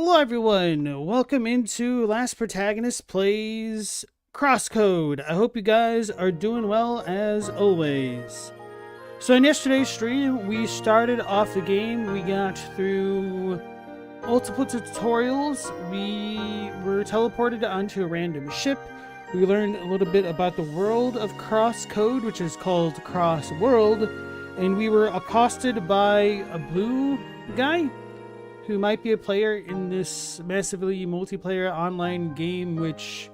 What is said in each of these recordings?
Hello everyone, welcome into Last Protagonist Plays Crosscode. I hope you guys are doing well as always. So in yesterday's stream, we started off the game, we got through multiple tutorials, we were teleported onto a random ship, we learned a little bit about the world of Crosscode, which is called Cross World, and we were accosted by a blue guy who might be a player in this massively multiplayer online game which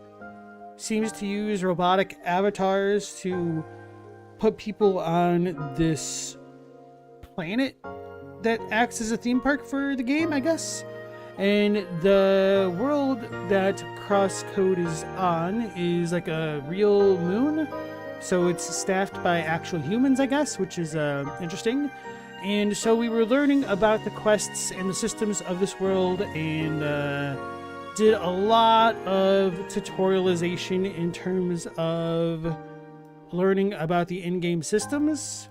seems to use robotic avatars to put people on this planet that acts as a theme park for the game, I guess. And the world that Crosscode is on is like a real moon, so it's staffed by actual humans, I guess, which is interesting. And so we were learning about the quests and the systems of this world and did a lot of tutorialization in terms of learning about the in-game systems.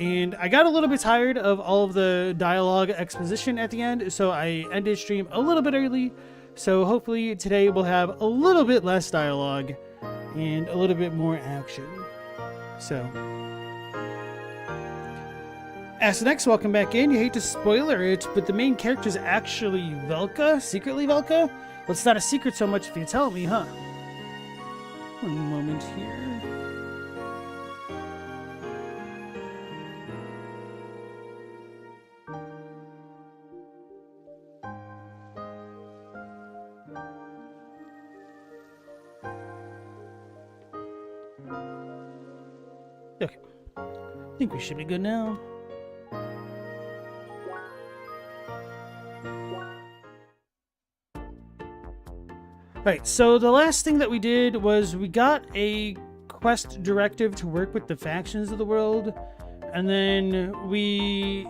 And I got a little bit tired of all of the dialogue exposition at the end, so I ended stream a little bit early. So hopefully today we'll have a little bit less dialogue and a little bit more action. So... As next, welcome back in. You hate to spoiler it, but the main character is actually Velka, secretly Velka? Well, it's not a secret so much if you tell me, huh? One moment here. Okay. I think we should be good now. Right, so the last thing that we did was we got a quest directive to work with the factions of the world, and then we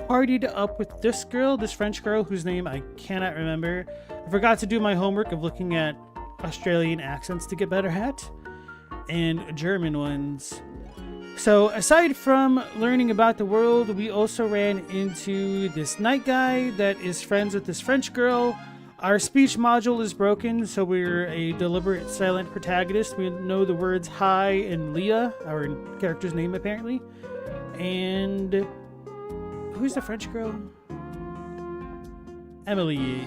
partied up with this girl, this French girl whose name I cannot remember. I forgot to do my homework of looking at Australian accents to get better at, and German ones. So aside from learning about the world, we also ran into this night guy that is friends with this French girl. Our speech module is broken, so we're a deliberate silent protagonist. We know the words hi and Leah, our character's name apparently. And who's the French girl? Emily.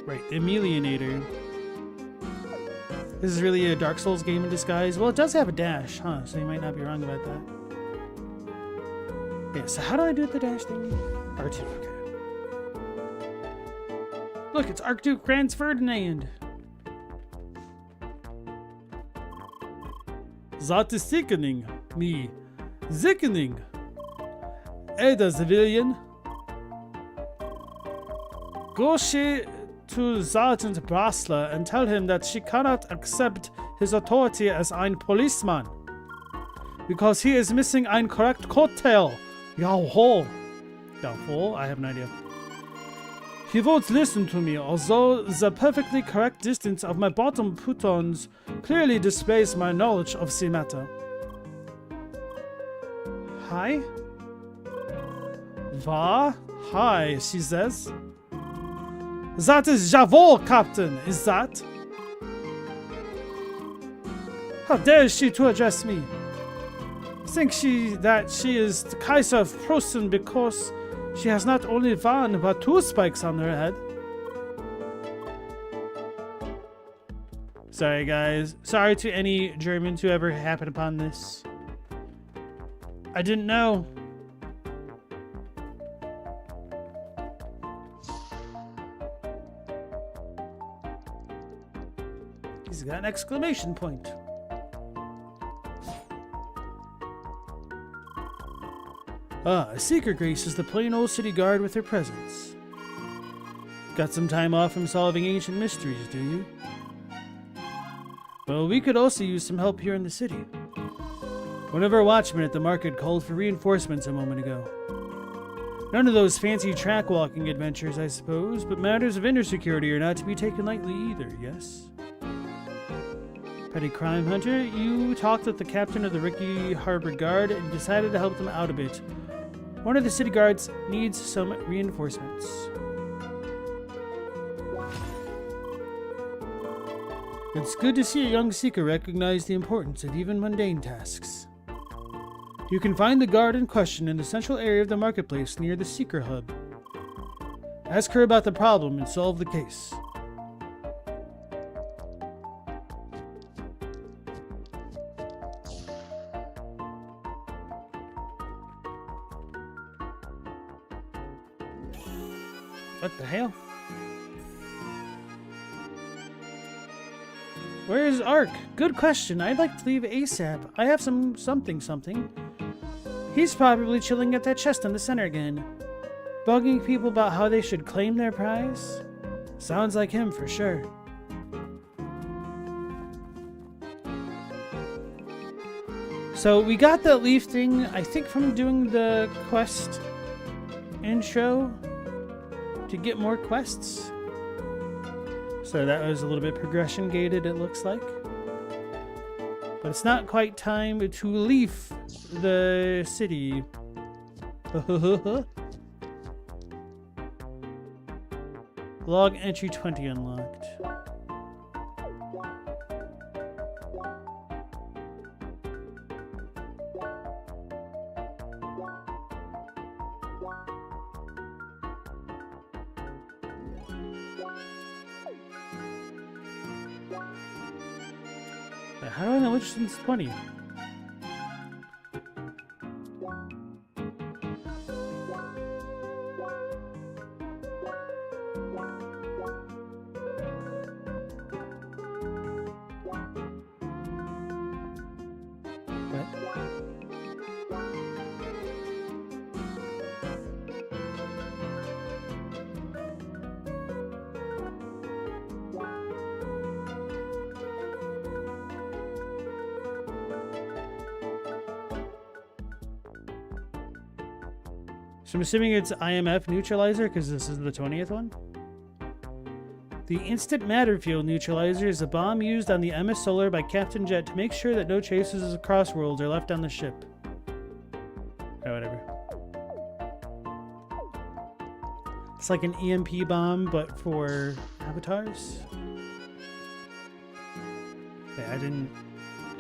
Right, Emilionator. This is really a Dark Souls game in disguise. Well, it does have a dash, huh? So you might not be wrong about that. Yeah, so how do I do the dash thing? R2, okay. Look, it's Archduke Franz Ferdinand. That is sickening me. Sickening. Ada civilian. Go she to Sergeant Brasler and tell him that she cannot accept his authority as ein policeman. Because he is missing ein correct coattail. Jawohl. Jawohl? I have no idea. He won't listen to me, although the perfectly correct distance of my bottom futons clearly displays my knowledge of the matter. Hi? Va? Hi, she says. That is Jawohl, Captain, is that? How dare she to address me? Think that she is the Kaiser of Prussia because she has not only one, but 2 spikes on her head. Sorry, guys. Sorry to any Germans who ever happened upon this. I didn't know. He's got an exclamation point. Ah, a seeker graces the plain old city guard with her presence. Got some time off from solving ancient mysteries, do you? Well, we could also use some help here in the city. One of our watchmen at the market called for reinforcements a moment ago. None of those fancy track-walking adventures, I suppose, but matters of inner security are not to be taken lightly either, yes? Petty crime hunter, you talked with the captain of the Ricky Harbor Guard and decided to help them out a bit. One of the city guards needs some reinforcements. It's good to see a young seeker recognize the importance of even mundane tasks. You can find the guard in question in the central area of the marketplace near the Seeker Hub. Ask her about the problem and solve the case. What the hell? Where is Ark? Good question. I'd like to leave ASAP. I have something. He's probably chilling at that chest in the center again. Bugging people about how they should claim their prize? Sounds like him for sure. So we got the leaf thing, I think, from doing the quest intro to get more quests. So that was a little bit progression gated, it looks like. But it's not quite time to leave the city. Log entry 20 unlocked. How do I know which one's 20? So I'm assuming it's IMF neutralizer because this is the 20th one. The instant matter field neutralizer is a bomb used on the MS Solar by Captain Jet to make sure that no traces of crossworlds are left on the ship. Oh, whatever. It's like an EMP bomb, but for avatars. Yeah, I didn't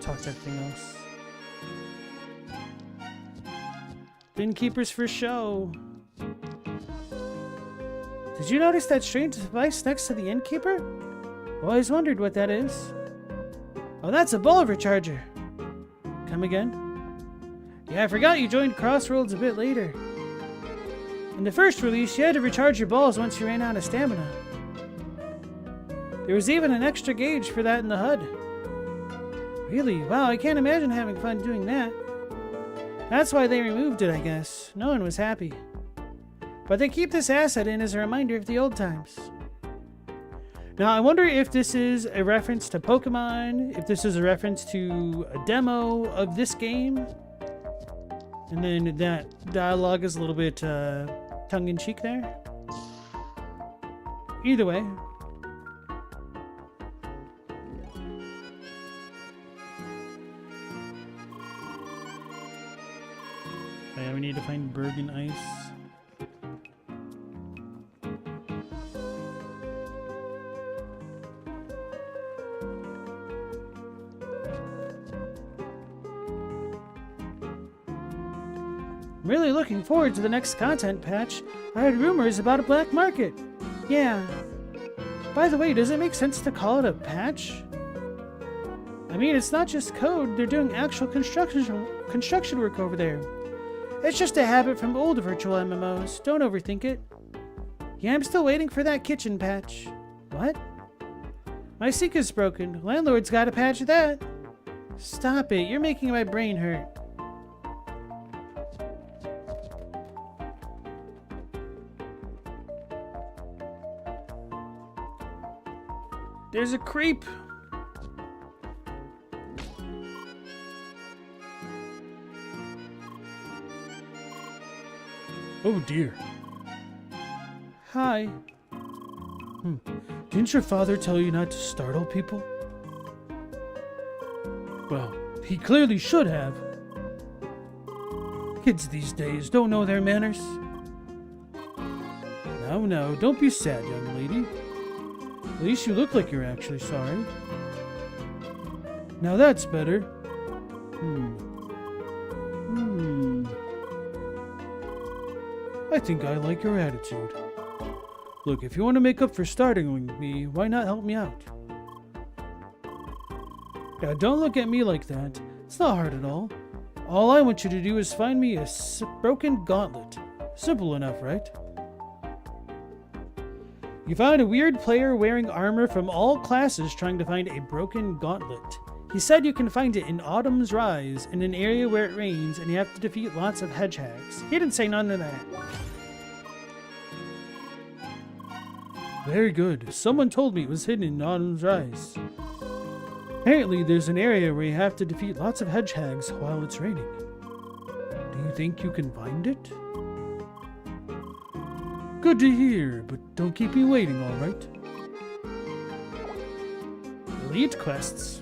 talk to anything else. Innkeepers for show. Did you notice that strange device next to the innkeeper? Always wondered what that is. Oh, that's a Bulver charger. Come again? Yeah, I forgot you joined Crossroads a bit later. In the first release, you had to recharge your balls once you ran out of stamina. There was even an extra gauge for that in the HUD. Really? Wow, I can't imagine having fun doing that. That's why they removed it, I guess. No one was happy. But they keep this asset in as a reminder of the old times. Now, I wonder if this is a reference to Pokemon, if this is a reference to a demo of this game. And then that dialogue is a little bit tongue-in-cheek there. Either way. Yeah, we need to find Bergen Ice. I'm really looking forward to the next content patch. I heard rumors about a black market. Yeah. By the way, does it make sense to call it a patch? I mean, it's not just code. They're doing actual construction work over there. It's just a habit from old virtual MMOs. Don't overthink it. Yeah, I'm still waiting for that kitchen patch. What? My sink is broken. Landlord's gotta patch that. Stop it. You're making my brain hurt. There's a creep. Oh dear. Hi. Didn't your father tell you not to startle people? Well, he clearly should have. Kids these days don't know their manners. No, don't be sad, young lady. At least you look like you're actually sorry. Now that's better. I think I like your attitude. Look, if you want to make up for starting with me, why not help me out? Yeah, don't look at me like that. It's not hard at all. All I want you to do is find me a broken gauntlet. Simple enough, right? You found a weird player wearing armor from all classes trying to find a broken gauntlet. He said you can find it in Autumn's Rise, in an area where it rains, and you have to defeat lots of hedgehogs. He didn't say none of that. Very good. Someone told me it was hidden in Autumn's Rise. Apparently, there's an area where you have to defeat lots of hedgehogs while it's raining. Do you think you can find it? Good to hear, but don't keep me waiting, alright? Elite quests.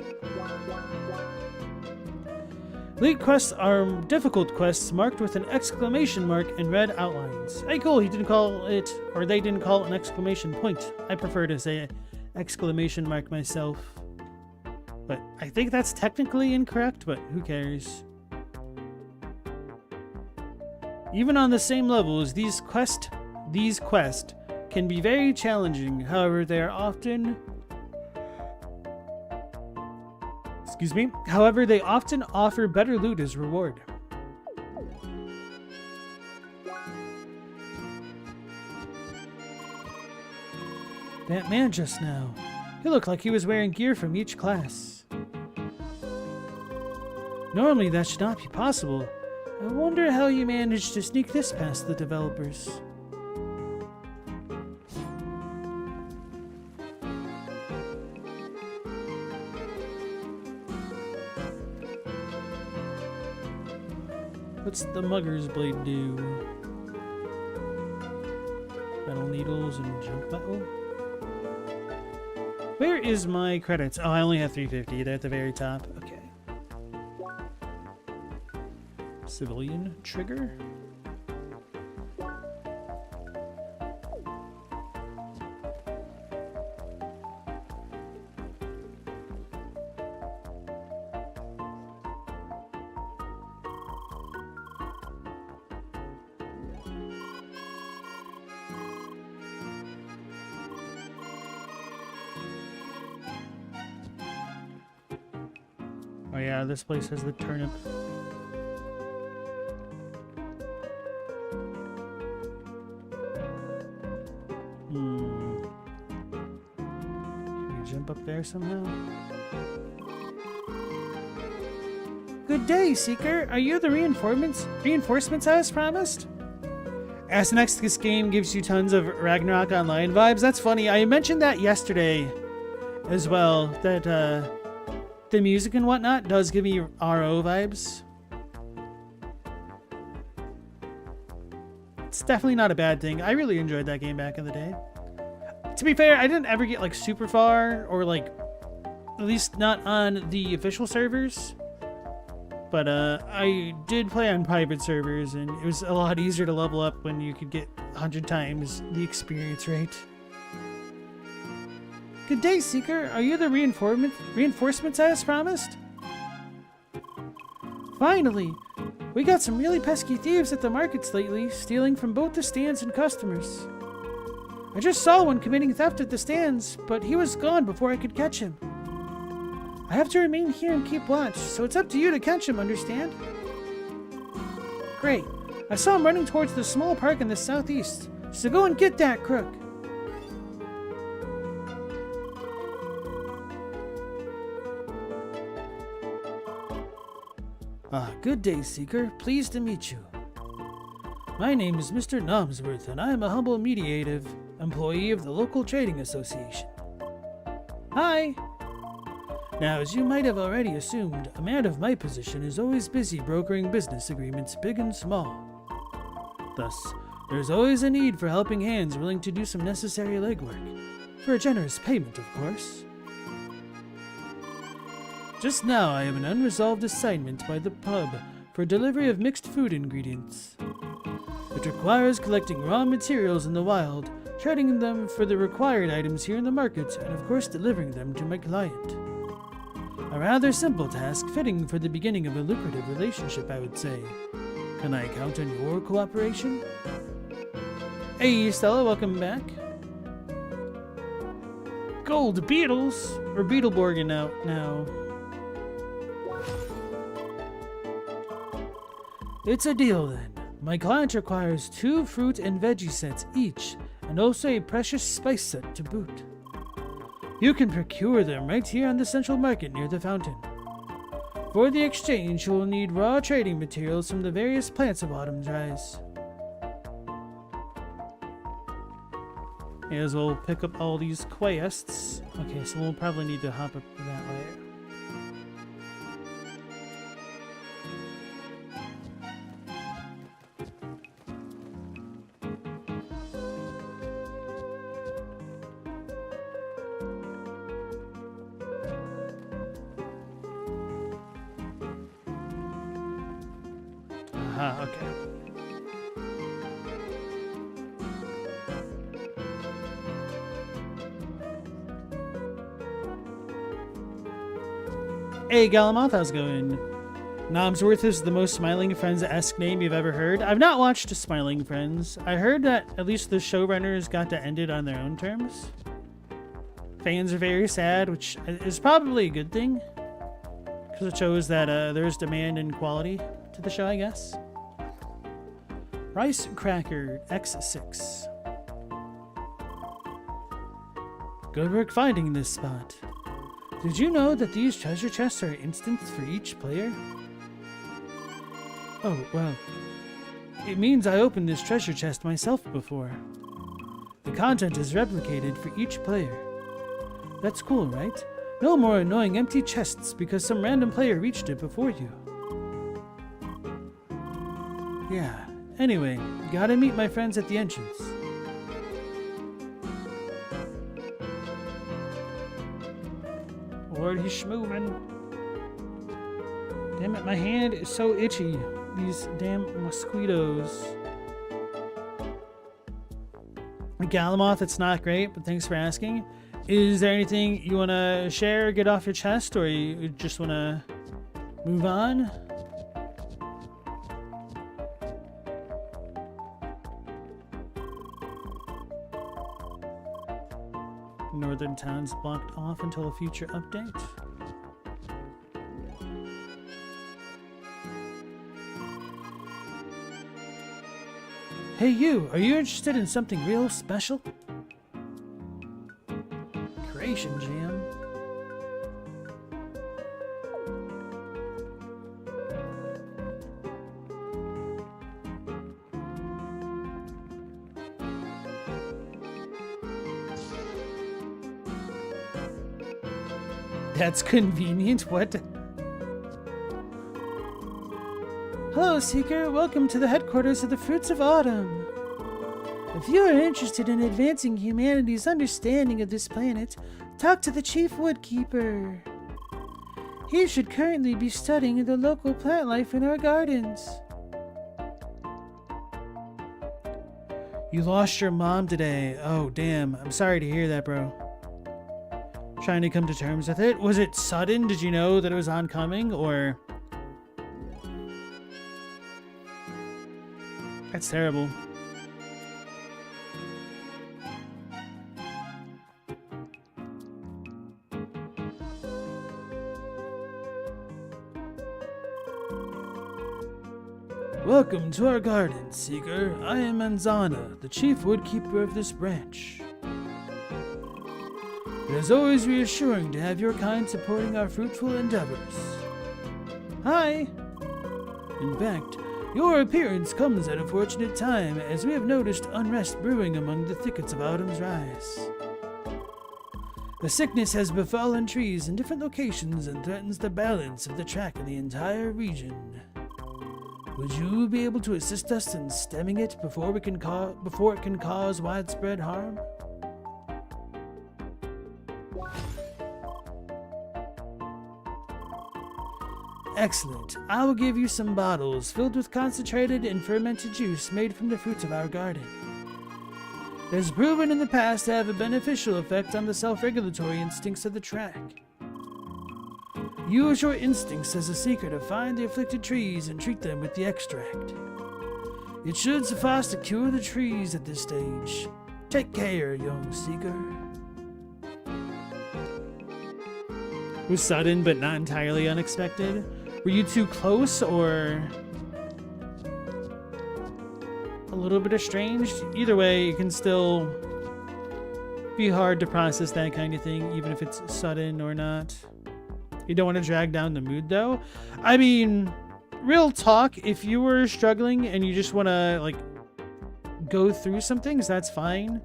Elite quests are difficult quests marked with an exclamation mark and red outlines. Hey, cool, he didn't call it, or they didn't call it an exclamation point. I prefer to say exclamation mark myself. But I think that's technically incorrect, but who cares? Even on the same level as these quests can be very challenging. However, they often offer better loot as reward. That man just now. He looked like he was wearing gear from each class. Normally that should not be possible. I wonder how you managed to sneak this past the developers. What's the Mugger's Blade do? Metal needles and junk metal? Where is my credits? Oh, I only have 350. They're at the very top. Okay. Civilian trigger. Oh yeah, this place has the turnip. Can we jump up there somehow? Good day, Seeker. Are you the reinforcements I was promised? As next, this game gives you tons of Ragnarok Online vibes. That's funny. I mentioned that yesterday as well, that the music and whatnot does give me RO vibes. It's definitely not a bad thing. I really enjoyed that game back in the day. To be fair, I didn't ever get like super far, or like at least not on the official servers. But I did play on private servers, and it was a lot easier to level up when you could get 100 times the experience rate. Good day, Seeker. Are you the reinforcements I was promised? Finally! We got some really pesky thieves at the markets lately, stealing from both the stands and customers. I just saw one committing theft at the stands, but he was gone before I could catch him. I have to remain here and keep watch, so it's up to you to catch him, understand? Great. I saw him running towards the small park in the southeast, so go and get that crook. Ah, good day, Seeker. Pleased to meet you. My name is Mr. Nomsworth, and I am a humble mediative employee of the local trading association. Hi! Now, as you might have already assumed, a man of my position is always busy brokering business agreements big and small. Thus, there's always a need for helping hands willing to do some necessary legwork. For a generous payment, of course. Just now, I have an unresolved assignment by the pub for delivery of mixed food ingredients. It requires collecting raw materials in the wild, trading them for the required items here in the market, and of course delivering them to my client. A rather simple task, fitting for the beginning of a lucrative relationship, I would say. Can I count on your cooperation? Hey, Stella, welcome back. Gold Beetles? Or Beetleborgen out now. It's a deal then. My client requires 2 fruit and veggie sets each, and also a precious spice set to boot. You can procure them right here on the central market near the fountain. For the exchange, you will need raw trading materials from the various plants of Autumn's Rise. May as well pick up all these quests. Okay, so we'll probably need to hop up that way. Aha, okay. Hey, Galamoth, how's it going? Nomsworth is the most Smiling Friends-esque name you've ever heard. I've not watched Smiling Friends. I heard that at least the showrunners got to end it on their own terms. Fans are very sad, which is probably a good thing, because it shows that there's demand and quality to the show, I guess. Rice Cracker X6. Good work finding this spot. Did you know that these treasure chests are instanced for each player? Oh, well. It means I opened this treasure chest myself before. The content is replicated for each player. That's cool, right? No more annoying empty chests because some random player reached it before you. Yeah. Anyway, gotta meet my friends at the entrance. Lord, he's schmoovin'. Damn it, my hand is so itchy. These damn mosquitoes. Galamoth, it's not great, but thanks for asking. Is there anything you want to share, get off your chest, or you just want to move on? Northern towns blocked off until a future update. Hey you, are you interested in something real special? Creation Jam. That's convenient. What? Hello, Seeker. Welcome to the headquarters of the Fruits of Autumn. If you are interested in advancing humanity's understanding of this planet, talk to the Chief Woodkeeper. He should currently be studying the local plant life in our gardens. You lost your mom today. Oh, damn. I'm sorry to hear that, bro. Trying to come to terms with it? Was it sudden? Did you know that it was oncoming, or? That's terrible. Welcome to our garden, Seeker. I am Manzana, the chief woodkeeper of this branch. It is always reassuring to have your kind supporting our fruitful endeavors. Hi! In fact, your appearance comes at a fortunate time, as we have noticed unrest brewing among the thickets of Autumn's Rise. The sickness has befallen trees in different locations and threatens the balance of the track in the entire region. Would you be able to assist us in stemming it before it can cause widespread harm? Excellent. I will give you some bottles filled with concentrated and fermented juice made from the fruits of our garden. It has proven in the past to have a beneficial effect on the self-regulatory instincts of the track. Use your instincts as a seeker to find the afflicted trees and treat them with the extract. It should suffice to cure the trees at this stage. Take care, young seeker. It was sudden, but not entirely unexpected. Were you too close, or a little bit estranged? Either way, it can still be hard to process that kind of thing, even if it's sudden or not. You don't want to drag down the mood, though. I mean, real talk, if you were struggling and you just want to, like, go through some things, that's fine.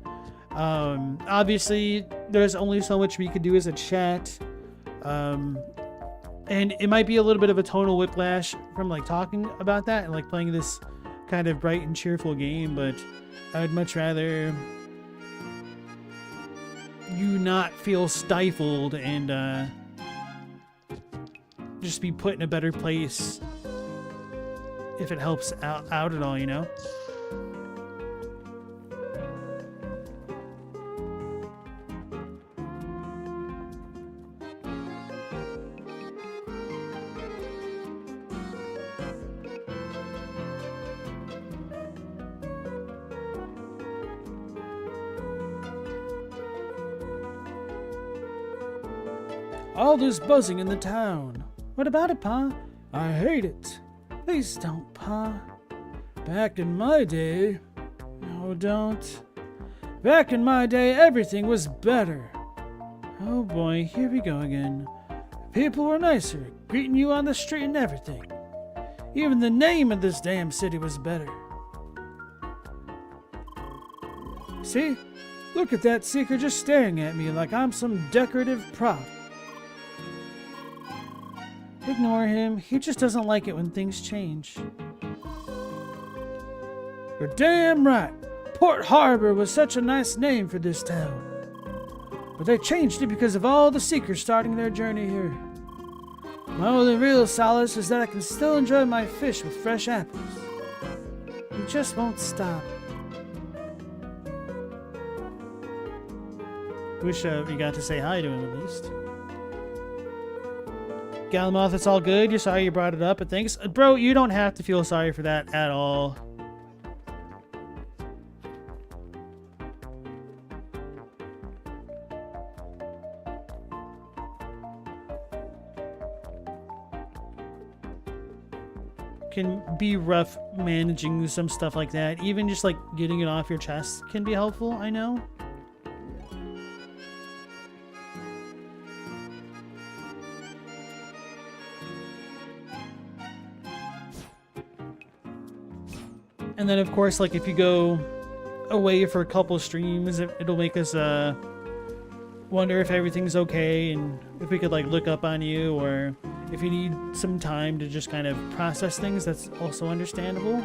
Obviously, there's only so much we could do as a chat. And it might be a little bit of a tonal whiplash from, like, talking about that and, like, playing this kind of bright and cheerful game, but I'd much rather you not feel stifled and, just be put in a better place if it helps out at all, you know? All this buzzing in the town. What about it, Pa? I hate it. Please don't, Pa. Back in my day... No, don't. Back in my day, everything was better. Oh boy, here we go again. People were nicer, greeting you on the street and everything. Even the name of this damn city was better. See? Look at that seeker just staring at me like I'm some decorative prop. Ignore him. He just doesn't like it when things change. You're damn right. Port Harbor was such a nice name for this town. But they changed it because of all the seekers starting their journey here. My only real solace is that I can still enjoy my fish with fresh apples. You just won't stop. Wish we got to say hi to him at least. Galamoth, it's all good. You're sorry you brought it up, but thanks. Bro, you don't have to feel sorry for that at all. Can be rough managing some stuff like that. Even just like getting it off your chest can be helpful, I know. And then, of course, like, if you go away for a couple streams, it'll make us wonder if everything's okay and if we could, like, look up on you, or if you need some time to just kind of process things, that's also understandable.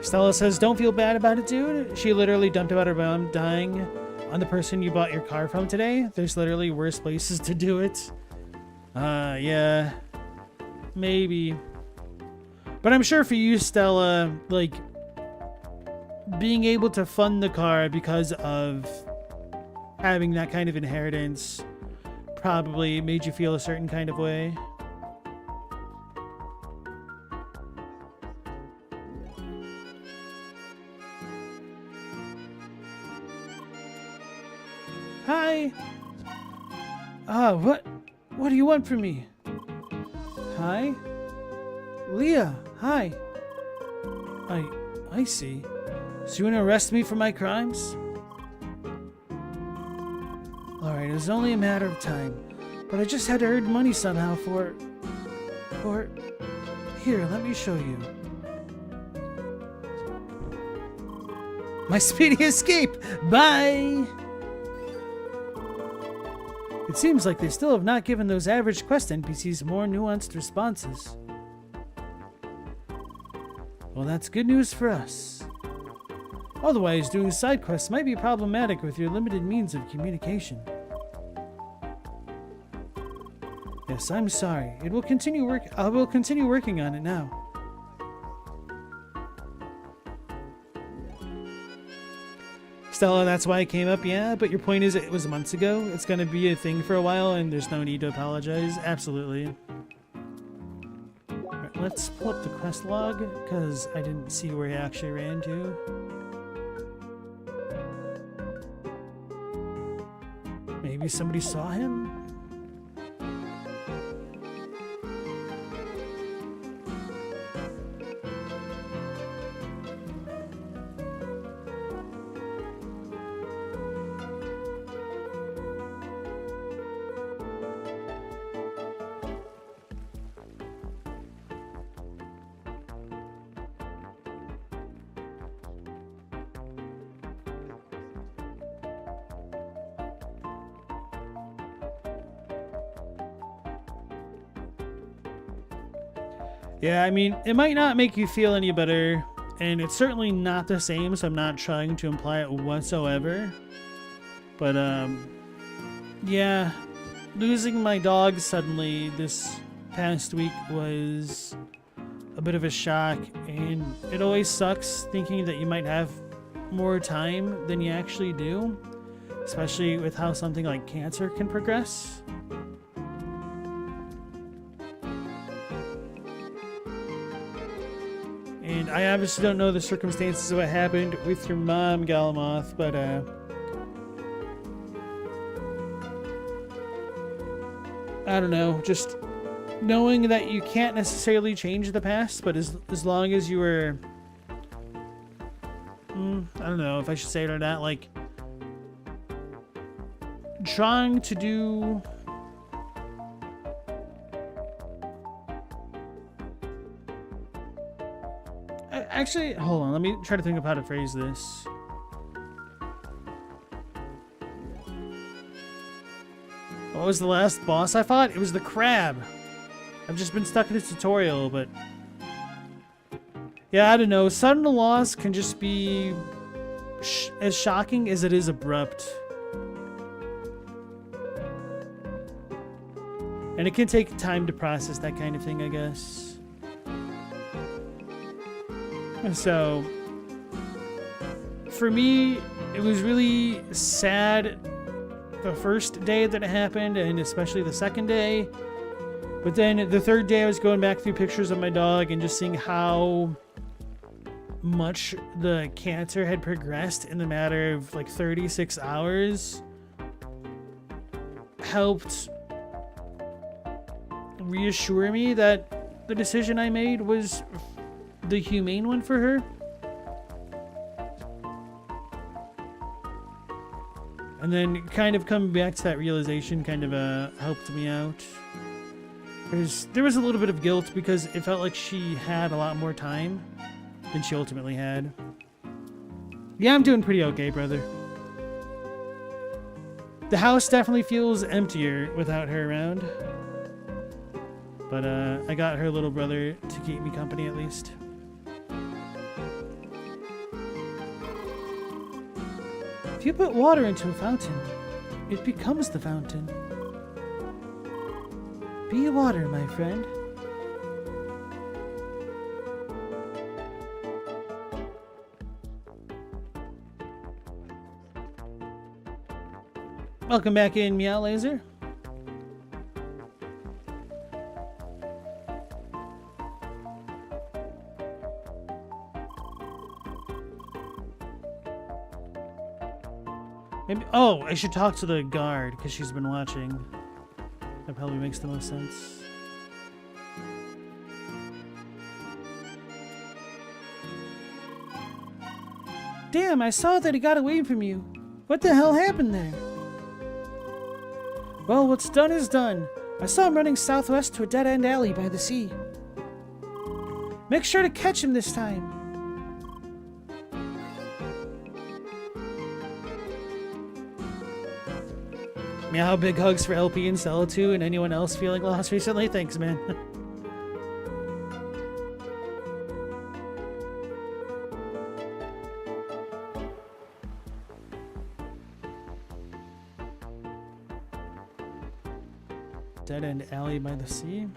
Stella says, don't feel bad about it, dude. She literally dumped about her mom dying on the person you bought your car from today. There's literally worse places to do it. Yeah. Maybe. But I'm sure for you, Stella, like, being able to fund the car because of having that kind of inheritance probably made you feel a certain kind of way. Hi. What do you want from me? Hi? Leah, hi. I see. So you want to arrest me for my crimes? Alright, it was only a matter of time. But I just had to earn money somehow for... Here, let me show you. My speedy escape! Bye! It seems like they still have not given those average quest NPCs more nuanced responses. Well, that's good news for us. Otherwise, doing side quests might be problematic with your limited means of communication. Yes, I'm sorry. I will continue working on it now. Stella, that's why it came up. Yeah, but your point is it was months ago. It's going to be a thing for a while, and there's no need to apologize. Absolutely. Right, let's pull up the quest log, because I didn't see where he actually ran to. Maybe somebody saw him? Yeah, I mean, it might not make you feel any better, and it's certainly not the same, so I'm not trying to imply it whatsoever. But, yeah, losing my dog suddenly this past week was a bit of a shock, and it always sucks thinking that you might have more time than you actually do, especially with how something like cancer can progress. And I obviously don't know the circumstances of what happened with your mom, Galamoth, but I don't know, just knowing that you can't necessarily change the past, but as long as you were, I don't know if I should say it or not, like, trying to do actually, hold on, let me try to think of how to phrase this. What was the last boss I fought? It was the crab. I've just been stuck in a tutorial, but yeah, I don't know. Sudden loss can just be as shocking as it is abrupt. And it can take time to process that kind of thing, I guess. So, for me, it was really sad the first day that it happened, and especially the second day. But then the third day, I was going back through pictures of my dog and just seeing how much the cancer had progressed in the matter of like 36 hours. Helped reassure me that the decision I made was the humane one for her. And then kind of coming back to that realization kind of helped me out. There was a little bit of guilt because it felt like she had a lot more time than she ultimately had. Yeah, I'm doing pretty okay, brother. The house definitely feels emptier without her around. But I got her little brother to keep me company at least. If you put water into a fountain, it becomes the fountain. Be water, my friend. Welcome back in, Meow Laser. Maybe, oh, I should talk to the guard because she's been watching. That probably makes the most sense. Damn, I saw that he got away from you. What the hell happened there? Well, what's done is done. I saw him running southwest to a dead-end alley by the sea. Make sure to catch him this time. Meow, big hugs for LP and Stella too, and anyone else feeling lost recently. Thanks, man. Dead-end alley by the sea.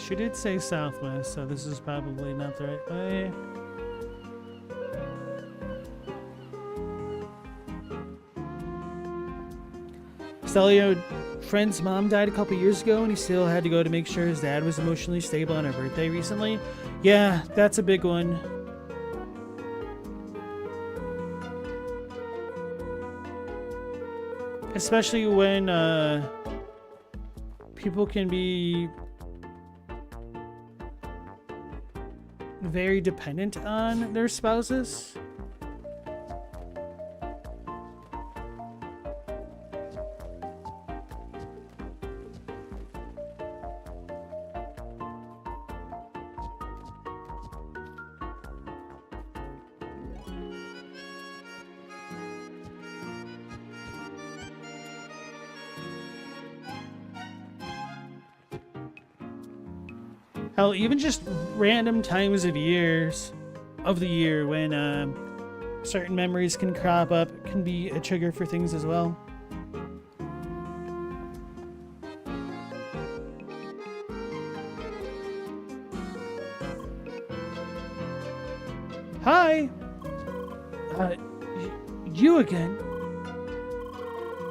She did say southwest, so this is probably not the right way. Stelio, friend's mom died a couple years ago, and he still had to go to make sure his dad was emotionally stable on her birthday recently. Yeah, that's a big one. Especially when people can be very dependent on their spouses. Hell, even just random times of the year when certain memories can crop up can be a trigger for things as well. Hi! You again?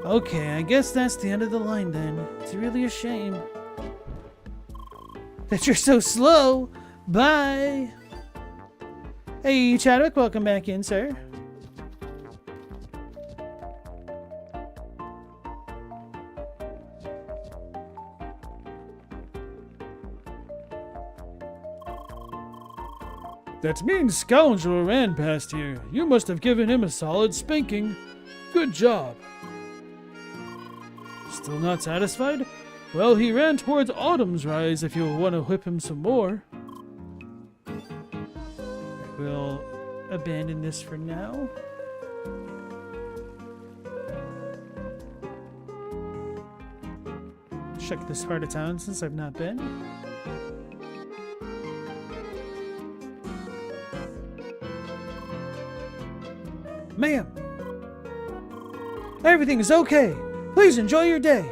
Okay, I guess that's the end of the line then. It's really a shame that you're so slow. Bye. Hey, Chadwick, welcome back in, sir. That mean scoundrel ran past here. You must have given him a solid spanking. Good job. Still not satisfied? Well, he ran towards Autumn's Rise if you'll want to whip him some more. We'll abandon this for now. Check this part of town since I've not been. Ma'am! Everything is okay. Please enjoy your day.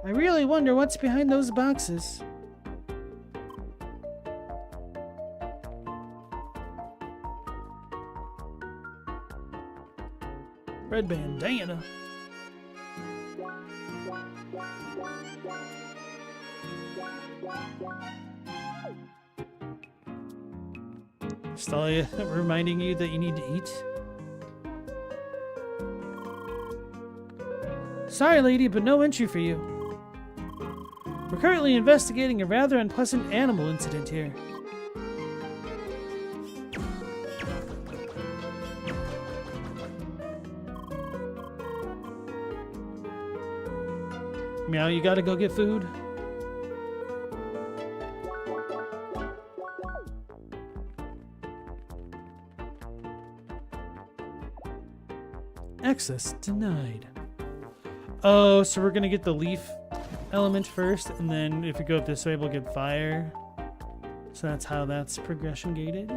I really wonder what's behind those boxes. Red bandana. Stalia reminding you that you need to eat. Sorry, lady, but no entry for you. We're currently investigating a rather unpleasant animal incident here. Meow, you gotta go get food. Access denied. Oh, so we're gonna get the leaf element first, and then if we go up this way, we'll get fire. So that's how that's progression gated.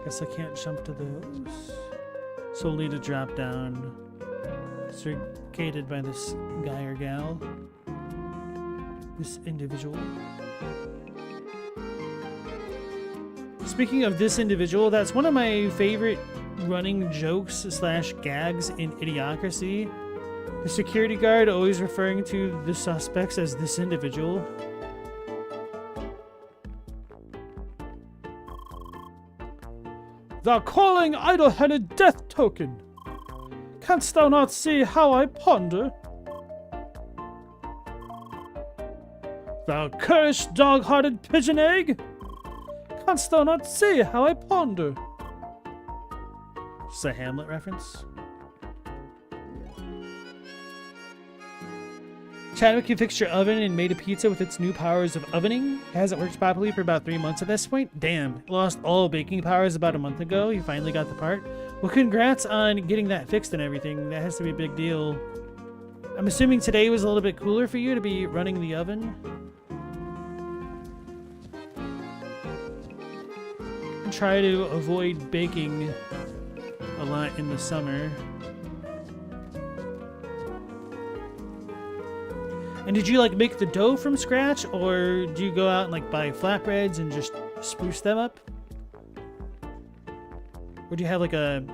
Guess I can't jump to those. So we'll need to drop down. So we're gated by this guy or gal. This individual. Speaking of this individual, that's one of my favorite running jokes slash gags in Idiocracy. The security guard always referring to the suspects as this individual. Thou calling idle-headed death token! Canst thou not see how I ponder? Thou currish dog-hearted pigeon egg! Canst thou not see how I ponder? It's a Hamlet reference. Chadwick, you fixed your oven and made a pizza with its new powers of ovening. It hasn't worked properly for about 3 months at this point. Damn, lost all baking powers about a month ago. You finally got the part. Well, congrats on getting that fixed and everything. That has to be a big deal. I'm assuming today was a little bit cooler for you to be running the oven. And try to avoid baking a lot in the summer. And did you like make the dough from scratch, or do you go out and like buy flatbreads and just spruce them up? Or do you have like a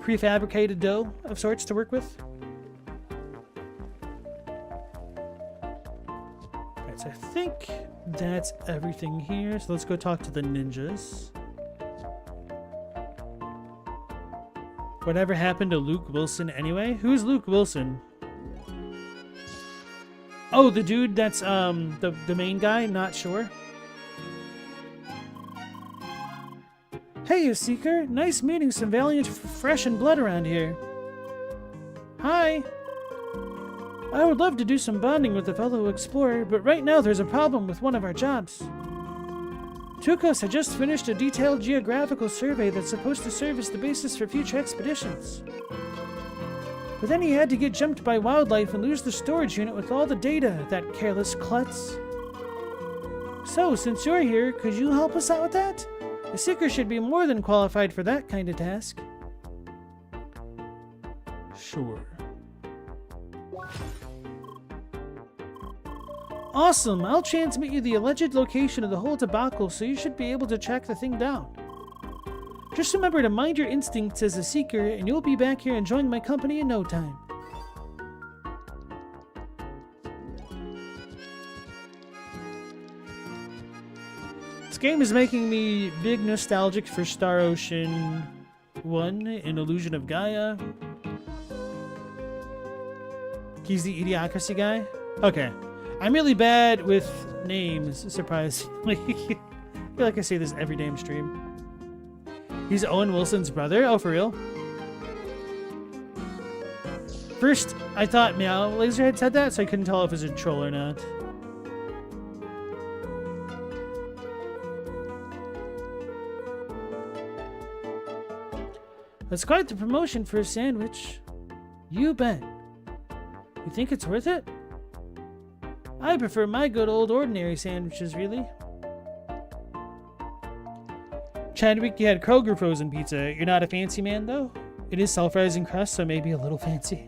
prefabricated dough of sorts to work with? Alright, so I think that's everything here. So let's go talk to the ninjas. Whatever happened to Luke Wilson anyway? Who's Luke Wilson? Oh, the dude that's the main guy? Not sure. Hey, you Seeker. Nice meeting some valiant fresh and blood around here. Hi. I would love to do some bonding with a fellow explorer, but right now there's a problem with one of our jobs. Tukos had just finished a detailed geographical survey that's supposed to serve as the basis for future expeditions. But then he had to get jumped by wildlife and lose the storage unit with all the data, that careless klutz. So, since you're here, could you help us out with that? The Seeker should be more than qualified for that kind of task. Sure. Awesome! I'll transmit you the alleged location of the whole debacle, so you should be able to track the thing down. Just remember to mind your instincts as a Seeker, and you'll be back here enjoying my company in no time. This game is making me big nostalgic for Star Ocean 1 in Illusion of Gaia. He's the Idiocracy guy? Okay. I'm really bad with names, surprisingly. I feel like I say this every damn stream. He's Owen Wilson's brother? Oh, for real? First, I thought Meow Laserhead said that, so I couldn't tell if it was a troll or not. That's quite the promotion for a sandwich. You bet. You think it's worth it? I prefer my good old ordinary sandwiches, really. Chadwick, you had Kroger frozen pizza. You're not a fancy man, though? It is self-rising crust, so maybe a little fancy.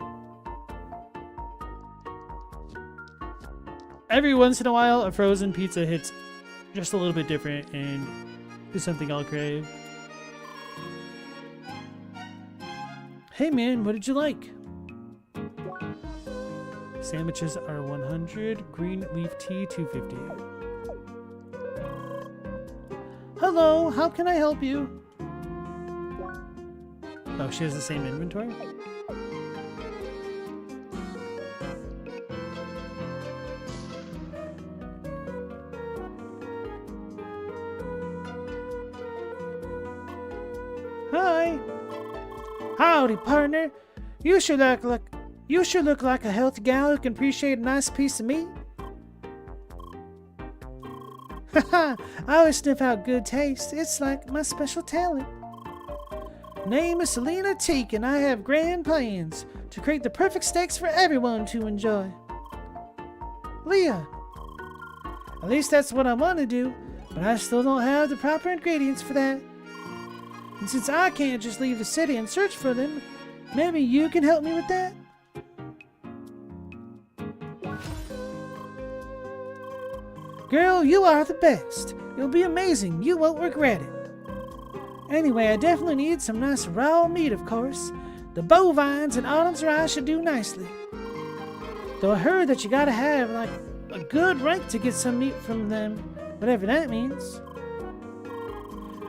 Every once in a while, a frozen pizza hits just a little bit different and is something I'll crave. Hey man, what did you like? Sandwiches are 100, green leaf tea 250. Hello, how can I help you? Oh, she has the same inventory? Hi. Howdy, partner. You sure look like a healthy gal who can appreciate a nice piece of meat. Haha, I always sniff out good taste. It's like my special talent. Name is Selena Teak, and I have grand plans to create the perfect steaks for everyone to enjoy. Leah. At least that's what I want to do, but I still don't have the proper ingredients for that. And since I can't just leave the city and search for them, maybe you can help me with that? Girl, you are the best. You'll be amazing. You won't regret it. Anyway, I definitely need some nice raw meat, of course. The bovines and Autumn's rye should do nicely. Though I heard that you gotta have, like, a good rank to get some meat from them, whatever that means.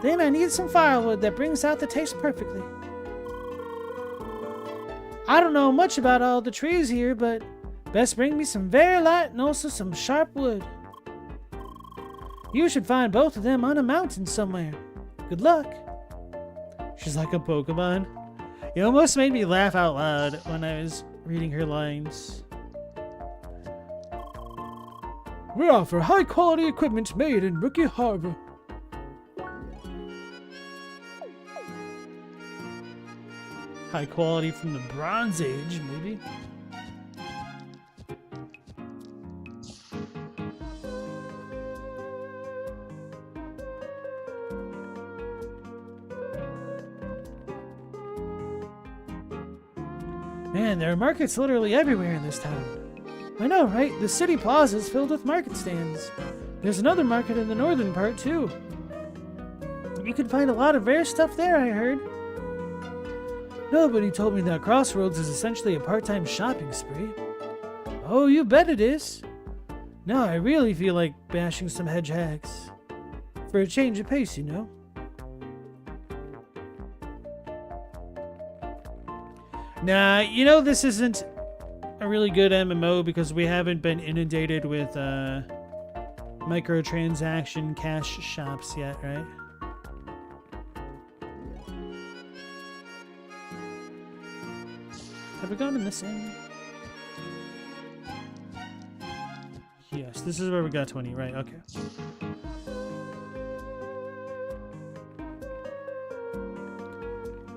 Then I need some firewood that brings out the taste perfectly. I don't know much about all the trees here, but best bring me some very light and also some sharp wood. You should find both of them on a mountain somewhere. Good luck. She's like a Pokemon. You almost made me laugh out loud when I was reading her lines. We offer high-quality equipment made in Rookie Harbor. High quality from the Bronze Age, maybe? Man, there are markets literally everywhere in this town. I know, right? The city plaza is filled with market stands. There's another market in the northern part, too. You can find a lot of rare stuff there, I heard. Nobody told me that Crossroads is essentially a part-time shopping spree. Oh, you bet it is. Now I really feel like bashing some hedgehogs. For a change of pace, you know. Nah, you know this isn't a really good MMO because we haven't been inundated with microtransaction cash shops yet, right? Have we gone in this end? Yes, this is where we got 20, right, okay.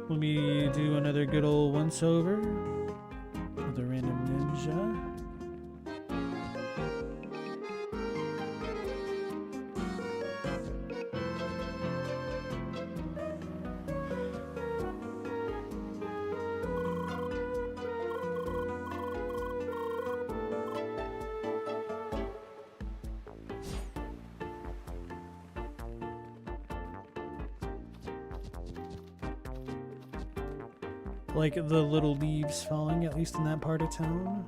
Let me do another good old once-over with a random ninja. Like the little leaves falling, at least in that part of town.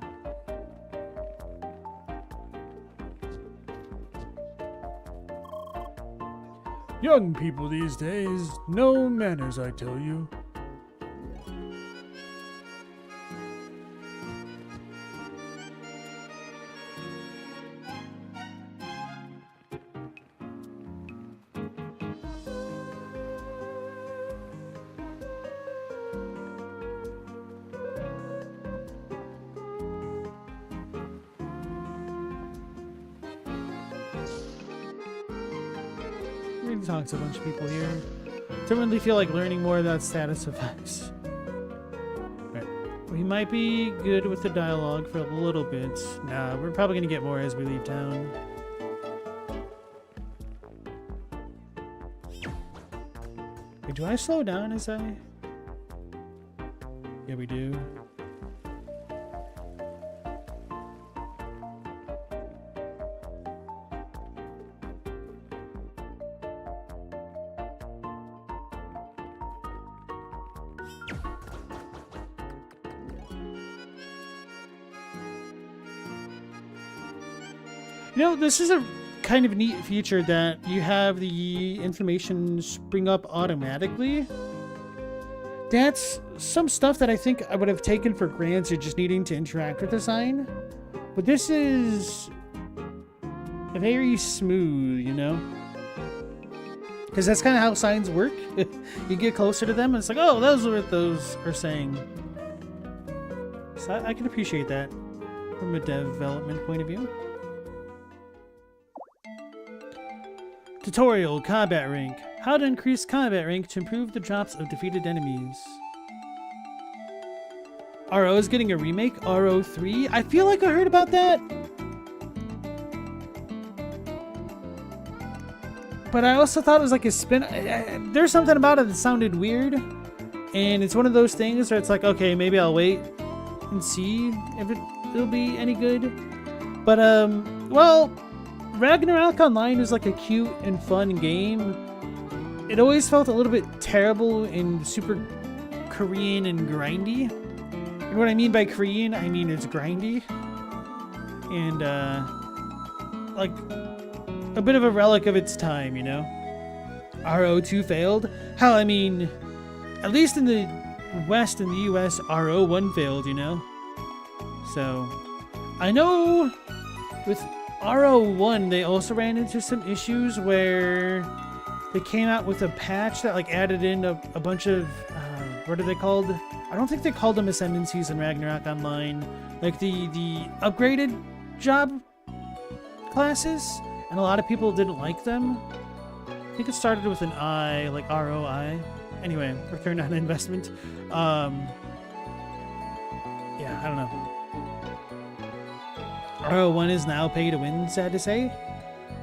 Young people these days, no manners, I tell you. Talk to a bunch of people here. Don't really feel like learning more about status effects. Right. We might be good with the dialogue for a little bit. Nah, we're probably gonna get more as we leave town. Wait, do I slow down as I... Yeah, we do. You know, this is a kind of neat feature that you have the information spring up automatically. That's some stuff that I think I would have taken for granted just needing to interact with the sign. But this is very smooth, you know? Because that's kind of how signs work. You get closer to them and it's like, oh, those are what those are saying. So I can appreciate that from a development point of view. Tutorial, combat rank. How to increase combat rank to improve the drops of defeated enemies. RO is getting a remake, RO3. I feel like I heard about that. But I also thought it was like a spin. There's something about it that sounded weird. And it's one of those things where it's like, okay, maybe I'll wait and see if it'll be any good. But, well... Ragnarok Online is like a cute and fun game. It always felt a little bit terrible and super Korean and grindy. And what I mean by Korean, I mean it's grindy. And, like, a bit of a relic of its time, you know? RO2 failed. Hell, I mean, at least in the West, in the US, RO1 failed, you know? So, I know with RO1, they also ran into some issues where they came out with a patch that like added in a bunch of, what are they called? I don't think they called them ascendancies in Ragnarok Online. Like the upgraded job classes, and a lot of people didn't like them. I think it started with an I, like ROI. Anyway, return on investment. Yeah, I don't know. RO1 is now pay to win, sad to say.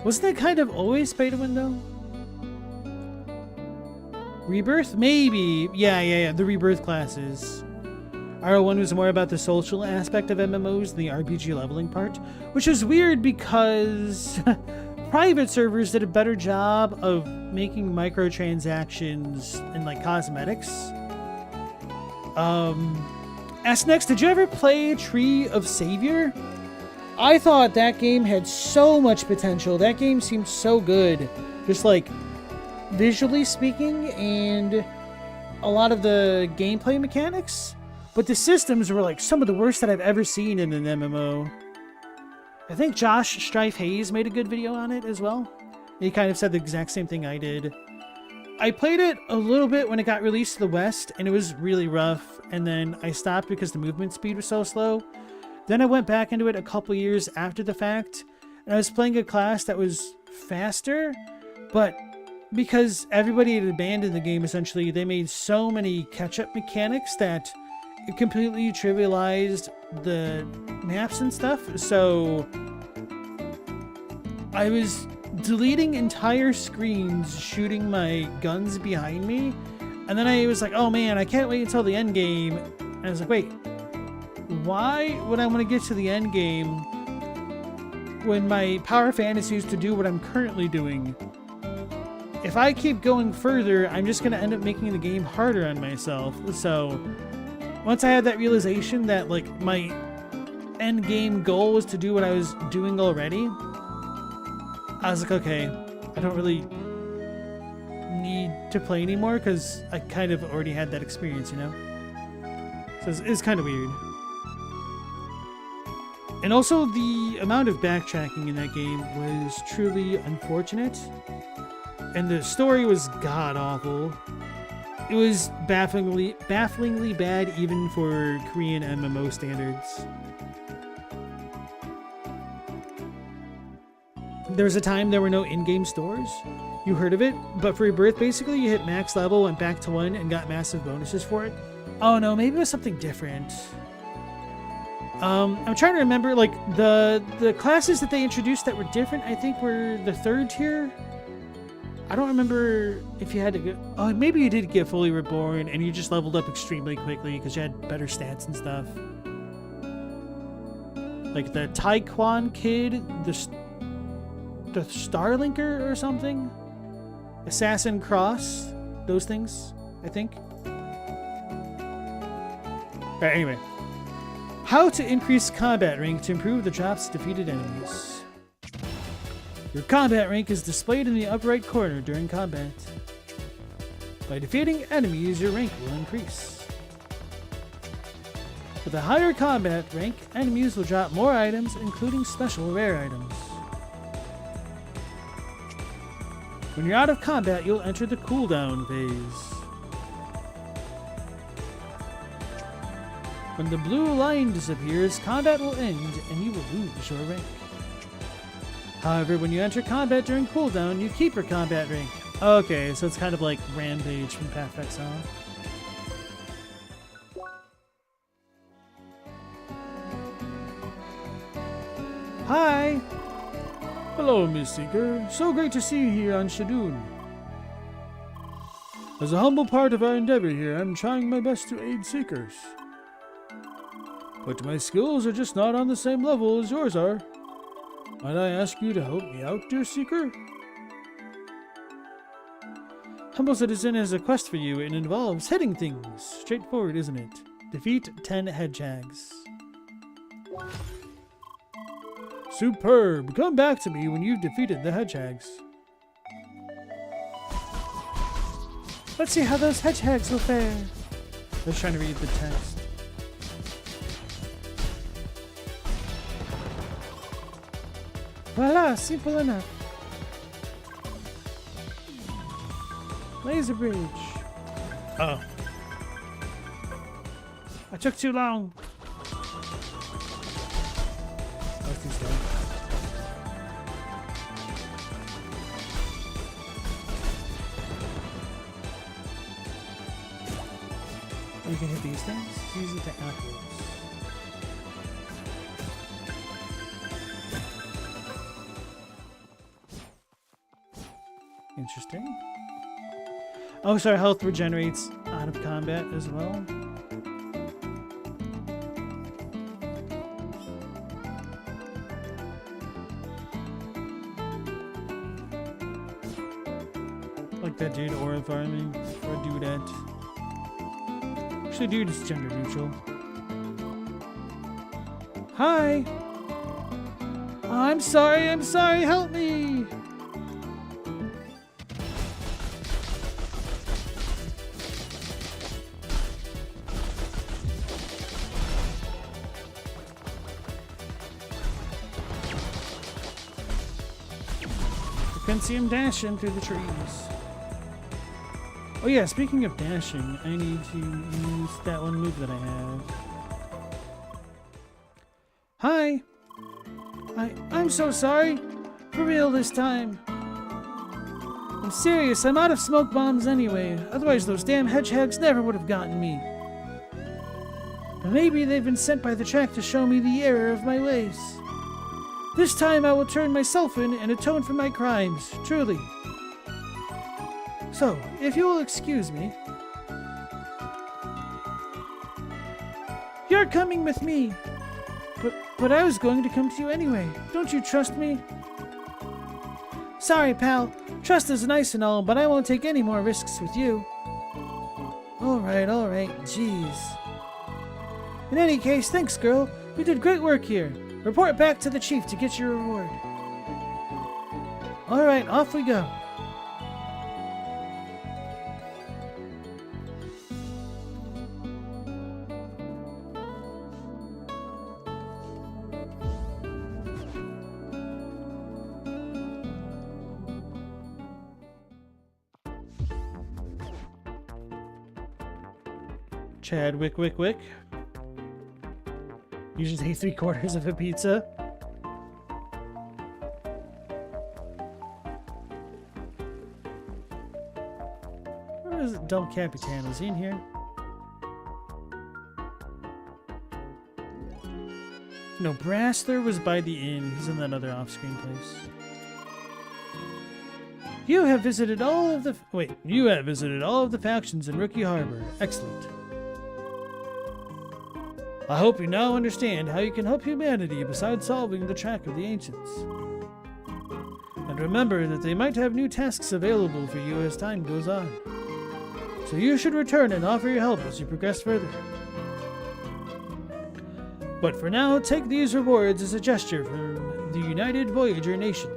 Wasn't that kind of always pay to win, though? Rebirth? Maybe. Yeah. The Rebirth classes. RO1 was more about the social aspect of MMOs than the RPG leveling part, which is weird because private servers did a better job of making microtransactions and like cosmetics. Ask next, did you ever play Tree of Savior? I thought that game had so much potential. That game seemed so good. Just like visually speaking and a lot of the gameplay mechanics. But the systems were like some of the worst that I've ever seen in an MMO. I think Josh Strife Hayes made a good video on it as well. He kind of said the exact same thing I did. I played it a little bit when it got released to the West, and it was really rough. And then I stopped because the movement speed was so slow. Then I went back into it a couple years after the fact, and I was playing a class that was faster, but because everybody had abandoned the game, essentially, they made so many catch-up mechanics that it completely trivialized the maps and stuff. So I was deleting entire screens, shooting my guns behind me, and then I was like, oh man, I can't wait until the end game. And I was like, wait, why would I want to get to the end game when my power fantasy is to do what I'm currently doing? If I keep going further, I'm just going to end up making the game harder on myself. So once I had that realization that like my end game goal was to do what I was doing already, I was like, okay, I don't really need to play anymore because I kind of already had that experience, you know? So it's kind of weird. And also the amount of backtracking in that game was truly unfortunate. And the story was god-awful. It was bafflingly bad even for Korean MMO standards. There was a time there were no in-game stores. You heard of it, but for Rebirth, basically you hit max level, went back to 1, and got massive bonuses for it. Oh no, maybe it was something different. I'm trying to remember, like, the classes that they introduced that were different, I think were the 3rd tier. I don't remember if you had to get... Oh, maybe you did get fully reborn and you just leveled up extremely quickly because you had better stats and stuff. Like the Taekwon kid, the Starlinker or something? Assassin Cross, those things, I think. Alright, anyway. How to increase combat rank to improve the drops to defeated enemies. Your combat rank is displayed in the upper right corner during combat. By defeating enemies, your rank will increase. With a higher combat rank, enemies will drop more items, including special rare items. When you're out of combat, you'll enter the cooldown phase. When the blue line disappears, combat will end and you will lose your rank. However, when you enter combat during cooldown, you keep your combat rank. Okay, so it's kind of like Rampage from Path of Exile. Hi! Hello, Miss Seeker. So great to see you here on Shadun. As a humble part of our endeavor here, I'm trying my best to aid Seekers. But my skills are just not on the same level as yours are. Might I ask you to help me out, dear Seeker? Humble Citizen has a quest for you and involves hitting things. Straightforward, isn't it? Defeat 10 hedgehogs. Superb! Come back to me when you've defeated the hedgehogs. Let's see how those hedgehogs will fare. I was trying to read the text. Voila! Simple enough. Laser bridge. Oh. I took too long. I was too slow. You can hit these things. Use it to apples. Interesting. Oh, so our health regenerates out of combat as well. Like that dude aura farming or dudette. Actually, dude is gender neutral. Hi! I'm sorry, help me! I couldn't see him dashing through the trees. Oh yeah, speaking of dashing, I need to use that one move that I have. Hi! I'm so sorry. For real this time. I'm serious, I'm out of smoke bombs anyway. Otherwise those damn hedgehogs never would have gotten me. But maybe they've been sent by the track to show me the error of my ways. This time I will turn myself in and atone for my crimes, truly. So, if you will excuse me. You're coming with me. But I was going to come to you anyway. Don't you trust me? Sorry, pal. Trust is nice and all, but I won't take any more risks with you. Alright, jeez. In any case, thanks, girl. You did great work here. Report back to the chief to get your reward. Alright, off we go. Chad Wick. You just ate 3/4 of a pizza. Where is it? Del Capitan? Is he in here? No, Brasler was by the inn. He's in that other off-screen place. You have visited all of the... Wait, you have visited all of the factions in Rookie Harbor. Excellent. I hope you now understand how you can help humanity besides solving the track of the ancients. And remember that they might have new tasks available for you as time goes on. So you should return and offer your help as you progress further. But for now, take these rewards as a gesture from the United Voyager Nation.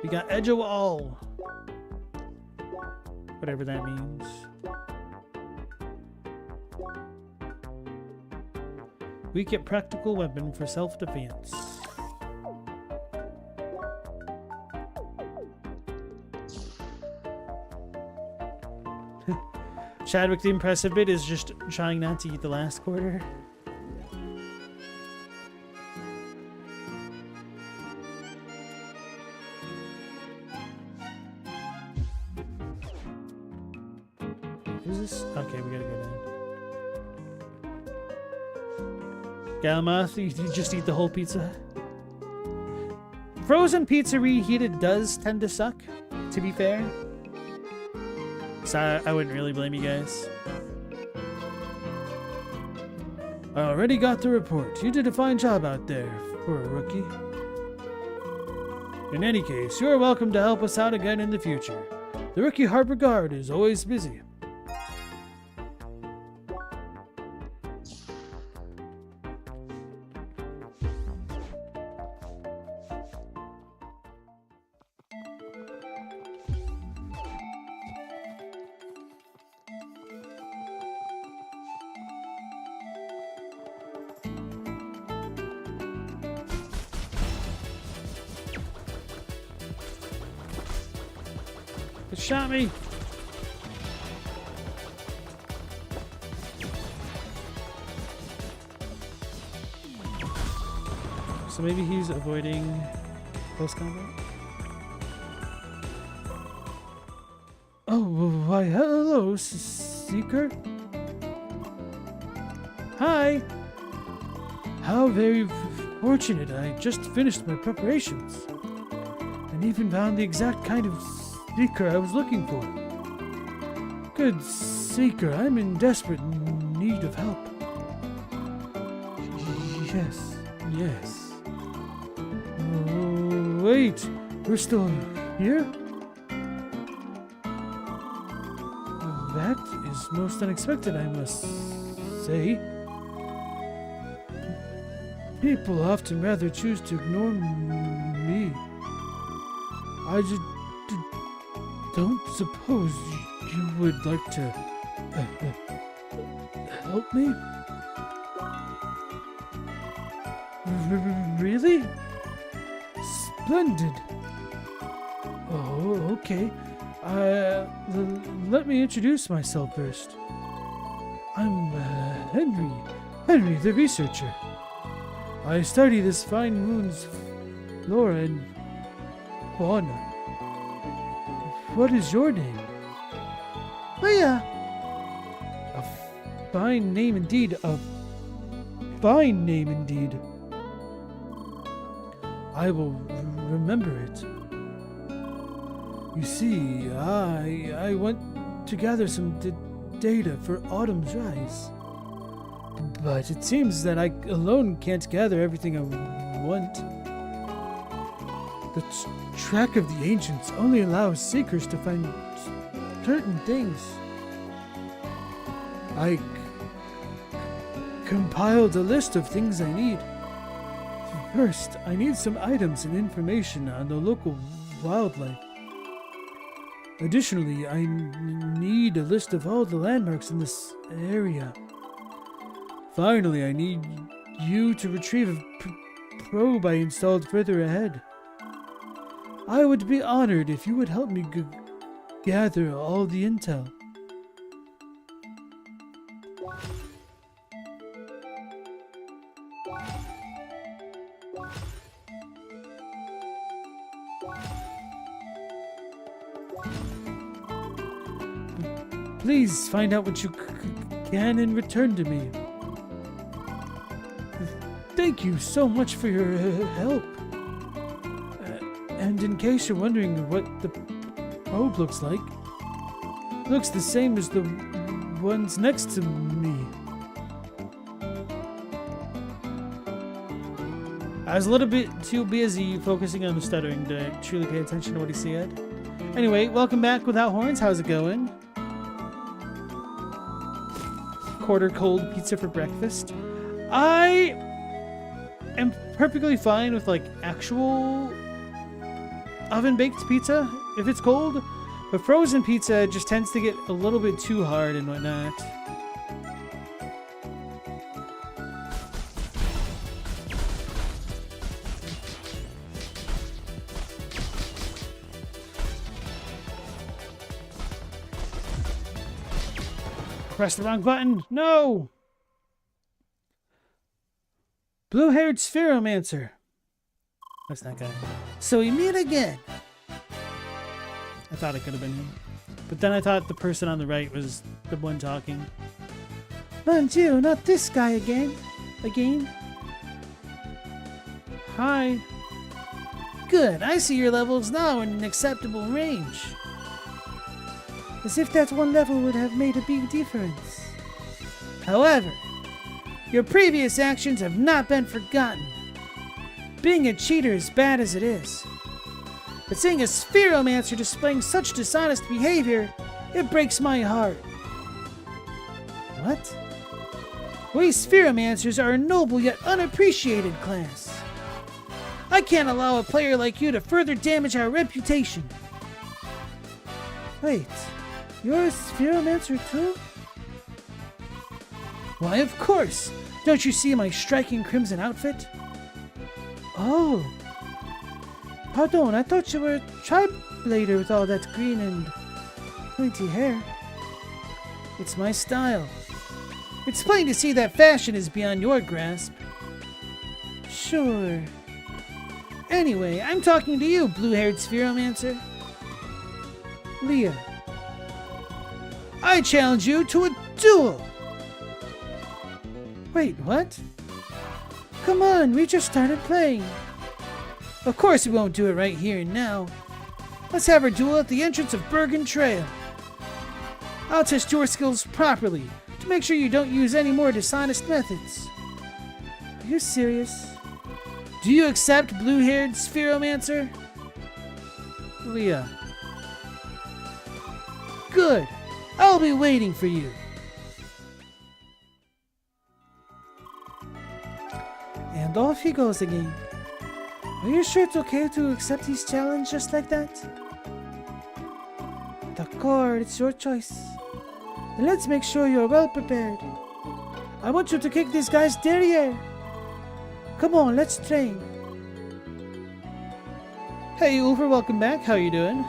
We got Edge of All. Whatever that means. We get practical weapon for self-defense. Chadwick the impressive bit is just trying not to eat the last quarter. Who's this? Okay, we gotta go down. Galmoth, you just eat the whole pizza? Frozen pizza reheated does tend to suck, to be fair. So I wouldn't really blame you guys. I already got the report. You did a fine job out there for a rookie. In any case, you are welcome to help us out again in the future. The Rookie Harbor Guard is always busy. It shot me. So maybe he's avoiding close combat. Oh, why, hello, Seeker. Hi. How very fortunate. I just finished my preparations. And even found the exact kind of Seeker I was looking for. Good Seeker, I'm in desperate need of help. Yes. Wait, we're still here? That is most unexpected, I must say. People often rather choose to ignore me. I just don't suppose you would like to help me? Really? Splendid. Oh, okay. Let me introduce myself first. I'm Henry the researcher. I study this fine moon's flora and fauna. What is your name? Leah. A fine name indeed. A fine name indeed. I will remember it. You see, I went to gather some data for Autumn's Rise. But it seems that I alone can't gather everything I want. The track of the ancients only allows seekers to find certain things. I compiled a list of things I need. First, I need some items and information on the local wildlife. Additionally, I need a list of all the landmarks in this area. Finally, I need you to retrieve a probe I installed further ahead. I would be honored if you would help me gather all the intel. Please find out what you can and return to me. Thank you so much for your help. And in case you're wondering what the probe looks like, it looks the same as the ones next to me. I was a little bit too busy focusing on the stuttering to truly pay attention to what he said. Anyway, welcome back Without Horns. How's it going? Quarter cold pizza for breakfast. I am perfectly fine with like actual oven baked pizza if it's cold, but frozen pizza just tends to get a little bit too hard and whatnot. Press the wrong button. No! Blue-haired Spheromancer. That's that guy. So we meet again. I thought it could have been him. But then I thought the person on the right was the one talking. Mon Dieu, not this guy again. Hi. Good, I see your levels now in an acceptable range. As if that one level would have made a big difference. However, your previous actions have not been forgotten. Being a cheater is bad as it is. But seeing a Spheromancer displaying such dishonest behavior, it breaks my heart. What? We Spheromancers are a noble yet unappreciated class. I can't allow a player like you to further damage our reputation. Wait. You're a Spheromancer too? Why, of course! Don't you see my striking crimson outfit? Oh. Pardon, I thought you were a tri-blader with all that green and pointy hair. It's my style. It's plain to see that fashion is beyond your grasp. Sure. Anyway, I'm talking to you, blue-haired Spheromancer. Leah. I challenge you to a duel! Wait, what? Come on, we just started playing. Of course we won't do it right here and now. Let's have our duel at the entrance of Bergen Trail. I'll test your skills properly to make sure you don't use any more dishonest methods. Are you serious? Do you accept, blue-haired Spheromancer? Leah. Good. I'll be waiting for you. And off he goes again. Are you sure it's okay to accept his challenge just like that? D'accord, it's your choice. Then let's make sure you're well prepared. I want you to kick this guy's derriere. Come on, let's train. Hey, Ulfer, welcome back. How you doing?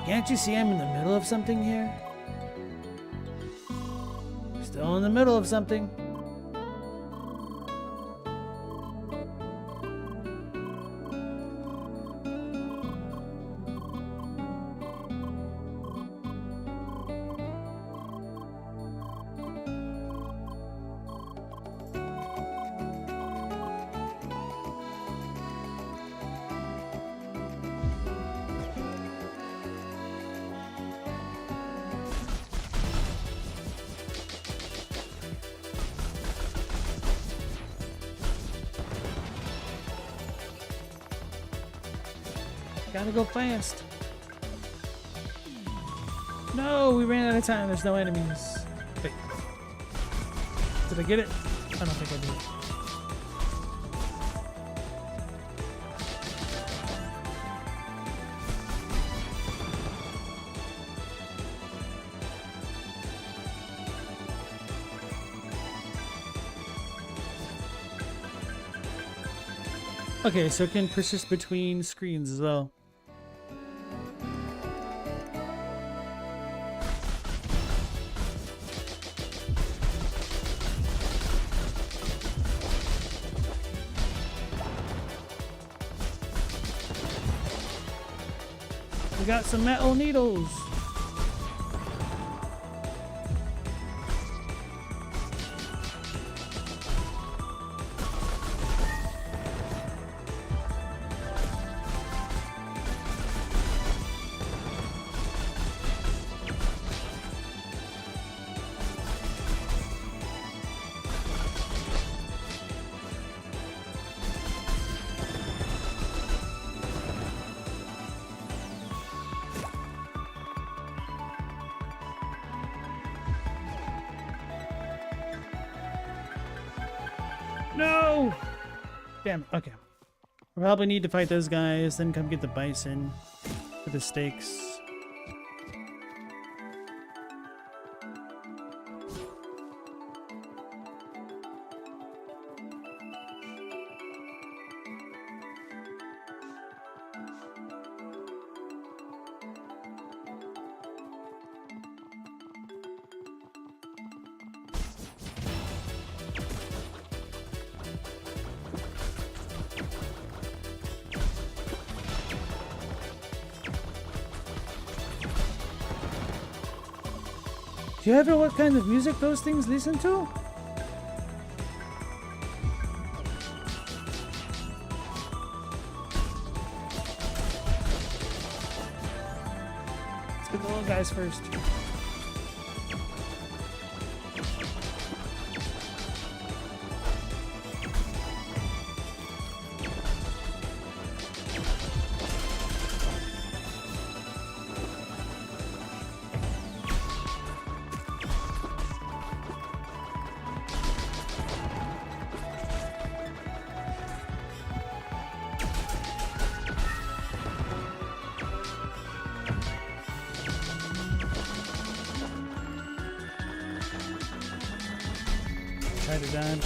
Can't you see I'm in the middle of something here? Still in the middle of something. Gotta go fast. No, we ran out of time. There's no enemies. Wait. Did I get it? I don't think I did. Okay, so it can persist between screens as well. We got some metal needles. No! Damn, okay. We'll probably need to fight those guys, then come get the bison for the stakes. Do you ever know what kind of music those things listen to? Let's get the little guys first. Try to dodge.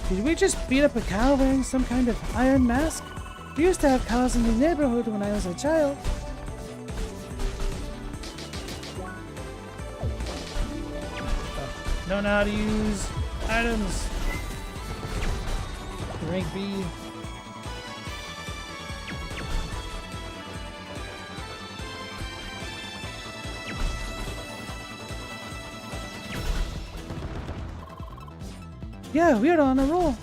Did we just beat up a cow wearing some kind of iron mask? We used to have cows in the neighborhood when I was a child. Don't know how to use items. Rank B. Yeah, we are on a roll.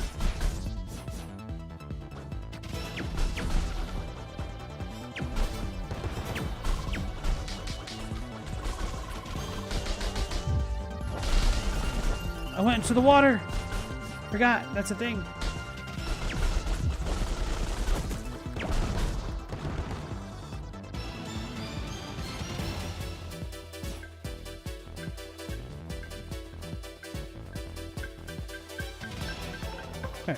I went into the water. Forgot, that's a thing. Okay.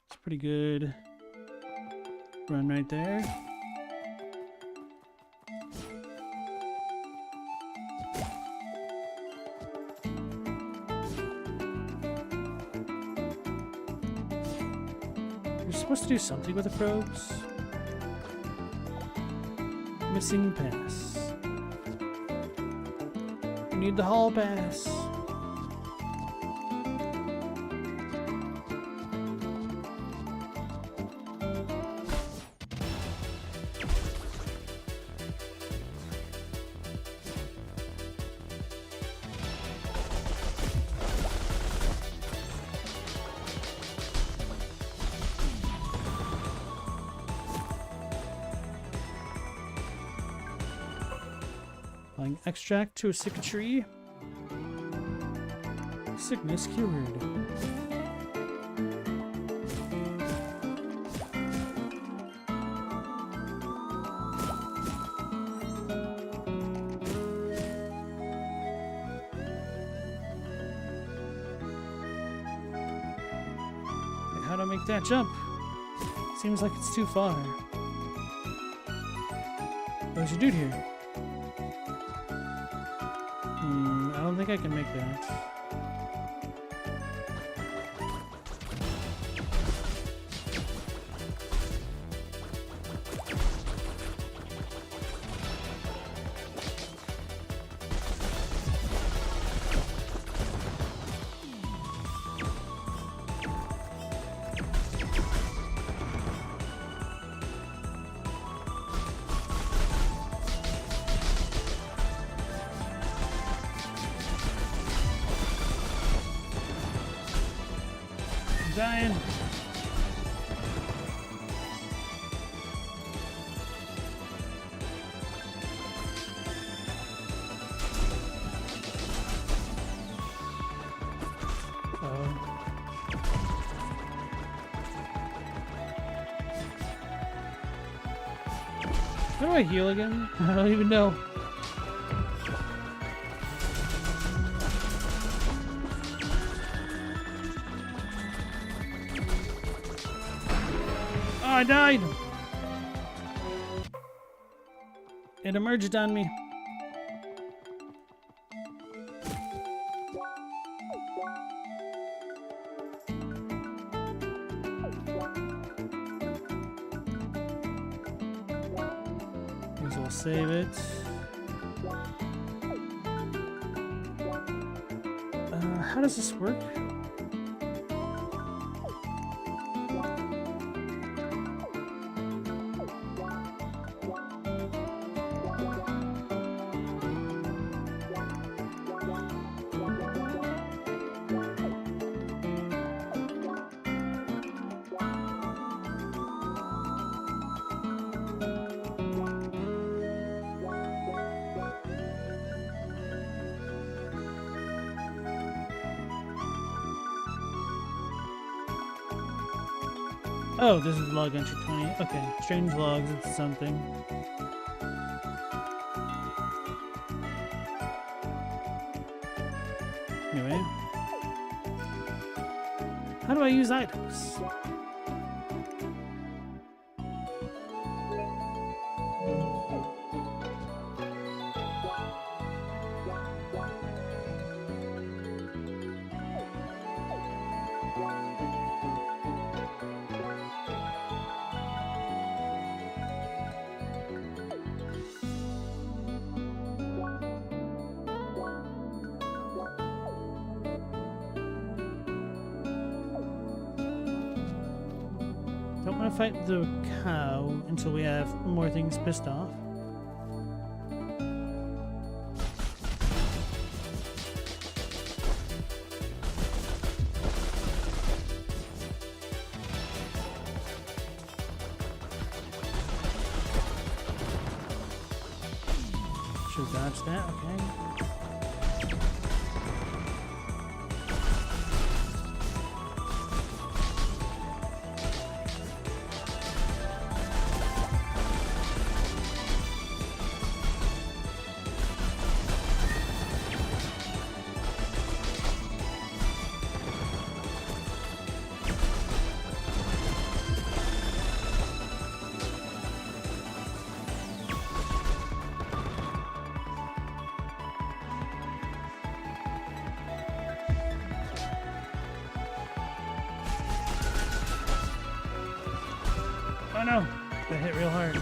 It's pretty good. Run right there. You're supposed to do something with the probes. Missing pass. You need the hall pass. Applying extract to a sick tree. Sickness cured. How do I make that jump? Seems like it's too far. There's a dude here. I don't think I can make that. Dying. How do I heal again? I don't even know. I died! It emerged on me. May as well save it. How does this work? Oh, this is log entry 20. Okay, strange logs, it's something. Anyway. How do I use items? want to fight the cow until we have more things pissed off. Should dodge that, okay. Oh no! That hit real hard.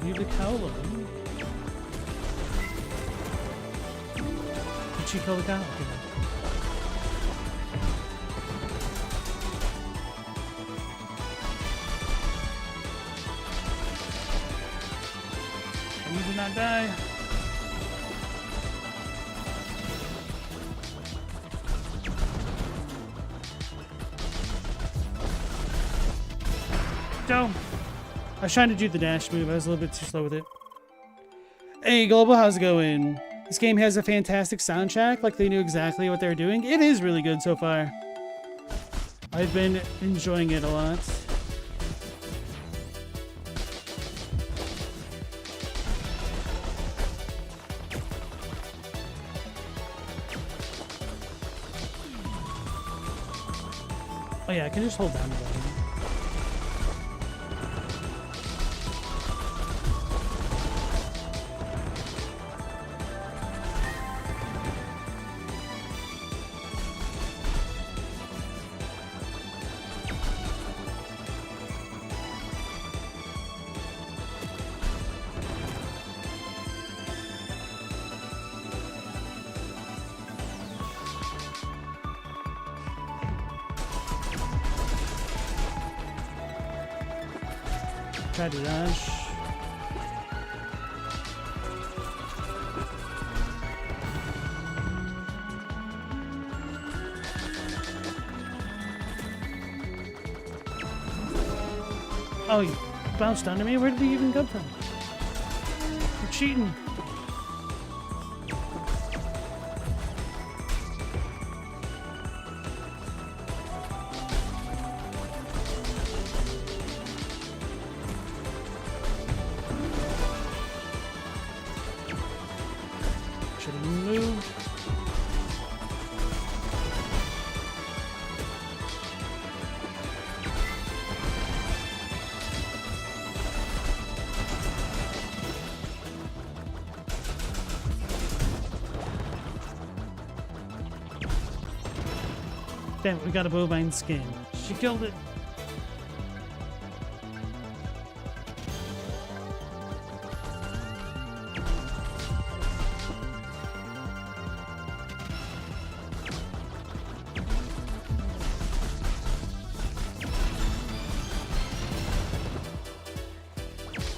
Leave the cow alone. Did she kill the cow? Okay. You did not die. Go. I was trying to do the dash move. I was a little bit too slow with it. Hey, Global, how's it going? This game has a fantastic soundtrack, like they knew exactly what they were doing. It is really good so far. I've been enjoying it a lot. Oh yeah, I can just hold down the button. Try to dash. Oh, he bounced onto me? Where did he even come from? You're cheating. Damn it, we got a bovine skin. She killed it.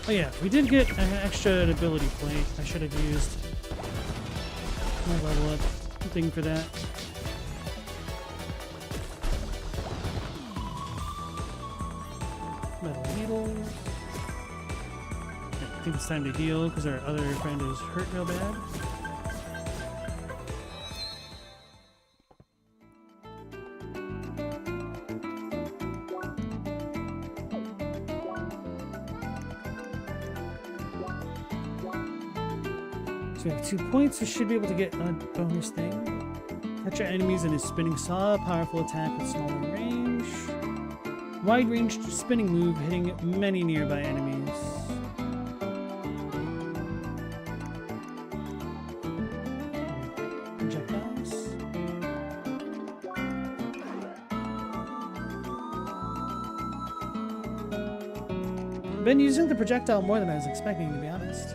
Oh yeah, we did get an extra ability plate. I should have used my level up thing for that. Metal needles. I think it's time to heal because our other friend is hurt real bad. So we have 2 points. We should be able to get a bonus thing. Catch your enemies in a spinning saw. Powerful attack with smaller range. Wide-range spinning move hitting many nearby enemies. Projectiles. been using the projectile more than I was expecting, to be honest.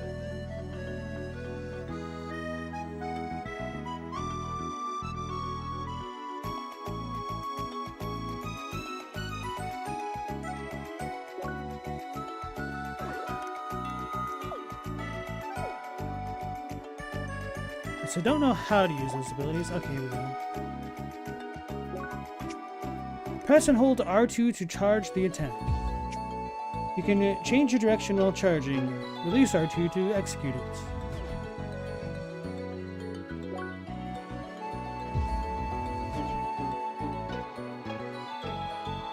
So I don't know how to use those abilities. Okay, here we go. Press and hold R2 to charge the attack. You can change your direction while charging. Release R2 to execute it.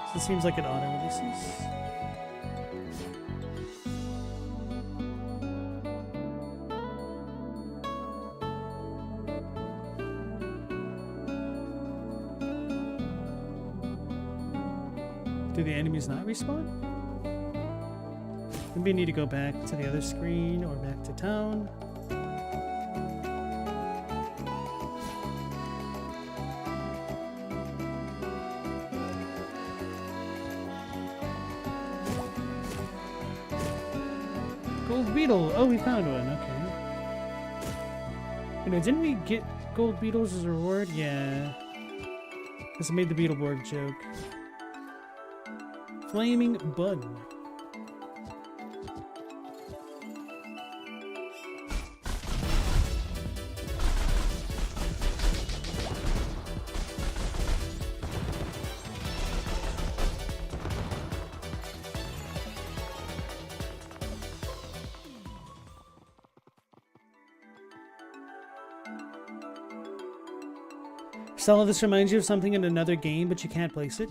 So it seems like it auto-releases. Do the enemies not respawn? Maybe I need to go back to the other screen or back to town. Gold beetle! Oh, we found one, okay. You know, didn't we get gold beetles as a reward? Yeah. Because I made the Beetleborg joke. Flaming bud. Some of this reminds you of something in another game, but you can't place it.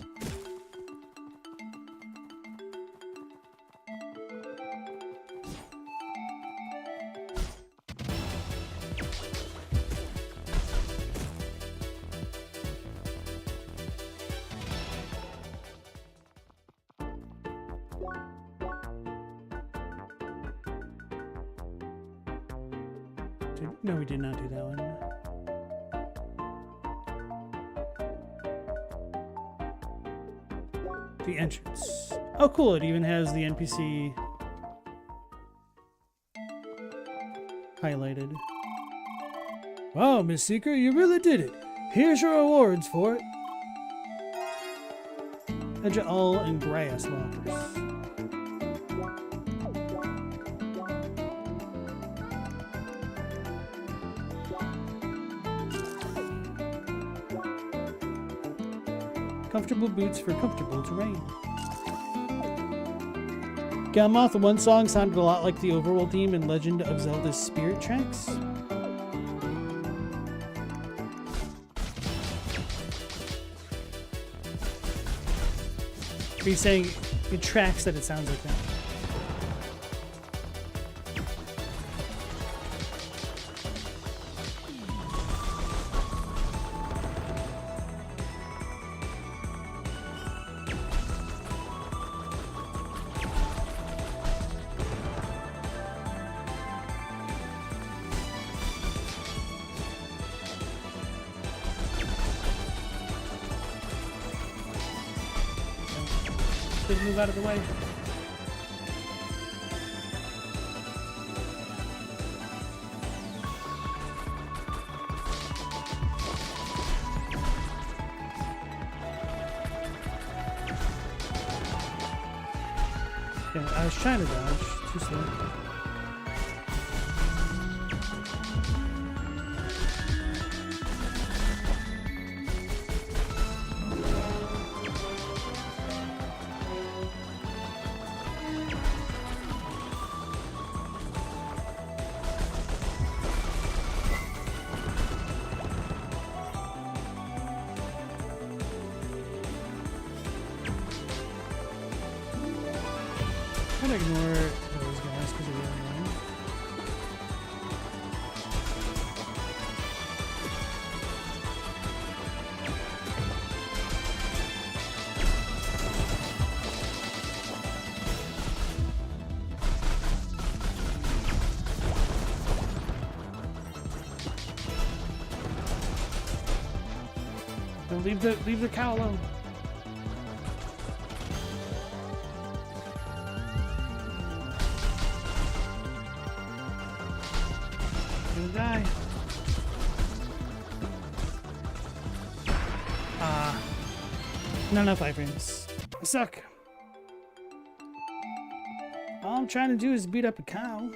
No, we did not do that one. The entrance. Oh, cool. It even has the NPC highlighted. Wow, Miss Seeker, you really did it. Here's your rewards for it. Edgeall and grass walkers. Comfortable boots for comfortable terrain. Galmoth, one song sounded a lot like the overworld theme in Legend of Zelda's Spirit Tracks. Are you saying it tracks that it sounds like that? Please move out of the way. Yeah, I was trying to dodge. Too slow. I'm gonna ignore those guys because they're really annoying. Don't leave the cow alone. gonna die. Not enough iframes. I suck. All I'm trying to do is beat up a cow.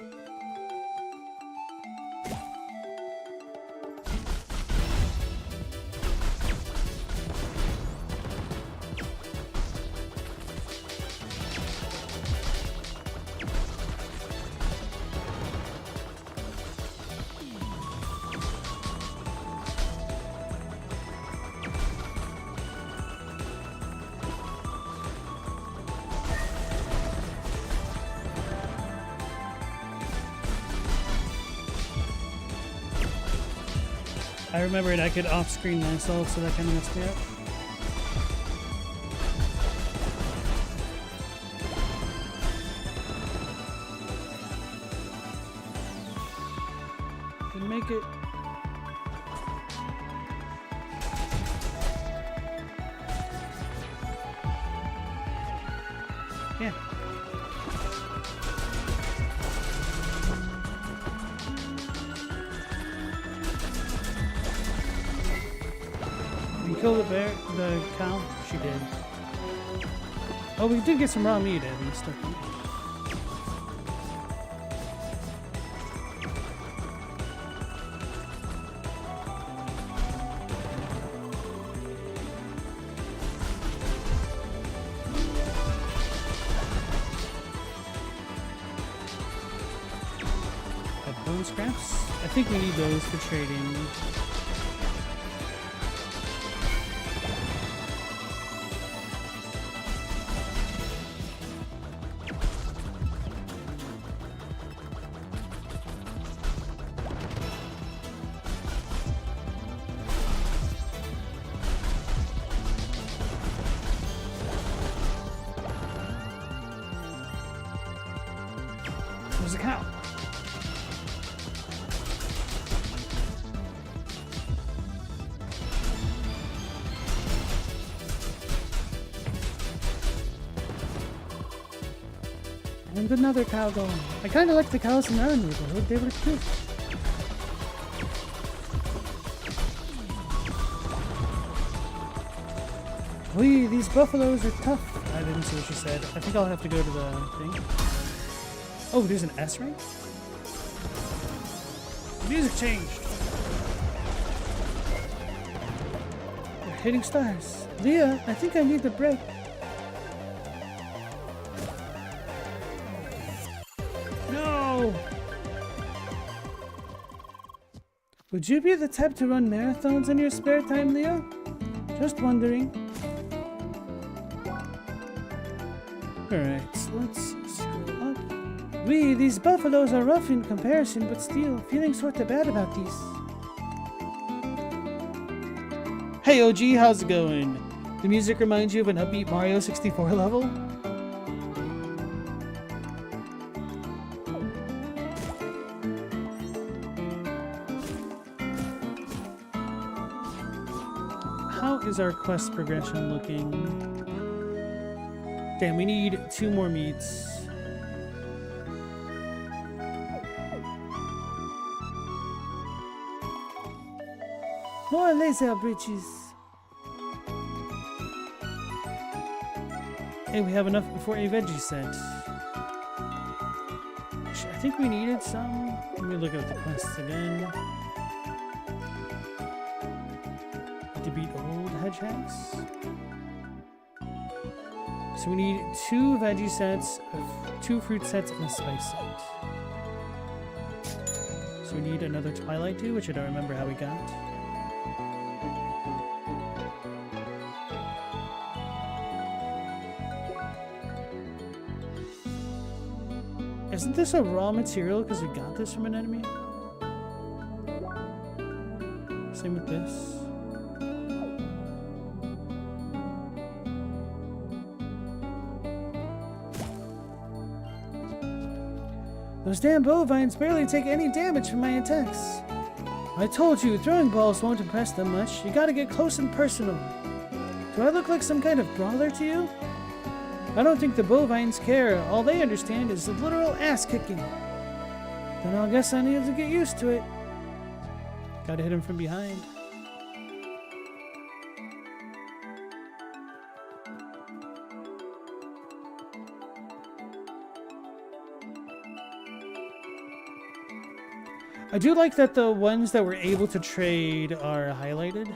I remembered I could off-screen myself, so that kind of messed me up. Didn't make it. Yeah. Kill the bear, the cow? She did. Oh, we did get some raw meat at least, I think. Got bone scraps? I think we need those for trading. There's a cow. And another cow going. I kind of like the cows in our neighborhood. They were cute. Wee, these buffaloes are tough. I didn't see what she said. I think I'll have to go to the thing. Oh, there's an S rank? The music changed. They're hitting stars. Leah, I think I need the break. No! Would you be the type to run marathons in your spare time, Leah? Just wondering. Alright, so let's scroll up. Wee, these buffaloes are rough in comparison, but still, feeling sorta bad about these. Hey OG, how's it going? The music reminds you of an upbeat Mario 64 level? How is our quest progression looking? Damn, we need 2 more meats. More laser bridges. Hey, we have enough for a veggie set. I think we needed some. Let me look at the quests again. To beat old hedgehogs. So we need 2 veggie sets, 2 fruit sets, and a spice set. So we need another Twilight too, which I don't remember how we got. Isn't this a raw material because we got this from an enemy? Same with this. Those damn bovines barely take any damage from my attacks. I told you, throwing balls won't impress them much. You gotta get close and personal. Do I look like some kind of brawler to you? I don't think the bovines care. All they understand is the literal ass-kicking. Then I guess I need to get used to it. Gotta hit him from behind. I do like that the ones that we're able to trade are highlighted.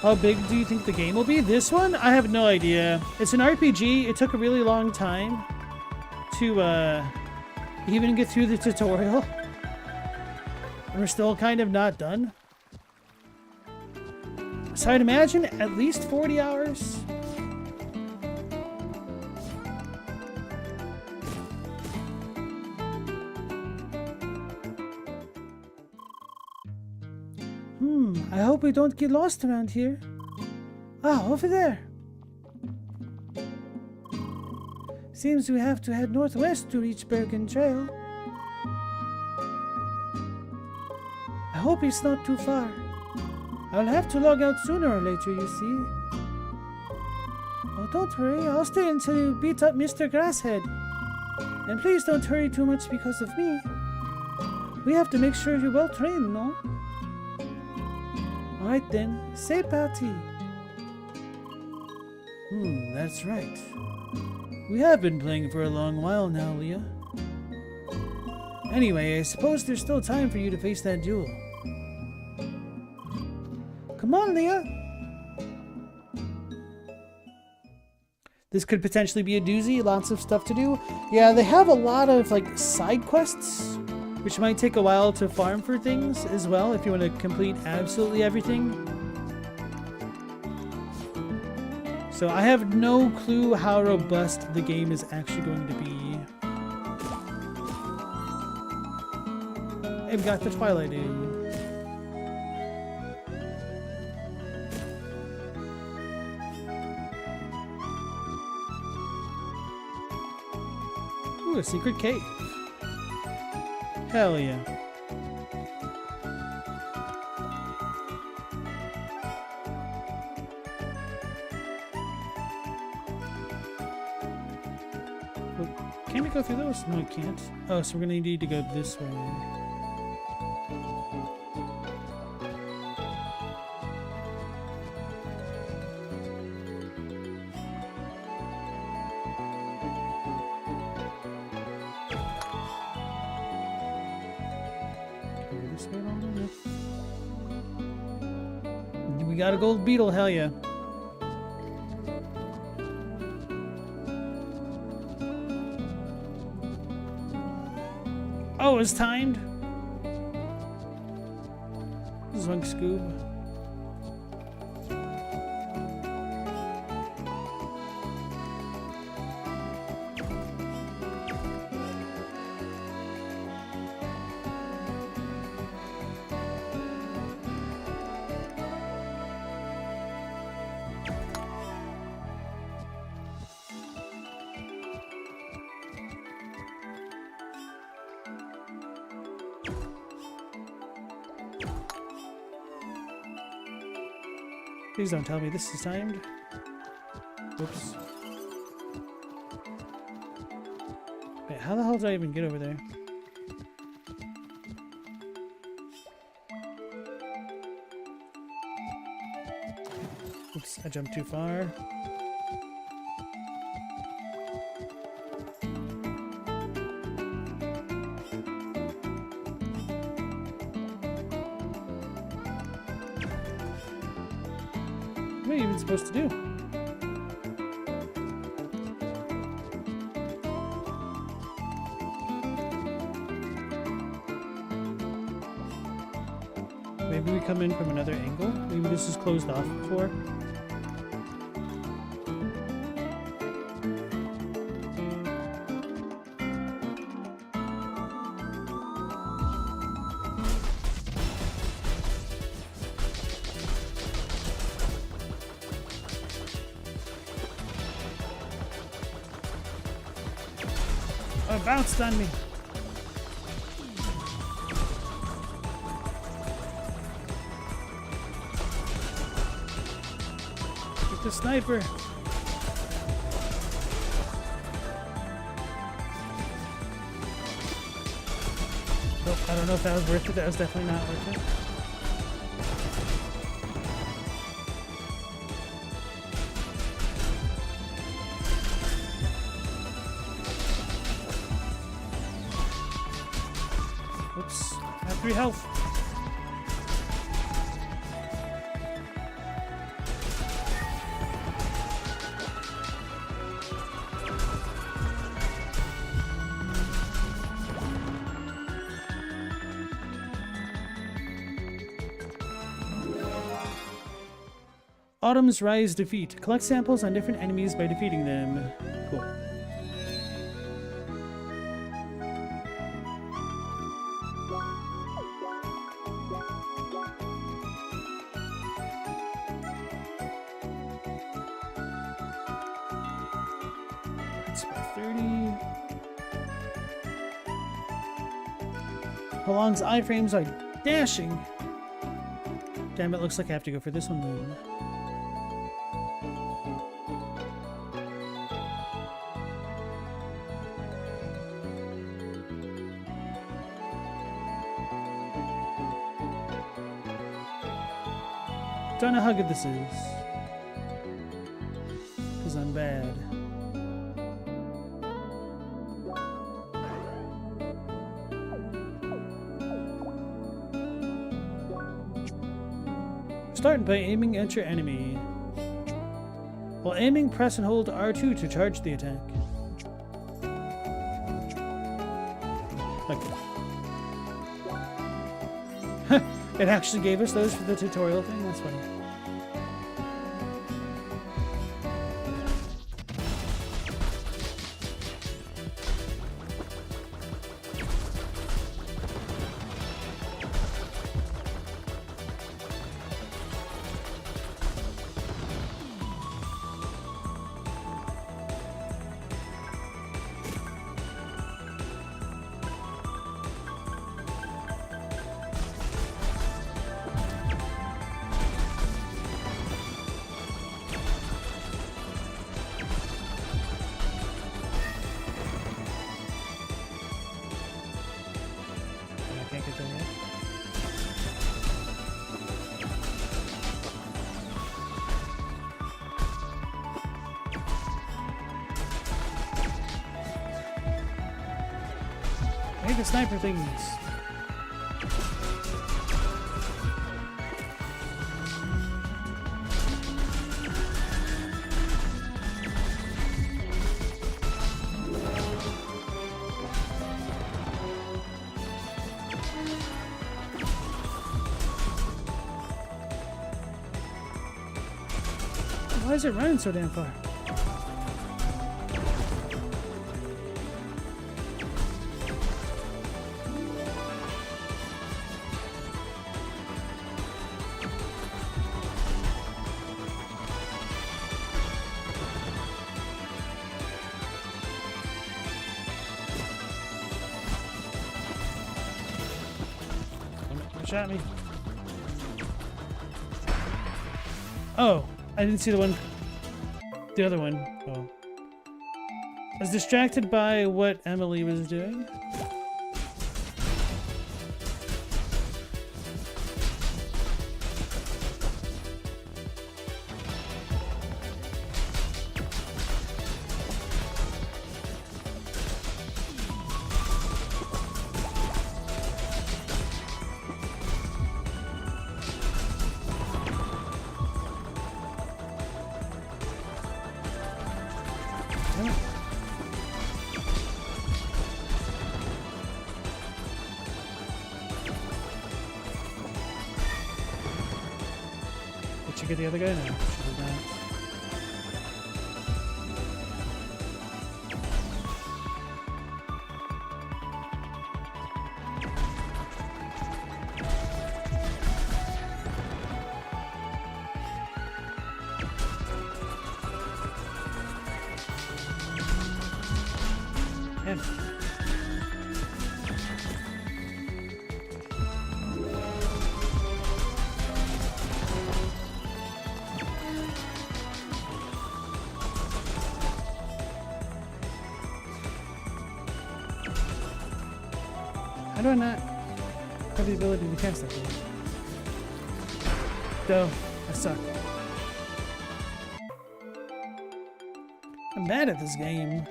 How big do you think the game will be? This one? I have no idea. It's an RPG. It took a really long time to even get through the tutorial. And we're still kind of not done. So I'd imagine at least 40 hours. I hope we don't get lost around here. Ah, over there. Seems we have to head northwest to reach Bergen Trail. I hope it's not too far. I'll have to log out sooner or later, you see. Oh, don't worry. I'll stay until you beat up Mr. Grasshead. And please don't hurry too much because of me. We have to make sure you're well trained, no? Alright then, say Patty. That's right. We have been playing for a long while now, Leah. Anyway, I suppose there's still time for you to face that duel. Come on, Leah! This could potentially be a doozy, lots of stuff to do. Yeah, they have a lot of, like, side quests, which might take a while to farm for things as well, if you want to complete absolutely everything. So I have no clue how robust the game is actually going to be. I've got the Twilight Dude. Ooh, a secret cave. Hell yeah. Can we go through those? No, we can't. Oh, so we're gonna need to go this way. We got a gold beetle, hell yeah. Oh, it's timed. Zunk Scoob. Please don't tell me this is timed. Whoops. Wait, how the hell did I even get over there? Oops, I jumped too far. What are you even supposed to do? Maybe we come in from another angle? Maybe this is closed off before? Oh, it bounced on me. Get the sniper. Oh, I don't know if that was worth it. That was definitely not worth it. Oops, I have 3 health. Autumn's Rise defeat. Collect samples on different enemies by defeating them. Cool. That's about 30. Prolong's iframes are dashing. Damn, it looks like I have to go for this one then. Don't know how good this is. Because I'm bad. Start by aiming at your enemy. While aiming, press and hold R2 to charge the attack. Okay. It actually gave us those for the tutorial thing? That's funny. Can't get there yet. I hate the sniper things. Why is it running so damn far? It shot me. Oh. I didn't see the one, the other one. Oh. I was distracted by what Emily was doing. get the other guy? No, should have done it. How do I not have the ability to cast that thing? Though, I suck. I'm bad at this game.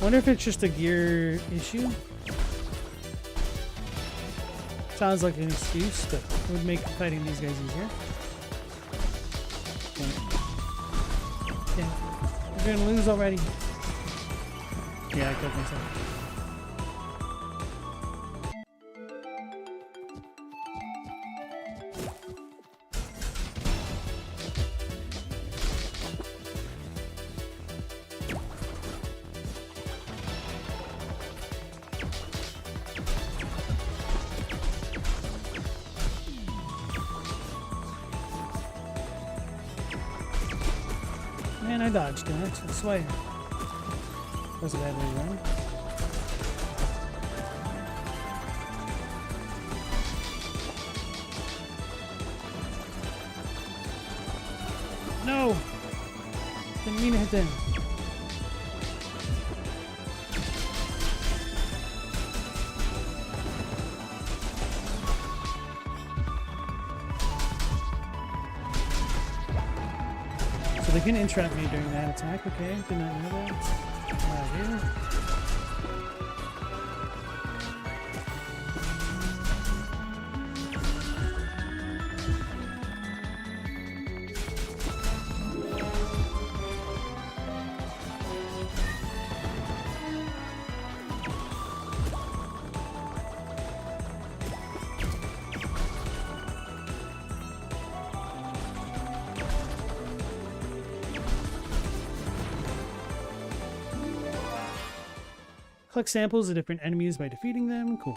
Wonder if it's just a gear issue? Sounds like an excuse, but it would make fighting these guys easier. Yeah. We're gonna lose already. Yeah, I killed myself. Man, I dodged it. I swear. That was a bad way around. No! Didn't mean to hit them. So they can entrap me during that attack, okay? Did not know that. Right here. Collect samples of different enemies by defeating them. Cool.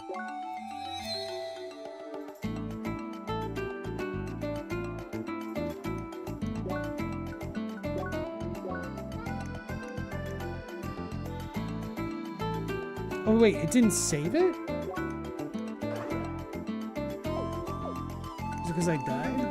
Oh wait, it didn't save it? Is it because I died?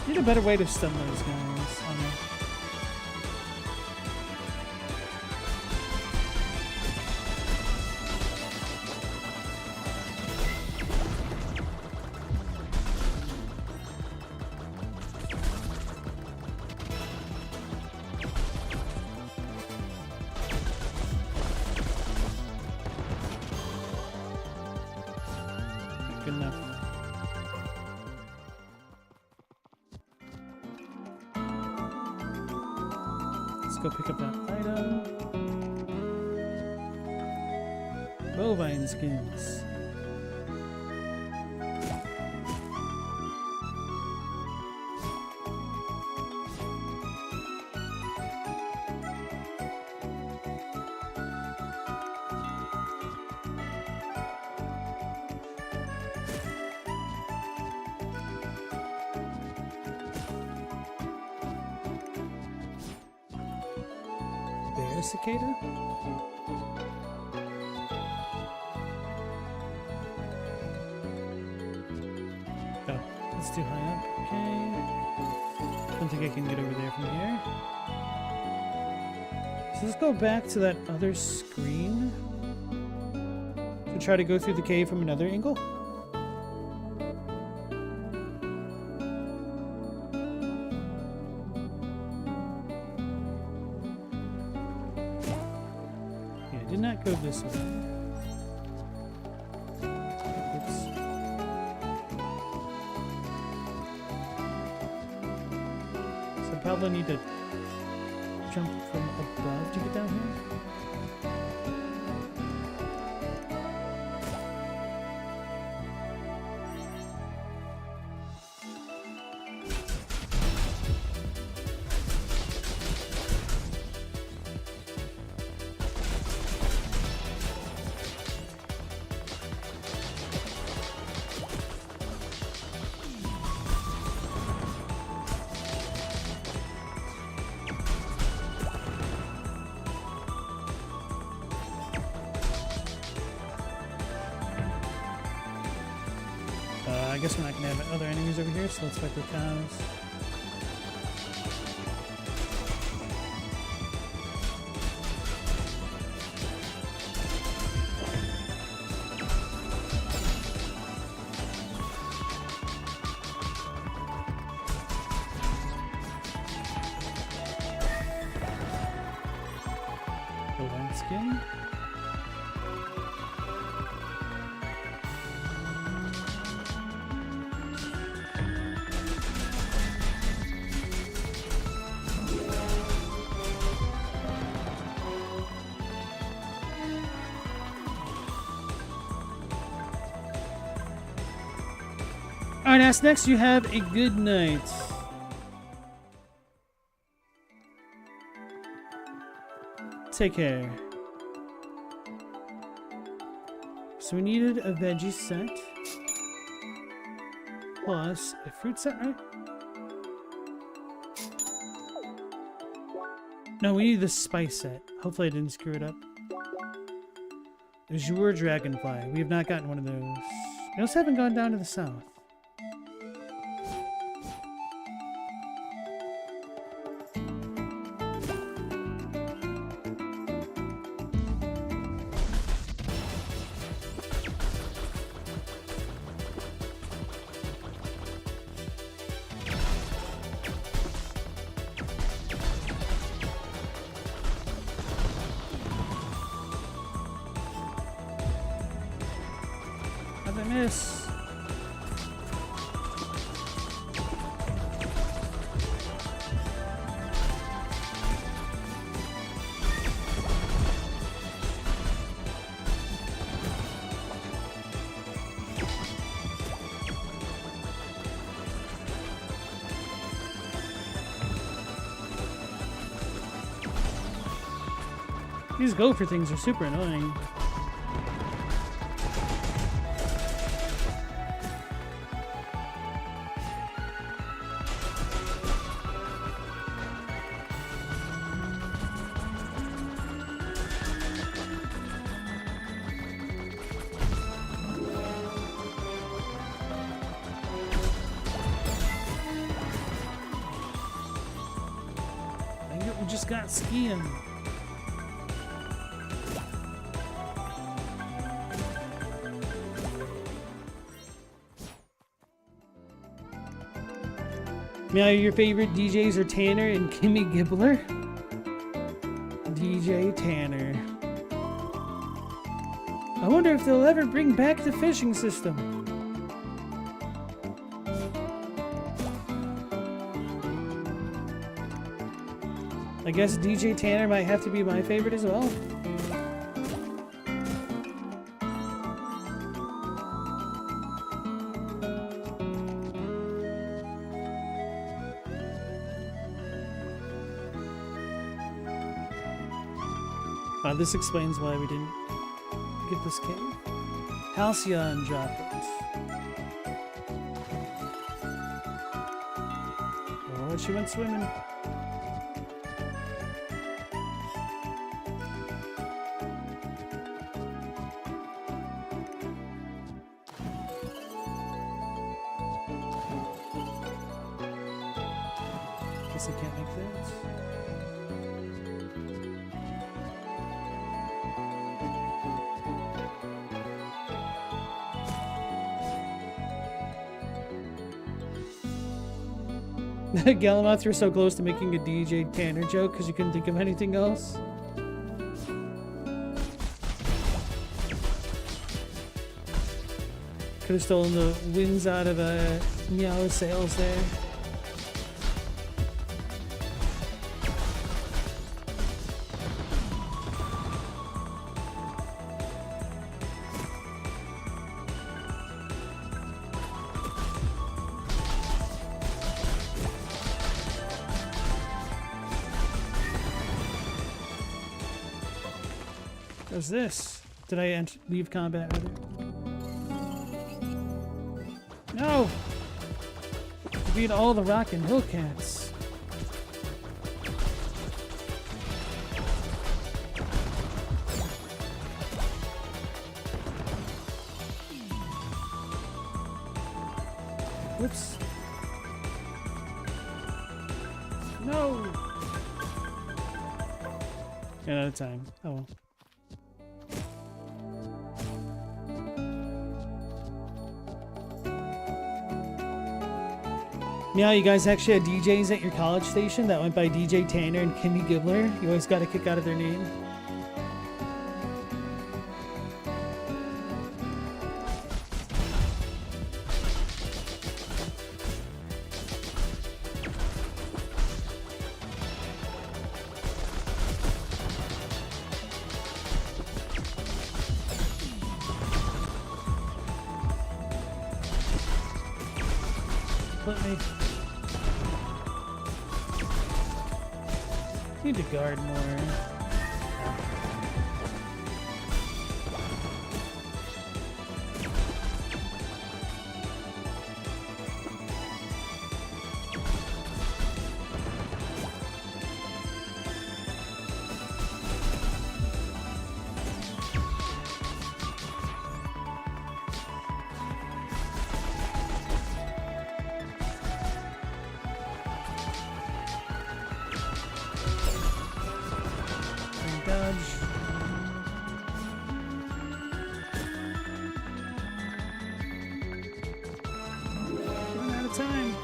Need a better way to stun those guys. Oh, no. go pick up that item. Bovine skins. Bear cicada? Oh, that's too high up. Okay. Don't think I can get over there from here. So let's go back to that other screen to try to go through the cave from another angle. Did not go this way. Oops. So I probably need to jump from above to get down here. I guess we're not going to have other enemies over here, so let's fight the cows. Bovine skin. Alright, Ask next, you have a good night. Take care. So we needed a veggie set. Plus a fruit set, right? No, we need the spice set. Hopefully I didn't screw it up. Azure Dragonfly. We have not gotten one of those. We also haven't gone down to the south. How'd I miss? These gopher things are super annoying. We just got skiing. Now your favorite DJs are Tanner and Kimmy Gibbler? DJ Tanner. I wonder if they'll ever bring back the fishing system. I guess DJ Tanner might have to be my favorite as well. This explains why we didn't get this cave. Halcyon droplets. Oh, she went swimming. Guess I can't make that. Galamoth, you're so close to making a DJ Tanner joke because you couldn't think of anything else. Could have stolen the wins out of Meow sales there. What's this? Did I leave combat rather? No! Beat all the rock and hill cats. Whoops. No! Ran out of time. Oh well. Yeah, you guys actually had DJs at your college station that went by DJ Tanner and Kenny Gibbler. You always got a kick out of their name. Let me... Need to guard more. Dodge. Run out of time.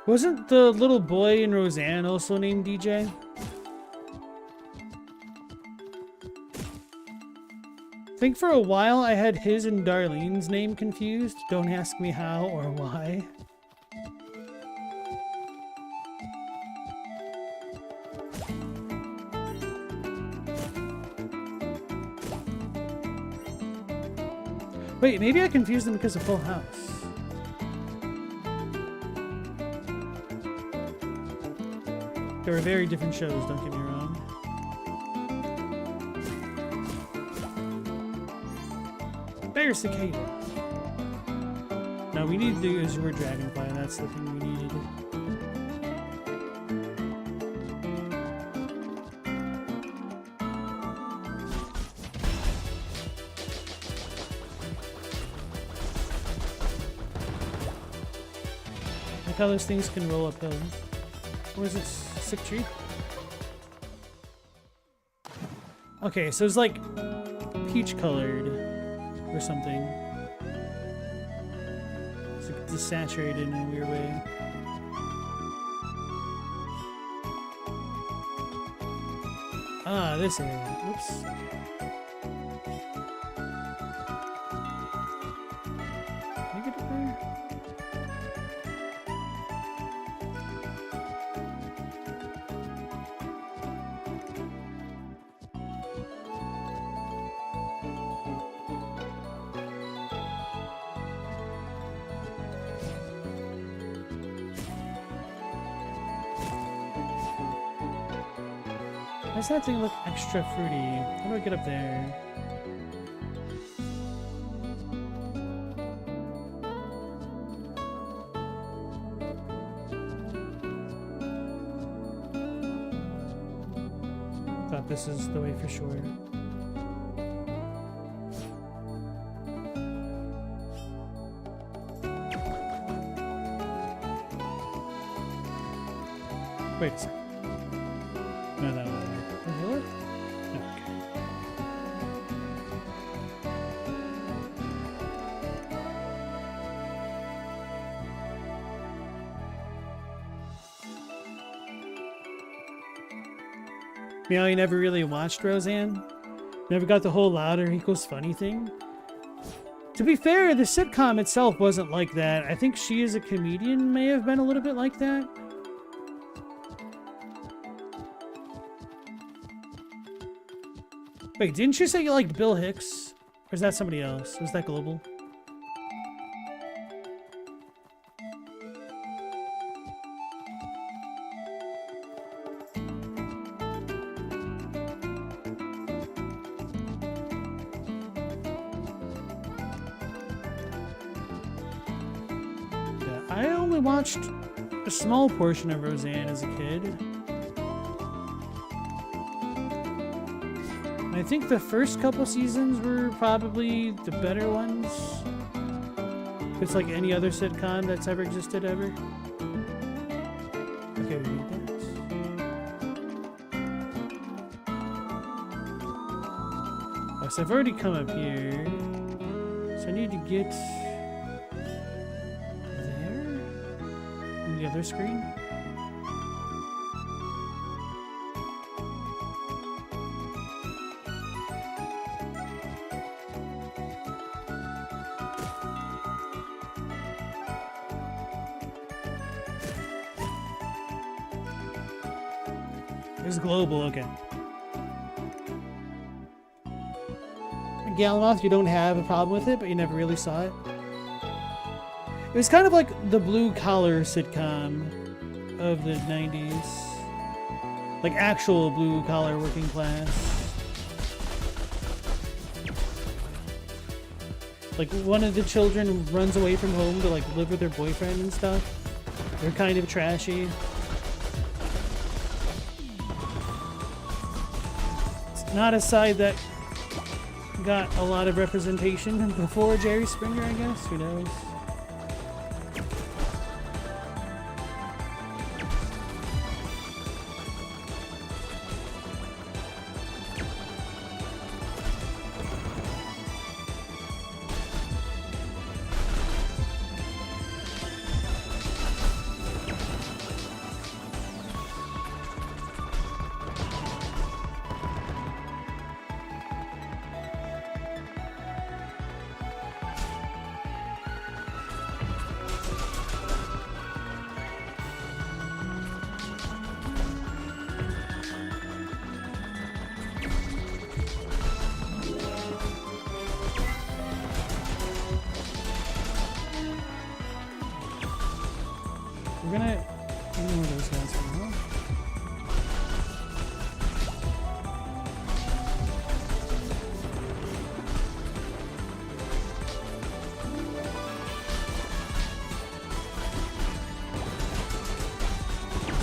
Wasn't the little boy in Roseanne also named DJ? I think for a while I had his and Darlene's name confused. Don't ask me how or why. Wait, maybe I confused them because of Full House. They were very different shows, don't get me wrong. Bear Cicada. No, we need to do Azure Dragonfly. That's the thing we needed. Like how those things can roll uphill. Or is it sick tree? Okay, so it's like peach colored or something. is saturated in a weird way. Ah, this area. Oops. Can I get up there? Why does that thing look extra fruity? How do I get up there? Thought this is the way for sure. Wait a second. No, that one. Really? Okay. Meow, you never really watched Roseanne? Never got the whole louder equals funny thing? To be fair, the sitcom itself wasn't like that. I think she as a comedian may have been a little bit like that. Wait, didn't you say you liked Bill Hicks? Or is that somebody else? Was that Global? Yeah, I only watched a small portion of Roseanne as a kid. I think the first couple seasons were probably the better ones. If it's like any other sitcom that's ever existed ever. Okay, we need that. Oh, so I've already come up here. So I need to get there? On the other screen? It's global, okay. Galamoth, you don't have a problem with it, but you never really saw it. It was kind of like the blue-collar sitcom of the 90s. Like actual blue-collar working class. Like one of the children runs away from home to like live with their boyfriend and stuff. They're kind of trashy. Not a side that got a lot of representation before Jerry Springer, I guess. Who knows? We're gonna ignore those guys for now.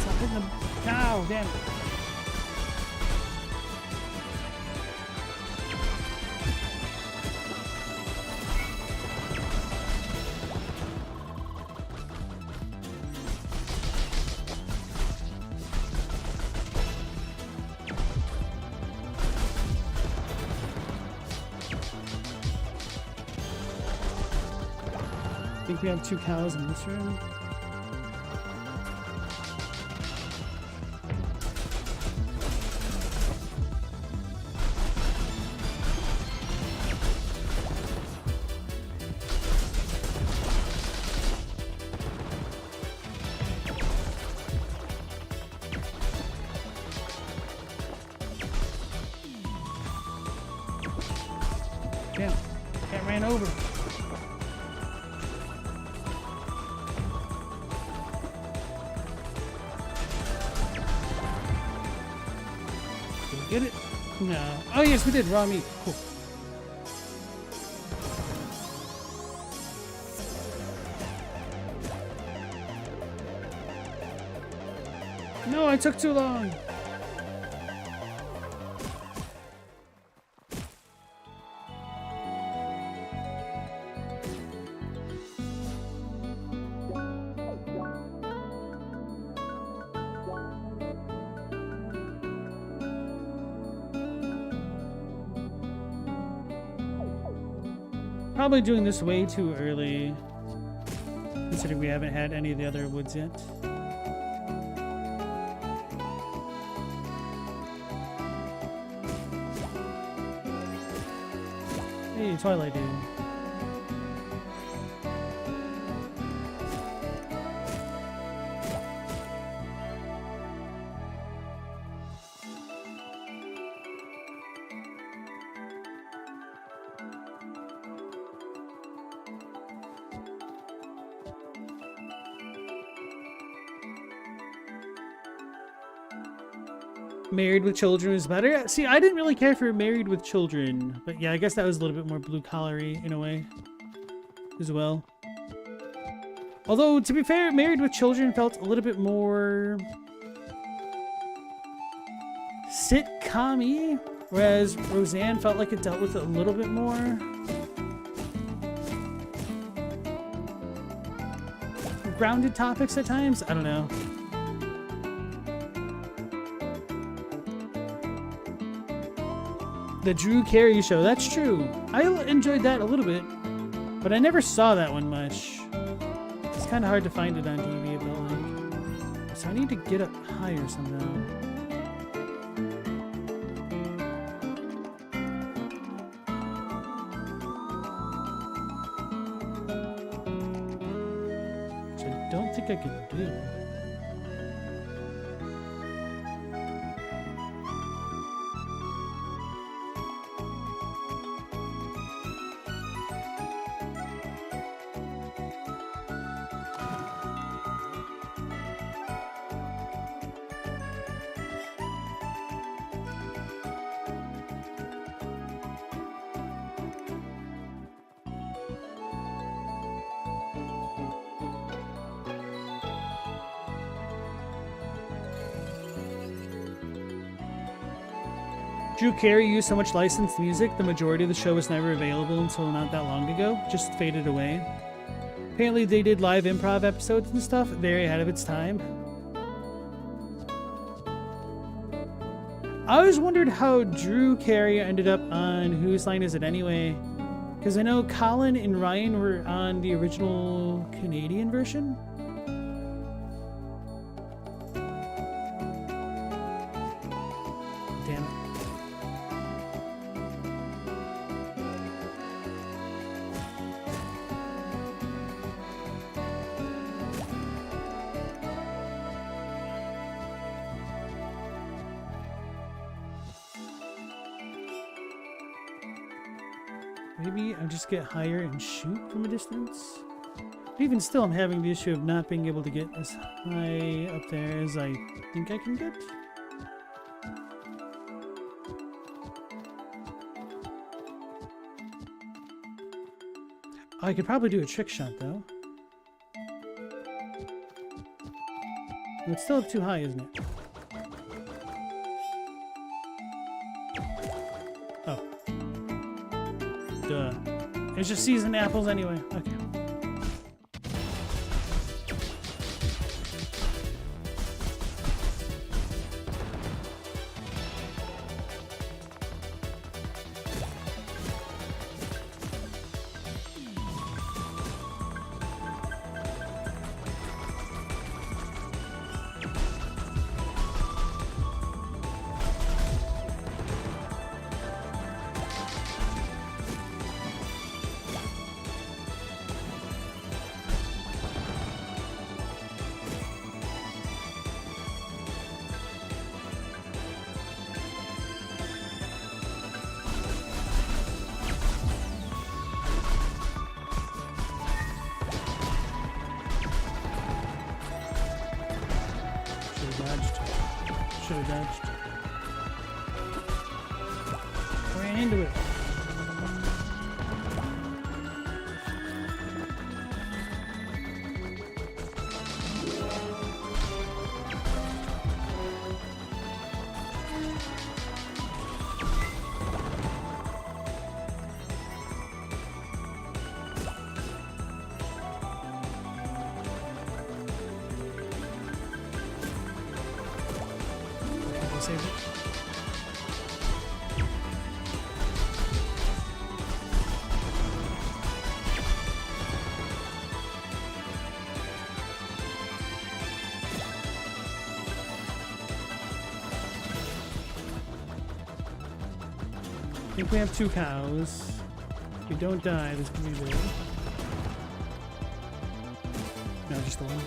Stop hitting the cow, damn it. think we have 2 cows in this room. Damn, cat ran over. Did we get it? No. Oh yes, we did. Raw meat. Cool. No, I took too long. Probably doing this way too early, considering we haven't had any of the other woods yet. Hey, Twilight Dude. Married with Children is better. See, I didn't really care for Married with Children, but yeah, I guess that was a little bit more blue-collar-y in a way as well. Although, to be fair, Married with Children felt a little bit more sitcom-y, whereas Roseanne felt like it dealt with it a little bit more grounded topics at times. I don't know. The Drew Carey Show. That's true. I enjoyed that a little bit, but I never saw that one much. It's kind of hard to find it on TV, but like, so I need to get up higher somehow. Which I don't think I can do. Drew Carey used so much licensed music, the majority of the show was never available until not that long ago, just faded away. Apparently they did live improv episodes and stuff, very ahead of its time. I always wondered how Drew Carey ended up on Whose Line Is It Anyway? Because I know Colin and Ryan were on the original Canadian version. Damn it. Maybe I just get higher and shoot from a distance? But even still, I'm having the issue of not being able to get as high up there as I think I can get. I could probably do a trick shot, though. It's still up too high, isn't it? Oh. Duh. It's just seasoned apples anyway. Okay. dodged. Should have dodged. Ran into it. Save it. I think we have 2 cows. If we don't die, this could be good. No, just the one.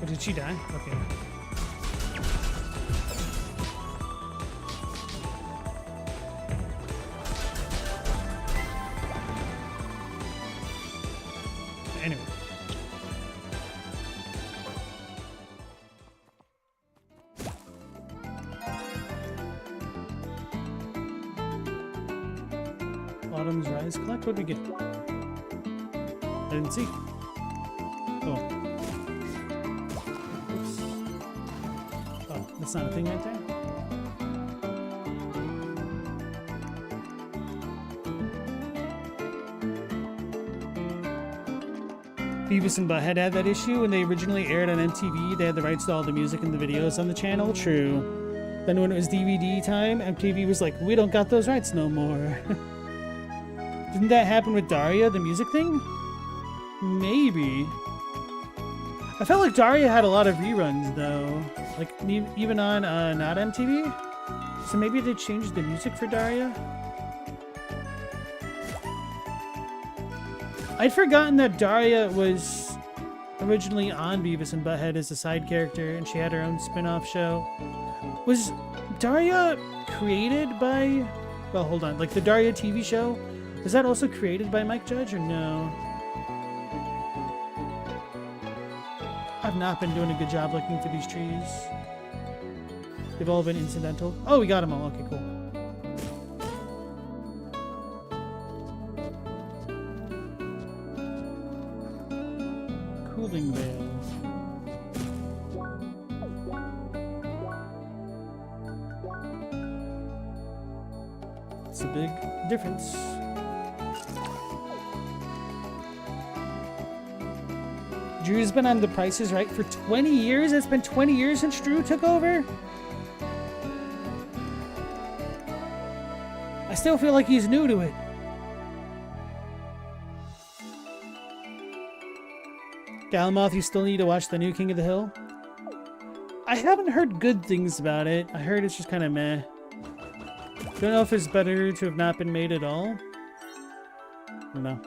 Or did she die? Okay. Anyway. Autumn's Rise. Collect what we get. I didn't see. Oh. That's not a thing right there. Beavis and Butthead had that issue when they originally aired on MTV. They had the rights to all the music and the videos on the channel. True. Then when it was DVD time, MTV was like, we don't got those rights no more. Didn't that happen with Daria, the music thing? Maybe. I felt like Daria had a lot of reruns though. Like, even on not MTV? So maybe they changed the music for Daria? I'd forgotten that Daria was originally on Beavis and Butthead as a side character, and she had her own spin-off show. Was Daria created by... Well, hold on. Like, the Daria TV show, was that also created by Mike Judge, or no? I've not been doing a good job looking for these trees. They've all been incidental. Oh, we got them all. Okay, cool. Cooling veil. It's a big difference. Drew's been on The Price is Right for 20 years? It's been 20 years since Drew took over? I still feel like he's new to it. Galamoth, you still need to watch the new King of the Hill? I haven't heard good things about it. I heard it's just kind of meh. Don't know if it's better to have not been made at all. I don't know.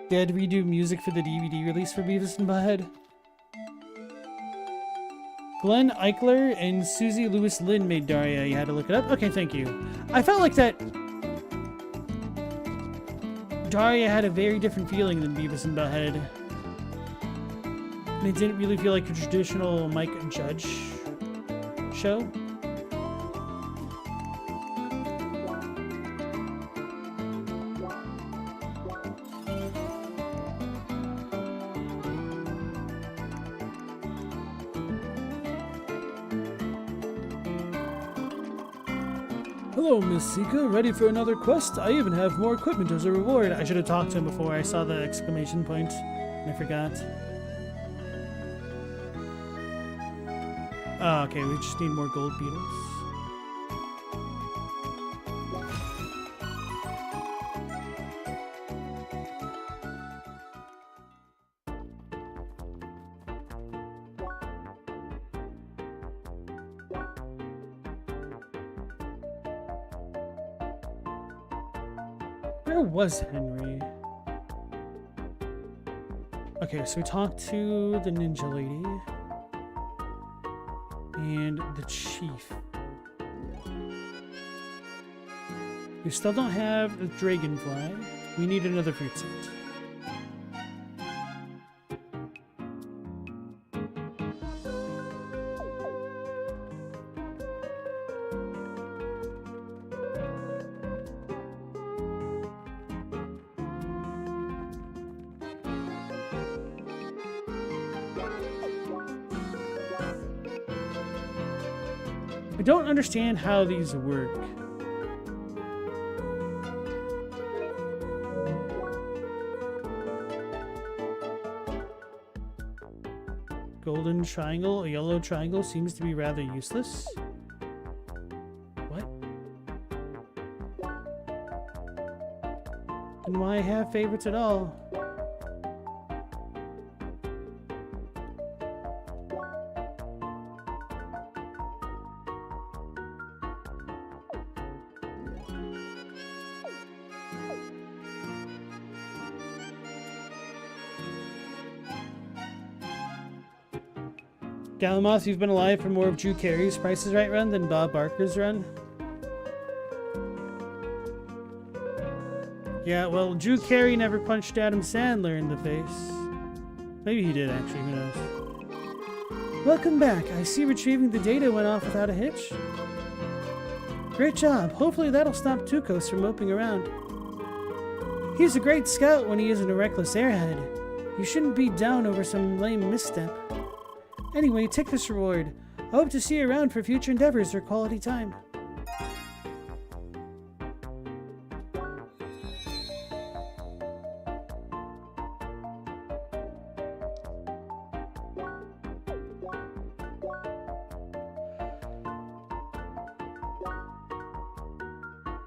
They had to redo music for the DVD release for Beavis and Butthead. Glenn Eichler and Susie Lewis-Lynn made Daria. You had to look it up? Okay, thank you. I felt like that Daria had a very different feeling than Beavis and Butthead. And it didn't really feel like a traditional Mike Judge show. Hello, Miss Sika. Ready for another quest? I even have more equipment as a reward. I should have talked to him before I saw the exclamation point. I forgot. Oh, okay. We just need more gold beetles. Where was Henry? Okay, so we talked to the ninja lady and the chief. We still don't have the dragonfly. We need another fruit set. I don't understand how these work. Golden triangle, a yellow triangle seems to be rather useless. What? And why have favorites at all? Galamoth, you've been alive for more of Drew Carey's Price is Right run than Bob Barker's run. Yeah, well, Drew Carey never punched Adam Sandler in the face. Maybe he did, actually. Who knows? Welcome back. I see retrieving the data went off without a hitch. Great job. Hopefully that'll stop Tukos from moping around. He's a great scout when he isn't a reckless airhead. You shouldn't be down over some lame misstep. Anyway, take this reward. I hope to see you around for future endeavors or quality time.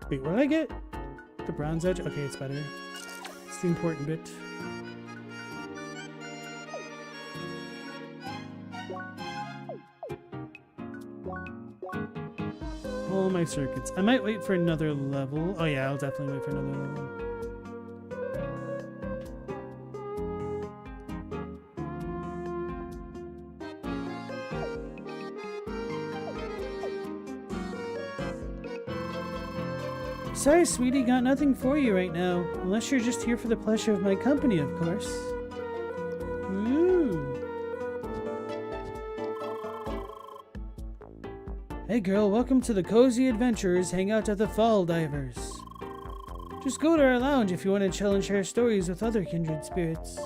Wait, what did I get? The bronze edge? Okay, it's better. It's the important bit. All my circuits. I might wait for another level. Oh yeah, I'll definitely wait for another level. Sorry, sweetie, got nothing for you right now. Unless you're just here for the pleasure of my company, of course. Ooh. Hey girl, welcome to the Cozy Adventurers Hangout at the Fall Divers. Just go to our lounge if you want to chill and share stories with other kindred spirits.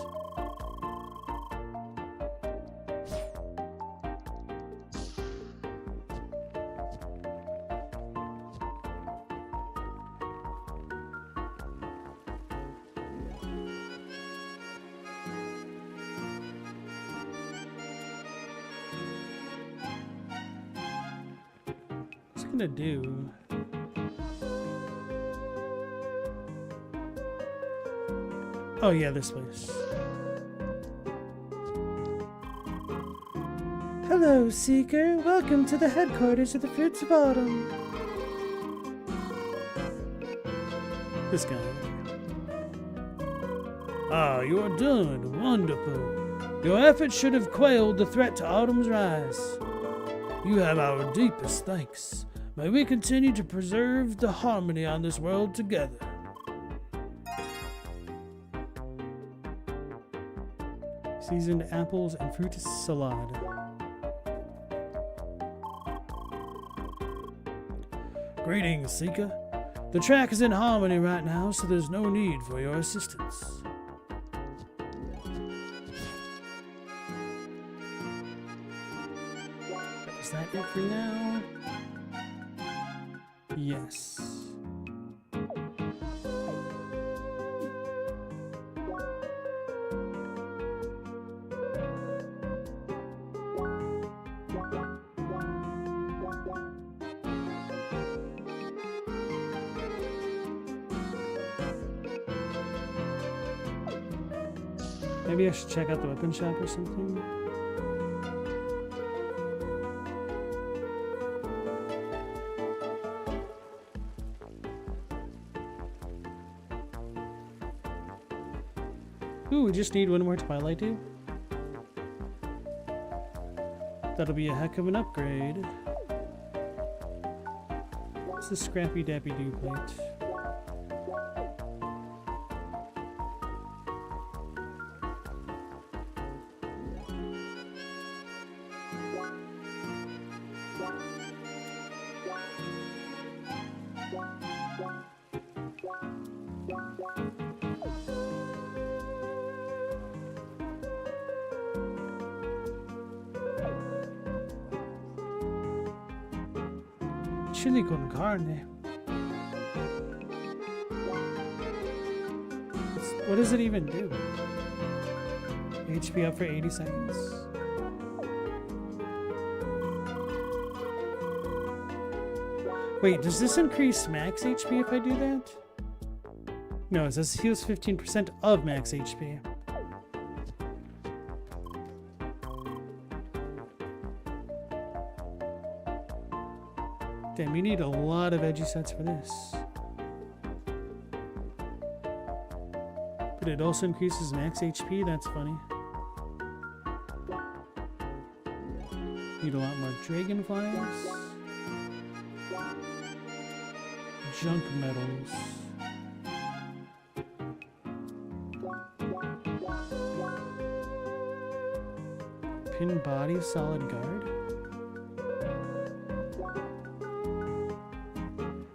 Gonna do. Oh yeah, this place. Hello, Seeker. Welcome to the headquarters of the Fruits of Autumn. This guy. Ah, you're doing wonderful. Your efforts should have quelled the threat to Autumn's rise. You have our deepest thanks. May we continue to preserve the harmony on this world together. Seasoned apples and fruit salad. Greetings, Seeker. The track is in harmony right now, so there's no need for your assistance. Is that it for now? Yes. Maybe I should check out the weapon shop or something. Ooh, we just need one more Twilight Dew. That'll be a heck of an upgrade. What's the Scrappy Dappy Dew plate? Chili con carne. What does it even do? HP up for 80 seconds. Wait, does this increase max HP if I do that? No, it says heals 15% of max HP. Damn, you need a lot of edgy sets for this. But it also increases max HP, that's funny. Need a lot more dragonflies. Junk metals. Pin body, solid guard.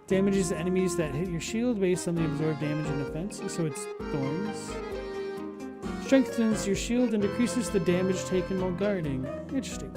Damages enemies that hit your shield based on the absorbed damage and offense, so it's thorns. Strengthens your shield and decreases the damage taken while guarding. Interesting.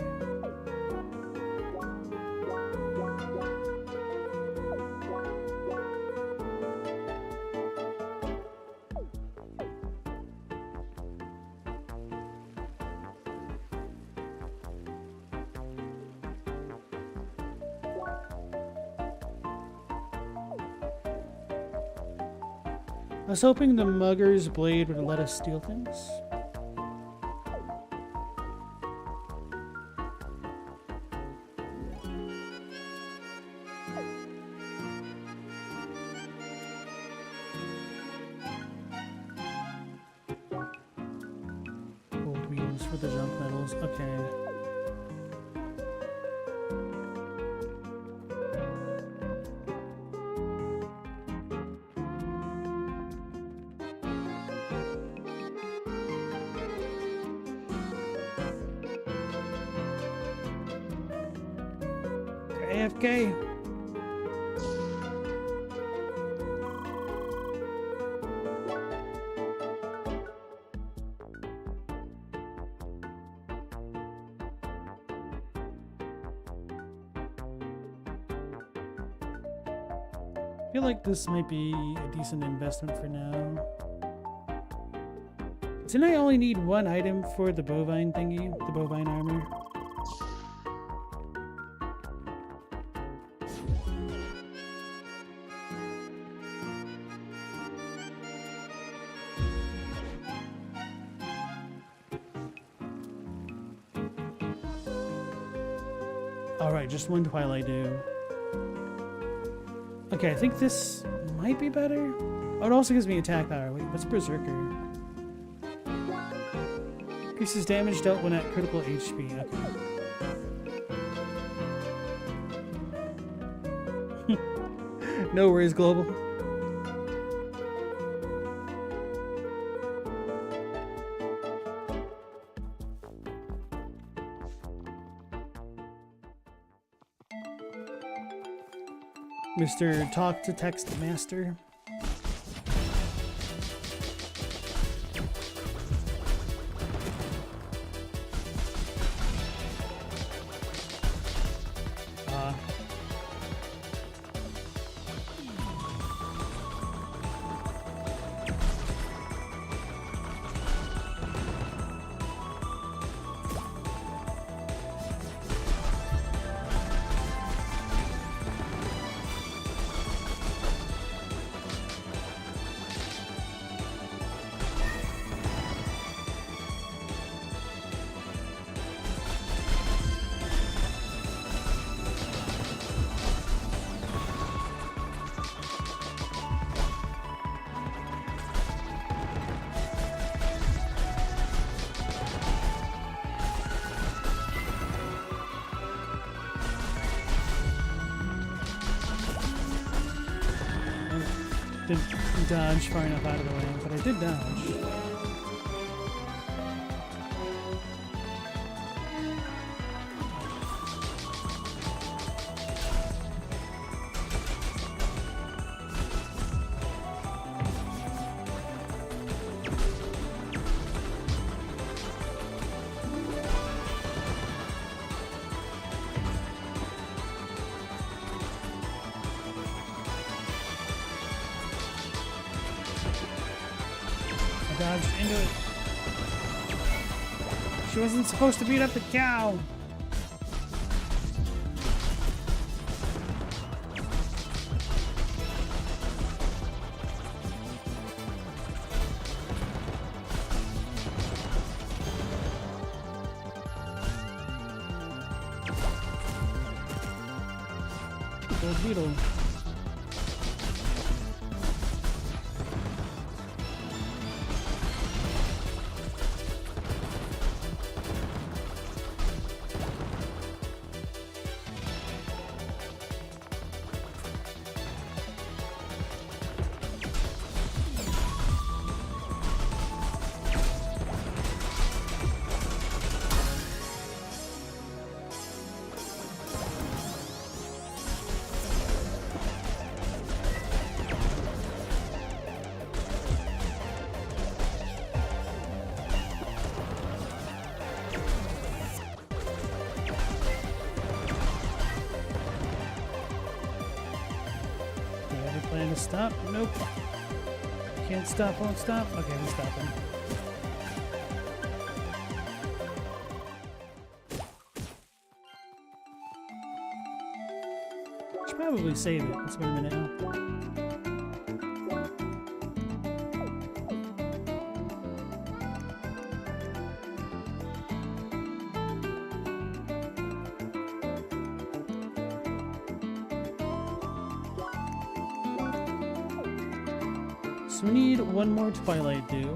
I was hoping the Mugger's Blade would let us steal things. Gold wheels for the junk metals. Okay. AFK. I feel like this might be a decent investment for now. Didn't I only need one item for the bovine thingy? The bovine armor? Alright, just one Twilight Dew. Okay, I think this might be better. Oh, it also gives me attack power. Wait, what's Berserker? Increases damage dealt when at critical HP. Okay. No worries, Global. Mr. Talk to Text Master. didn't dodge far enough out of the way, but I did dodge. Dodged into it. She wasn't supposed to beat up the cow. Gold beetle. Plan to stop? Nope. Can't stop, won't stop. Okay, I'm stopping. Should probably save it. It's been a minute now. So we need one more Twilight Dew.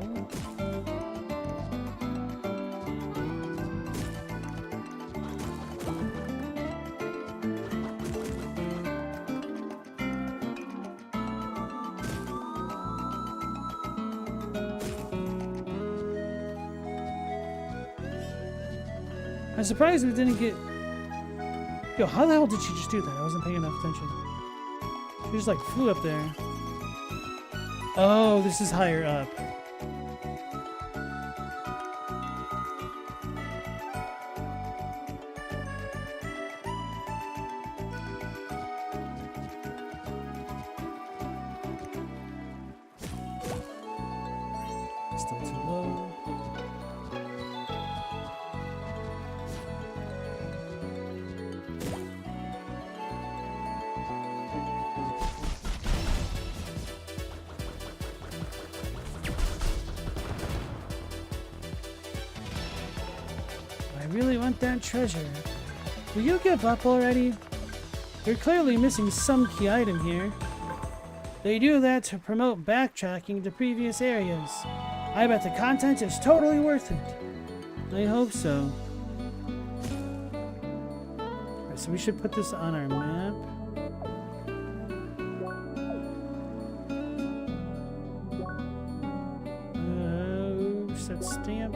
I'm surprised we didn't get... Yo, how the hell did she just do that? I wasn't paying enough attention. She just like flew up there. Oh, this is higher up. Still too low. I really want that treasure. Will you give up already? You're clearly missing some key item here. They do that to promote backtracking to previous areas. I bet the content is totally worth it. I hope so. Alright, so we should put this on our map. Set stamp.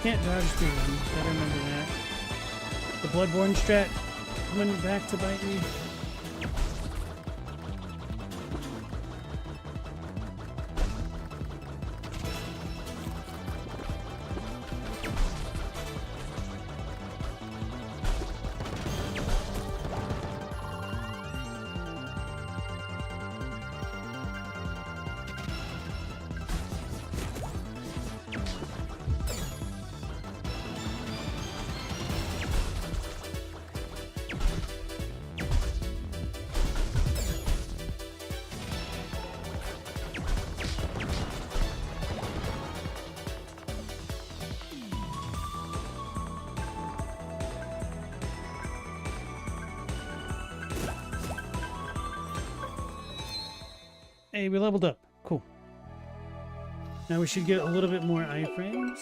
can't dodge speed runs. Gotta remember that. The Bloodborne strat coming back to bite me. Hey, we leveled up. Cool. Now we should get a little bit more iframes.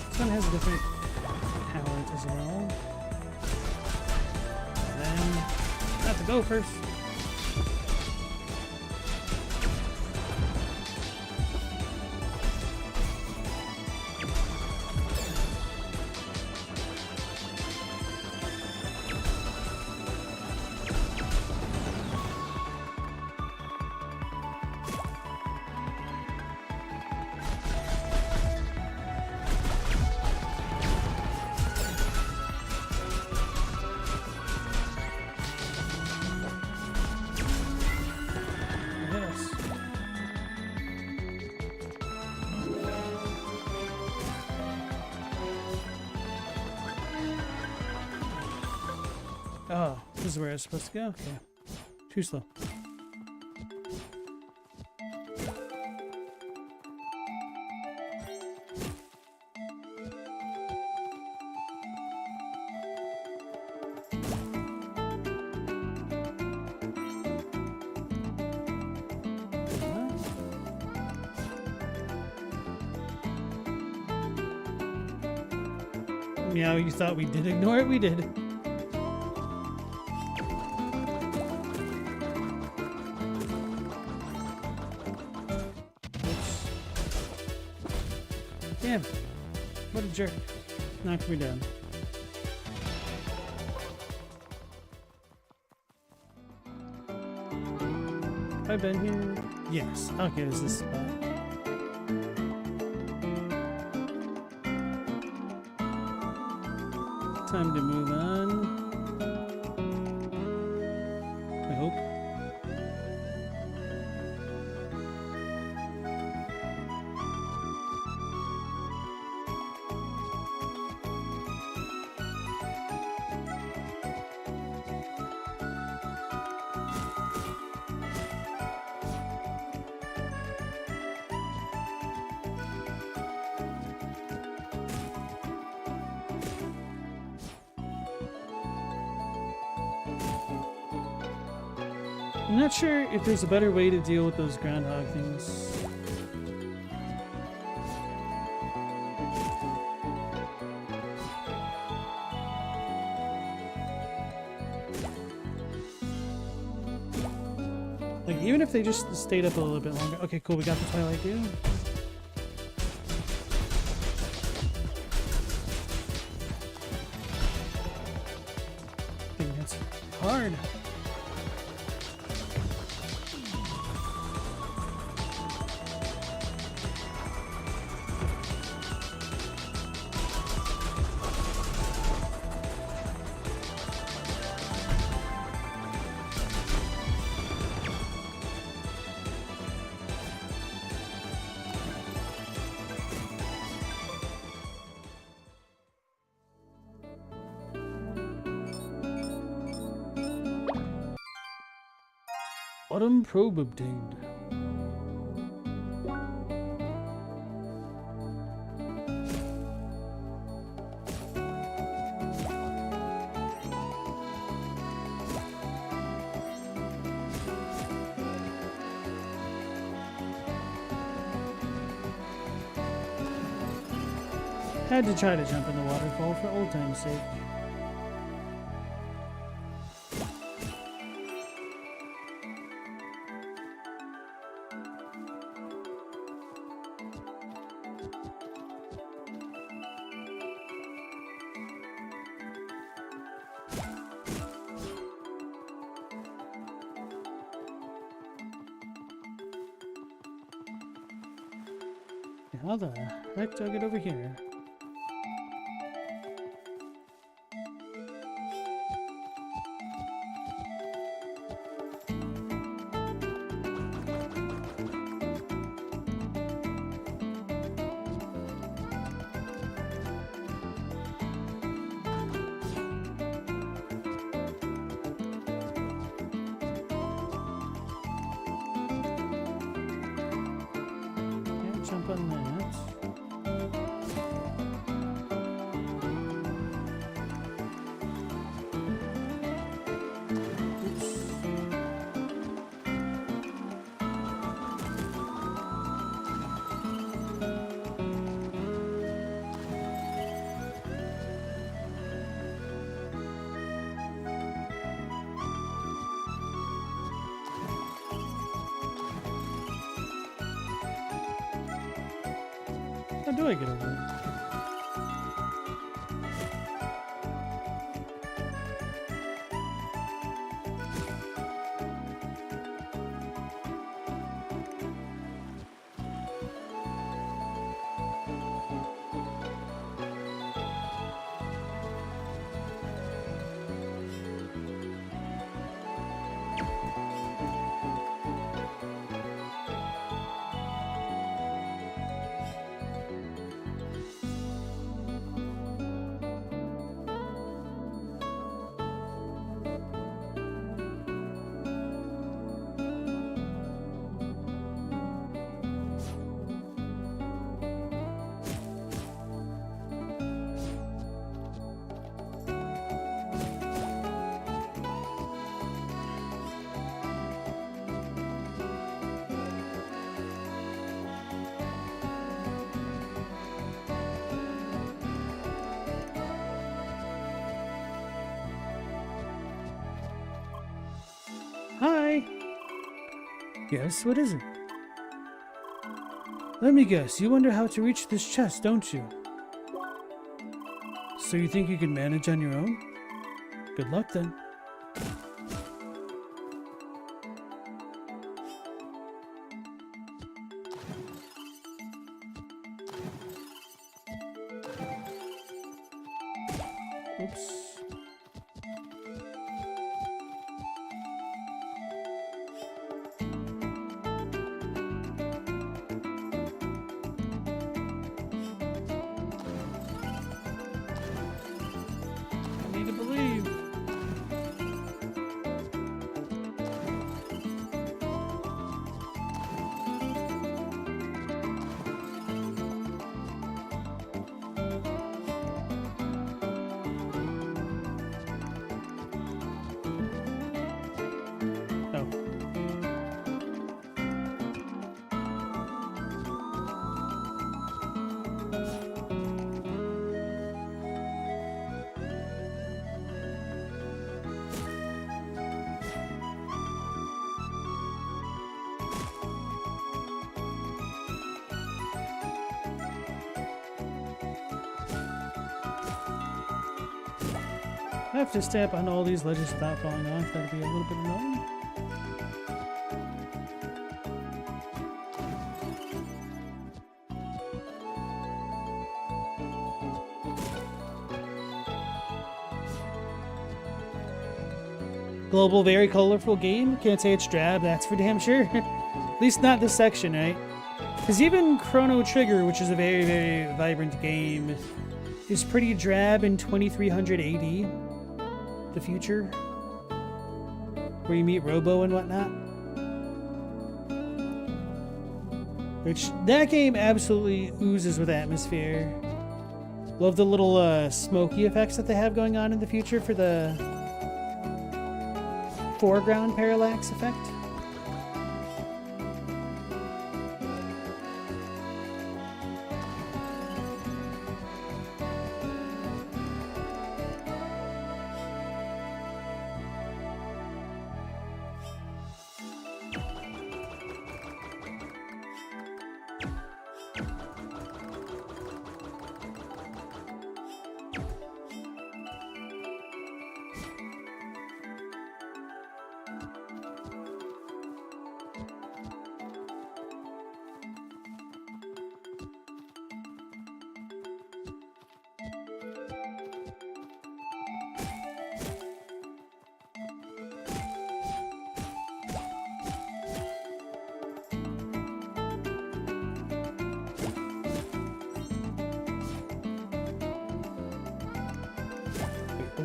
This one has a different talent as well. Then, have to go first. Oh, this is where I was supposed to go? Okay. Too slow. Meow, you thought we did ignore it? We did. Damn. What a jerk. Knocked me down. Have I been here? Yes. Okay, this is the spot. Time to move on. I hope. I'm not sure if there's a better way to deal with those groundhog things. Like, even if they just stayed up a little bit longer. Okay, cool, we got the Twilight Dew. Dang, that's hard. Autumn probe obtained. Had to try to jump in the waterfall for old time's sake. How the heck do I get over here? Can't jump on that. How do I get over it? Hi! Yes, what is it? Let me guess, you wonder how to reach this chest, don't you? So you think you can manage on your own? Good luck then. Oops. I have to stay up on all these ledges without falling off. That'd be a little bit annoying. Global, very colorful game. Can't say it's drab, that's for damn sure. At least not this section, right? Because even Chrono Trigger, which is a very, very vibrant game, is pretty drab in 2300 AD. The future, where you meet Robo and whatnot. Which, that game absolutely oozes with atmosphere. Love the little smoky effects that they have going on in the future for the foreground parallax effect.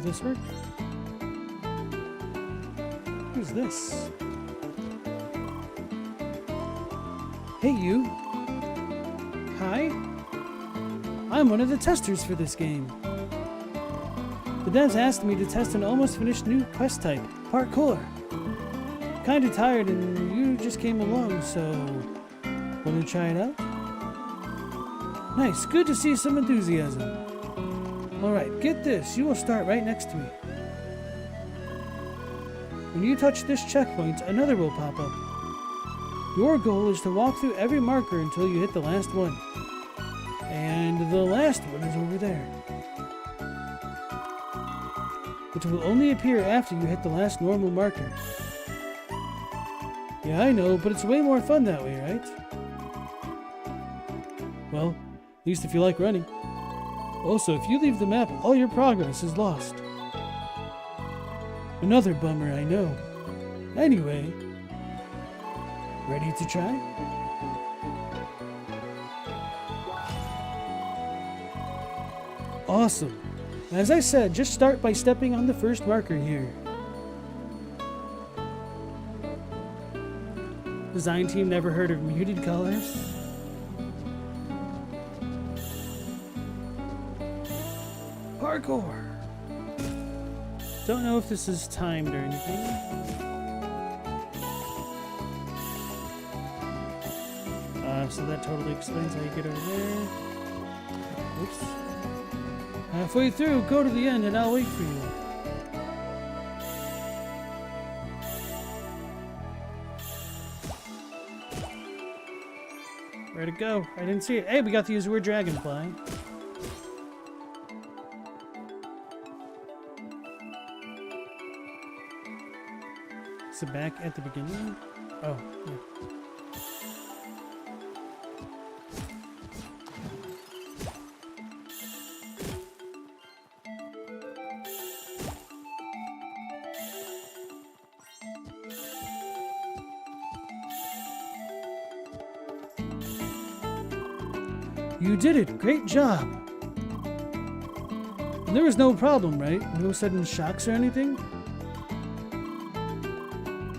this work? Who's this? Hey, you. Hi. I'm one of the testers for this game. The devs asked me to test an almost finished new quest type, parkour. Kinda tired and you just came along, so wanna try it out? Nice, good to see some enthusiasm. Alright, get this, you will start right next to me. When you touch this checkpoint, another will pop up. Your goal is to walk through every marker until you hit the last one. And the last one is over there. It will only appear after you hit the last normal marker. Yeah, I know, but it's way more fun that way, right? Well, at least if you like running. Also, if you leave the map, all your progress is lost. Another bummer, I know. Anyway, ready to try? Awesome. As I said, just start by stepping on the first marker here. Design team never heard of muted colors? Parkour! Don't know if this is timed or anything. So that totally explains how you get over there. Oops. Halfway through, go to the end and I'll wait for you. Where'd it go? I didn't see it. Hey, we got to use the word dragonfly. Is it back at the beginning? Oh, yeah. You did it! Great job! And there was no problem, right? No sudden shocks or anything?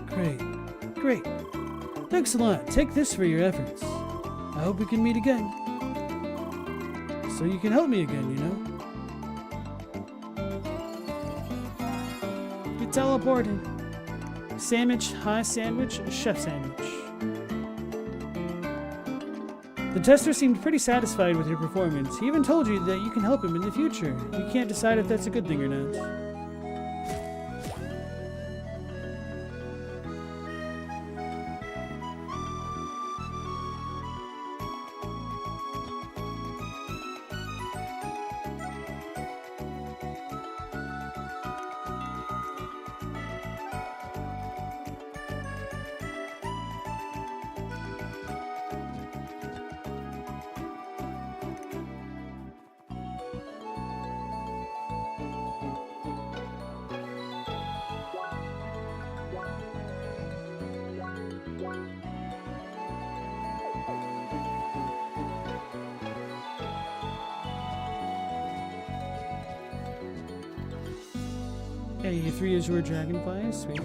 Great. Great. Thanks a lot. Take this for your efforts. I hope we can meet again. So you can help me again, you know? You teleported. Sandwich, high sandwich, chef sandwich. The tester seemed pretty satisfied with your performance. He even told you that you can help him in the future. You can't decide if that's a good thing or not. Okay, you 3 Azure Dragonflies, sweet.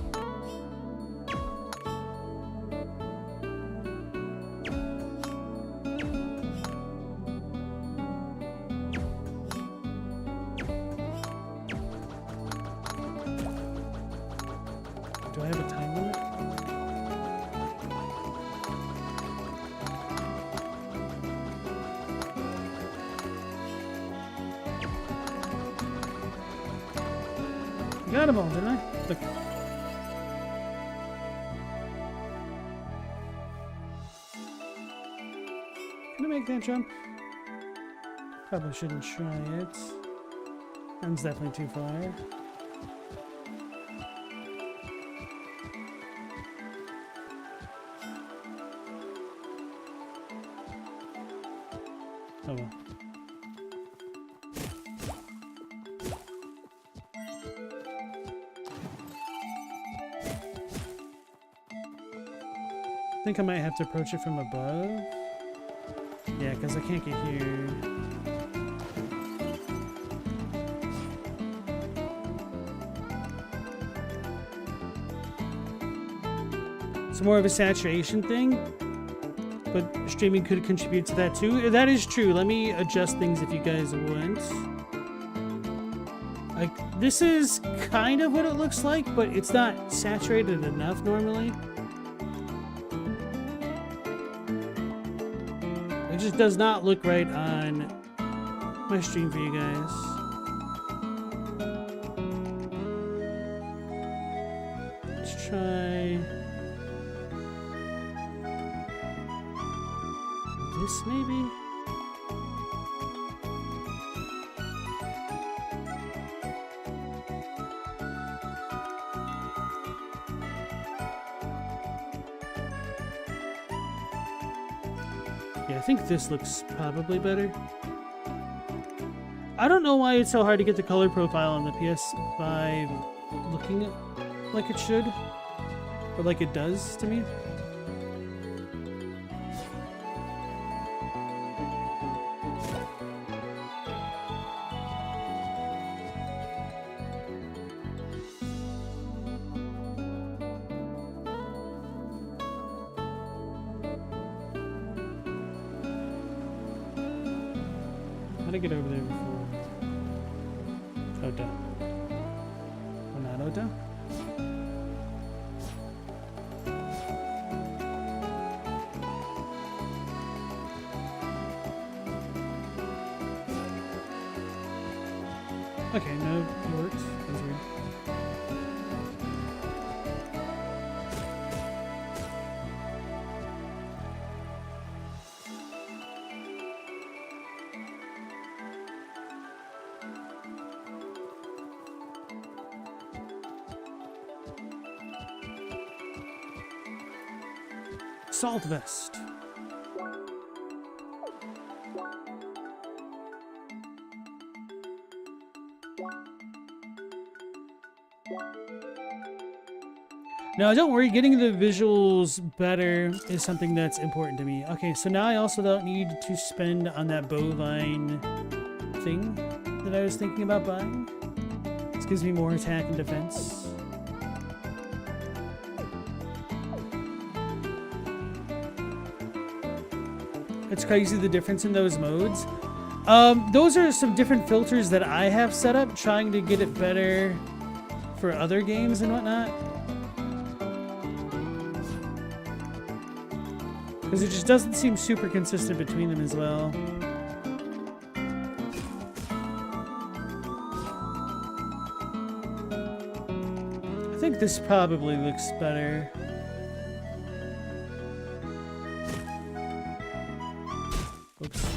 Do I have a time limit? Got them all, didn't I? Look. Can I make that jump? Probably shouldn't try it. That's definitely too far. Oh well. I think I might have to approach it from above. Yeah, because I can't get here. It's more of a saturation thing, but streaming could contribute to that too. That is true. Let me adjust things if you guys want. Like, this is kind of what it looks like, but it's not saturated enough normally. It just does not look right on my stream for you guys. Let's try this maybe. Yeah, I think this looks probably better. I don't know why it's so hard to get the color profile on the PS5 looking like it should, or like it does to me. How to get over there before? Ota. Oh, not Ota? Okay, no, it works. That's weird. Salt vest. Now, don't worry, getting the visuals better is something that's important to me. Okay, so now I also don't need to spend on that bovine thing that I was thinking about buying. This gives me more attack and defense. It's crazy the difference in those modes. Those are some different filters that I have set up, trying to get it better for other games and whatnot. Because it just doesn't seem super consistent between them as well. I think this probably looks better. Oops.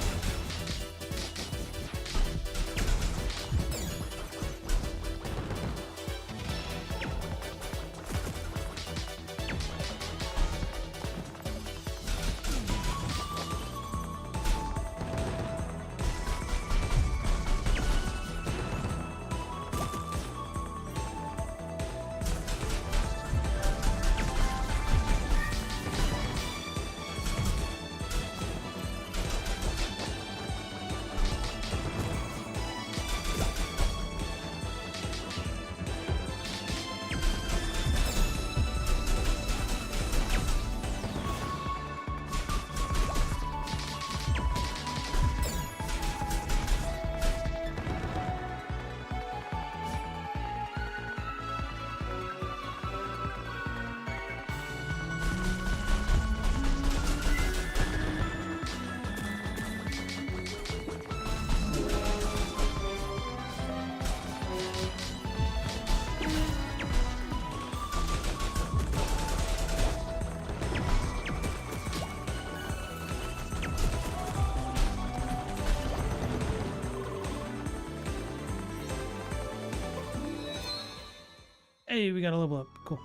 Hey, we got a level up. Cool.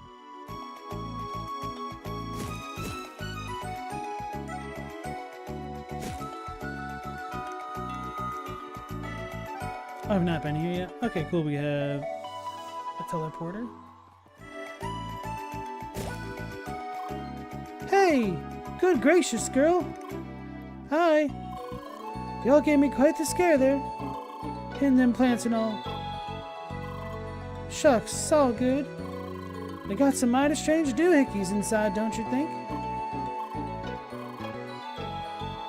I've not been here yet. Okay, cool. We have a teleporter. Hey! Good gracious, girl! Hi! Y'all gave me quite the scare there. Hitting them plants and all. Shucks, it's all good. They got some mighty strange doohickeys inside, don't you think?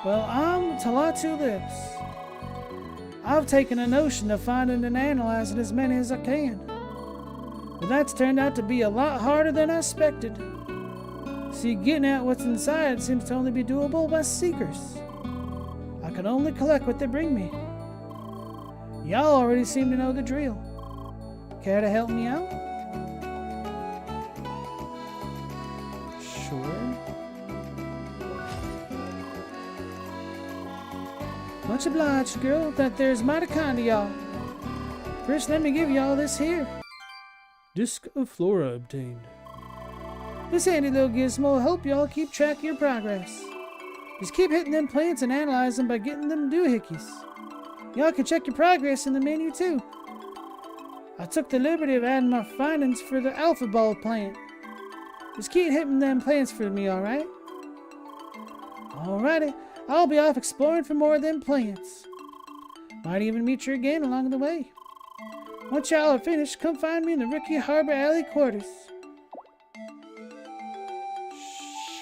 Well, I'm Talatu Lips. I've taken a notion of finding and analyzing as many as I can. But that's turned out to be a lot harder than I expected. See, getting at what's inside seems to only be doable by seekers. I can only collect what they bring me. Y'all already seem to know the drill. Care to help me out? Sure. Much obliged, girl. That there's mighty kind of y'all. First, let me give y'all this here. Disc of Flora obtained. This handy little gizmo will help y'all keep track of your progress. Just keep hitting them plants and analyze them by getting them doohickeys. Y'all can check your progress in the menu too. I took the liberty of adding my findings for the alpha ball plant. Just keep hitting them plants for me, alright? Alrighty, I'll be off exploring for more of them plants. Might even meet you again along the way. Once y'all are finished, come find me in the Rookie Harbor Alley quarters.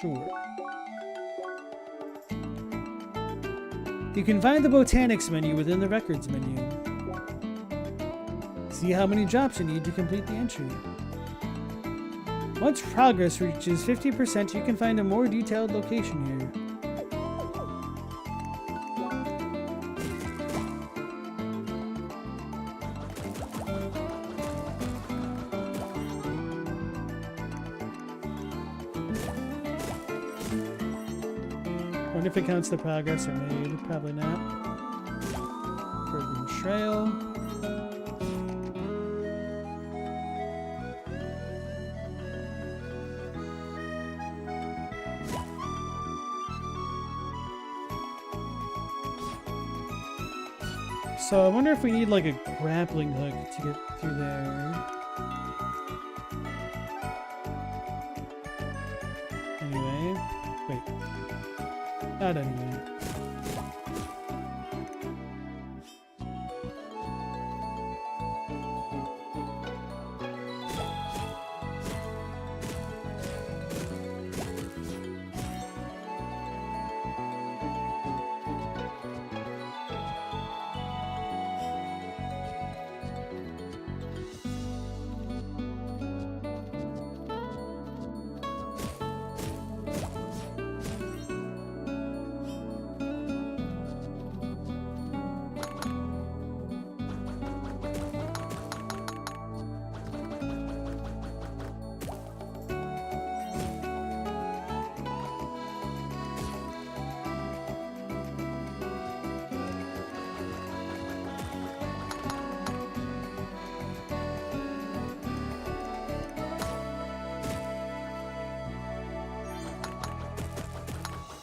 Sure. You can find the Botanics menu within the Records menu. See how many drops you need to complete the entry. Once progress reaches 50%, you can find a more detailed location here. I wonder if it counts the progress I made. Probably not. Forbidden Trail. So I wonder if we need like a grappling hook to get through there. Anyway, wait. Not anyway.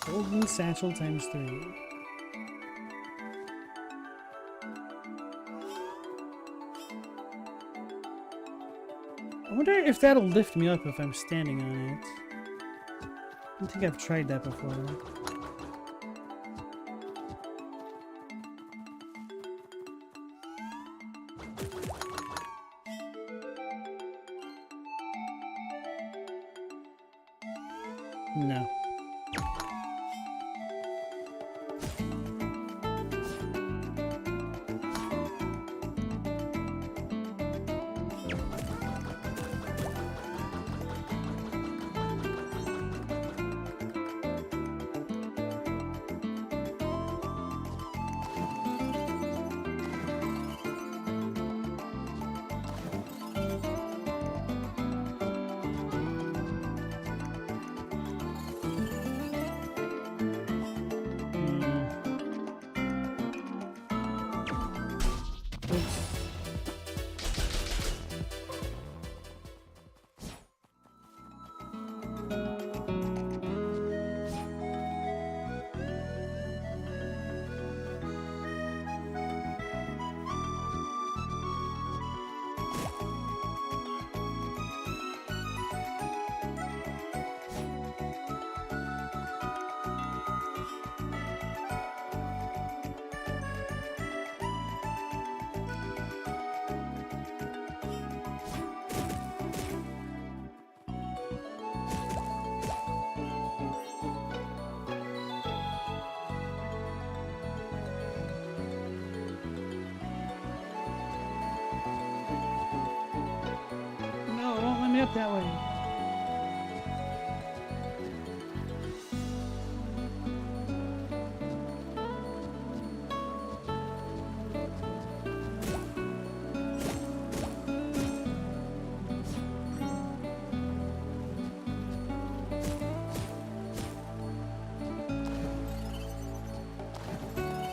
Golden Satchel times 3. I wonder if that'll lift me up if I'm standing on it. I don't think I've tried that before. No. that way.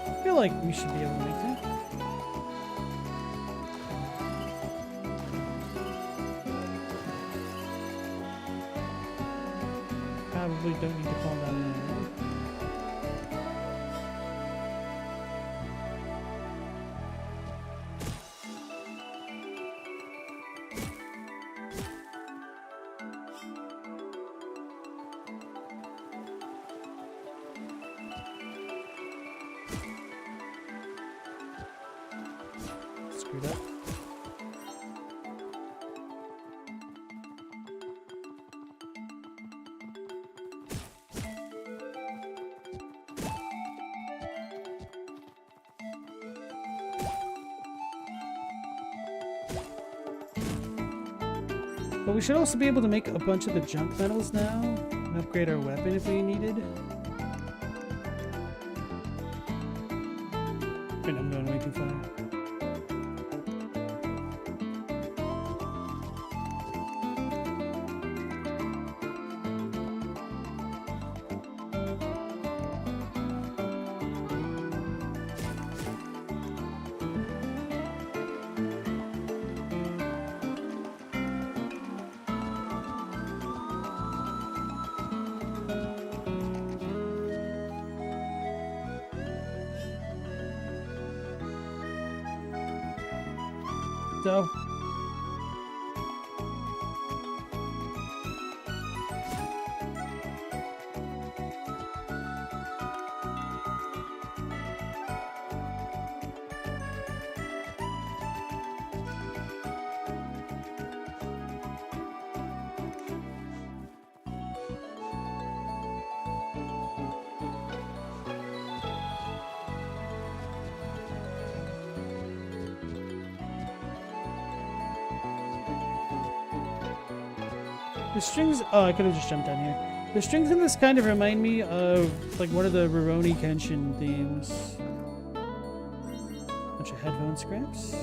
I feel like we should be able to make that. Probably don't need to fall down there. Screwed up. But we should also be able to make a bunch of the junk metals now and upgrade our weapon if we needed. Wait, I'm going way too far. So the strings, oh, I could have just jumped down here. The strings in this kind of remind me of like one of the Rurouni Kenshin themes. Bunch of headphone scraps.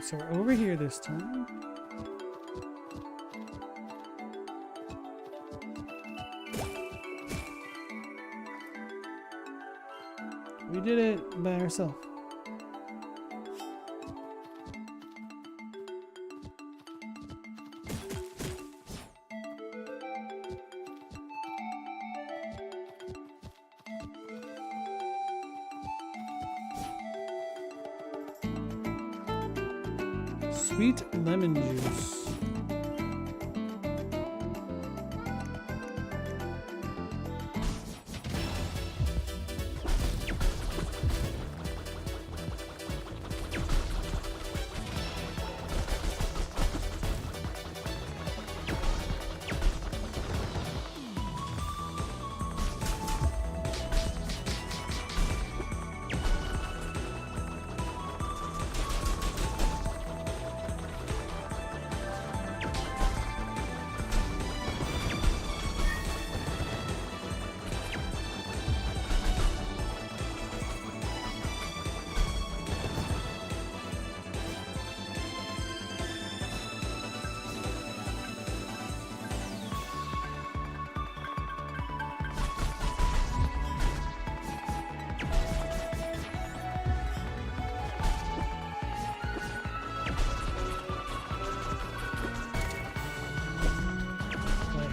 So we're over here this time. We did it by ourselves. Sweet lemon juice.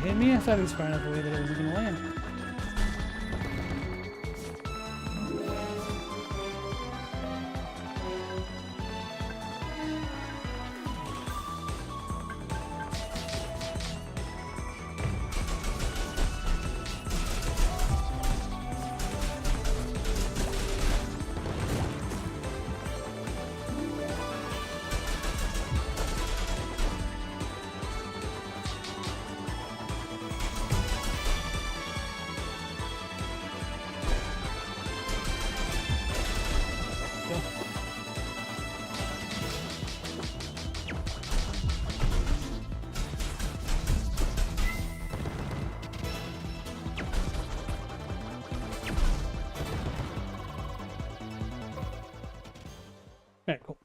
Hit me? I thought it was far enough away that it wasn't going to land. Alright, cool.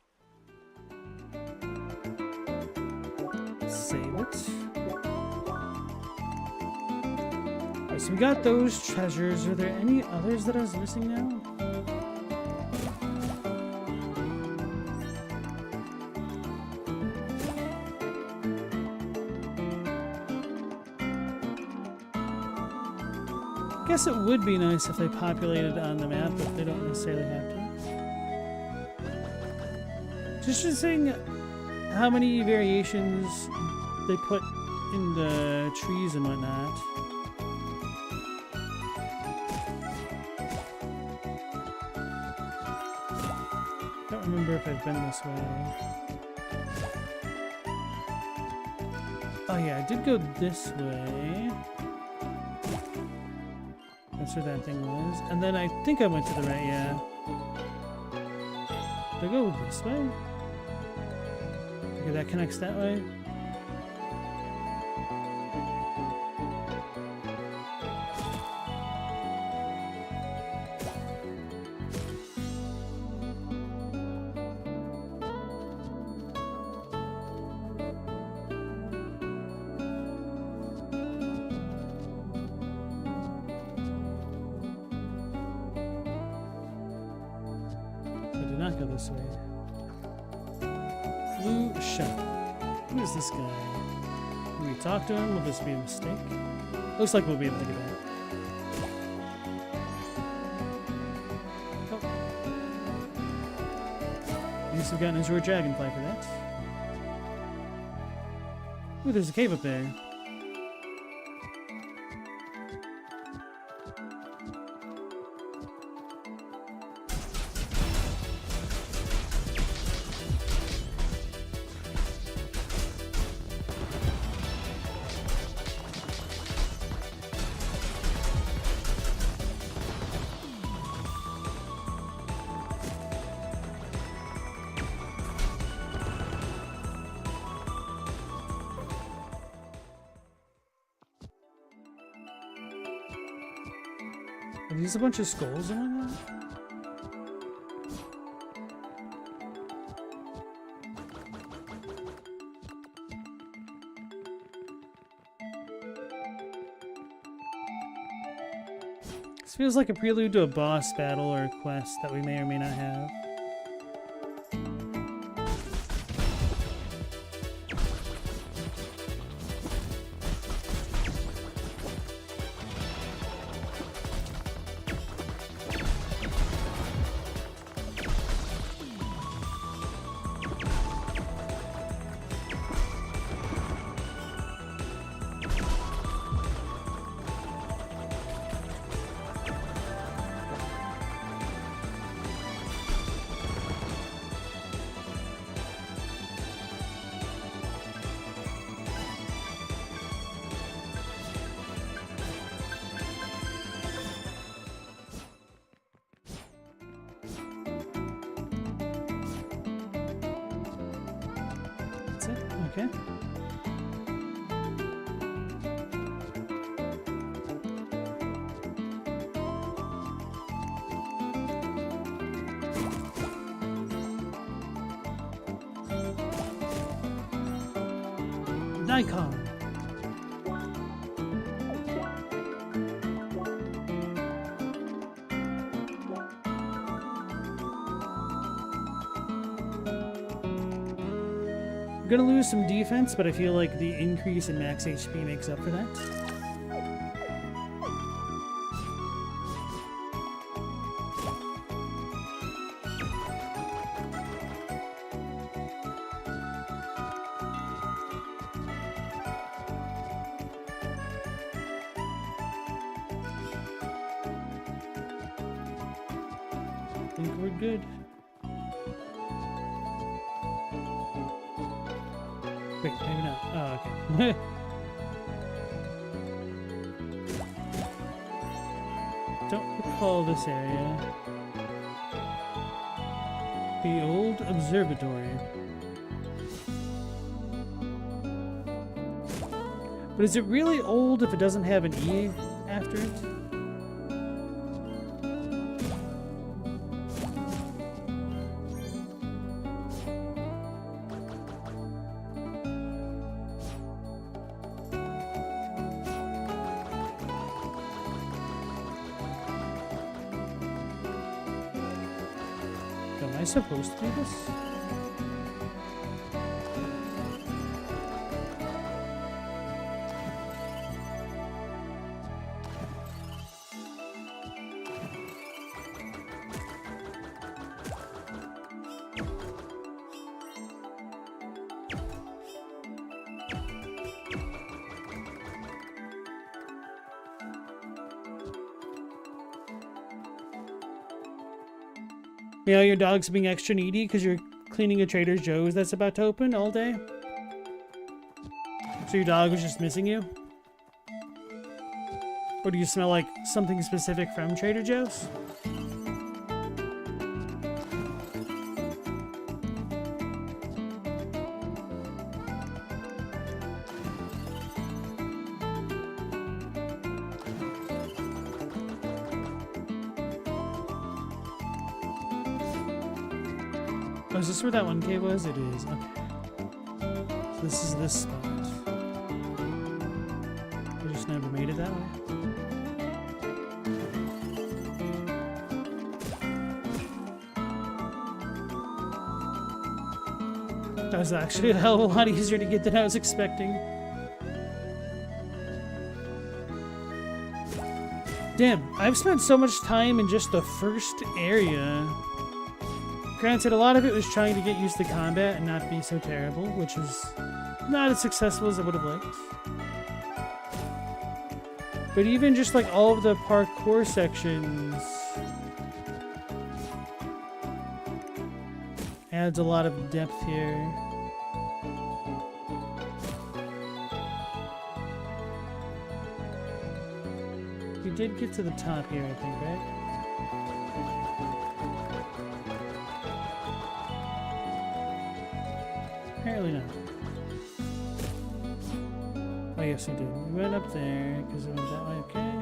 Save it. Alright, so we got those treasures. Are there any others that I was missing now? I guess it would be nice if they populated on the map, but they don't necessarily have to. Just seeing how many variations they put in the trees and whatnot. I don't remember if I've been this way. Oh yeah, I did go this way. That's where that thing was. And then I think I went to the right, yeah. Did I go this way? Okay, that connects that way. Not go this way. Blue shell. Who is this guy? Can we talk to him? Will this be a mistake? Looks like we'll be able to get that. Oh. At least we've gotten his rare dragonfly for that. Ooh, there's a cave up there. Are these a bunch of skulls and whatnot? This feels like a prelude to a boss battle or a quest that we may or may not have. Okay. Nikon. I'm gonna lose some defense, but I feel like the increase in max HP makes up for that. I think we're good. Wait, maybe not. Oh, okay. Don't recall this area. The old observatory. But is it really old if it doesn't have an E after it? I supposed to do this? Yeah, your dog's being extra needy because you're cleaning a Trader Joe's that's about to open all day? So your dog was just missing you? Or do you smell like something specific from Trader Joe's? Oh, is this where that one cave was? It is. Okay. So this is this spot. I just never made it that way. That was actually a hell of a lot easier to get than I was expecting. Damn, I've spent so much time in just the first area. Granted, a lot of it was trying to get used to combat and not be so terrible, which is not as successful as I would have liked. But even just like all of the parkour sections adds a lot of depth here. We did get to the top here, I think, right? Apparently not. Oh yes, we did. We went up there because it went that way. Okay.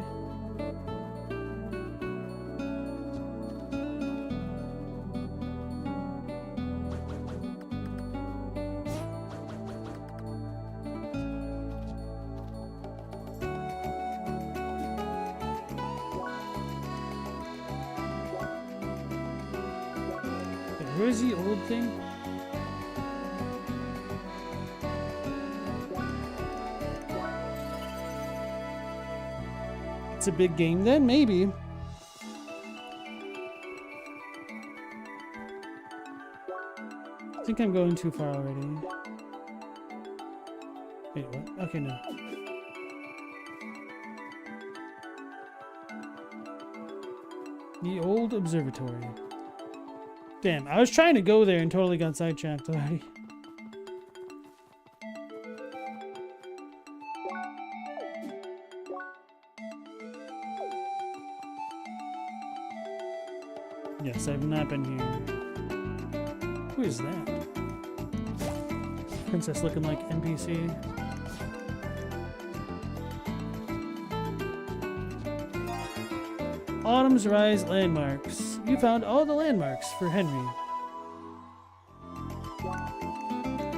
Where's the old thing? It's a big game then? Maybe. I think I'm going too far already. Wait, what? Okay, no. The old observatory. Damn, I was trying to go there and totally got sidetracked already. Yes, I've not been here. Who is that? Princess looking like NPC. Autumn's Rise landmarks. You found all the landmarks for Henry.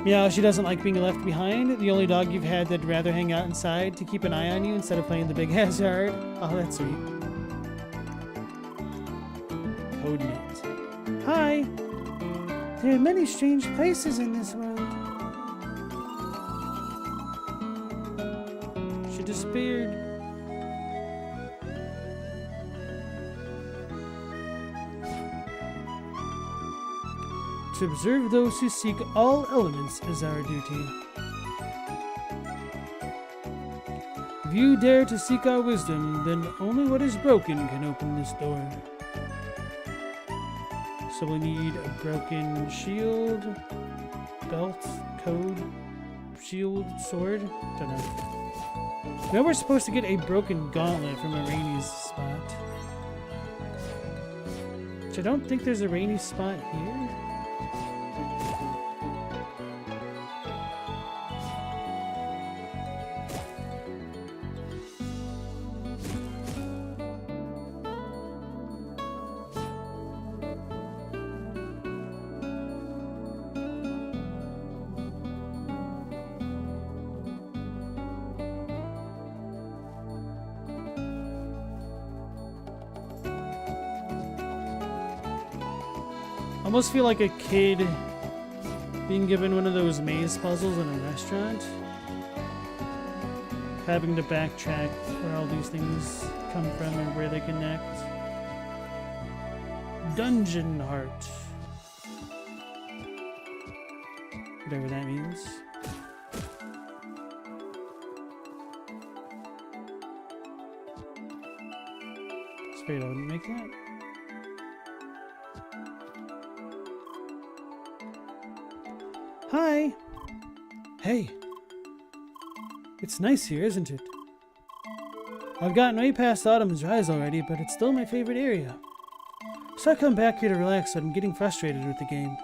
Meow, she doesn't like being left behind. The only dog you've had that'd rather hang out inside to keep an eye on you instead of playing the big ass yard. Oh, that's sweet. Codename. Hi! There are many strange places in this world. She disappeared. To observe those who seek all elements is our duty. If you dare to seek our wisdom, then only what is broken can open this door. So we need a broken shield, belt, code, shield, sword. Don't know. Now we're supposed to get a broken gauntlet from a Rainy's spot. Which I don't think there's a Rainy spot here. Almost feel like a kid being given one of those maze puzzles in a restaurant. Having to backtrack where all these things come from and where they connect. Dungeon Heart. Whatever that means. Afraid I wouldn't make that. Hi! Hey! It's nice here, isn't it? I've gotten way past Autumn's Rise already, but it's still my favorite area. So I come back here to relax when I'm getting frustrated with the game.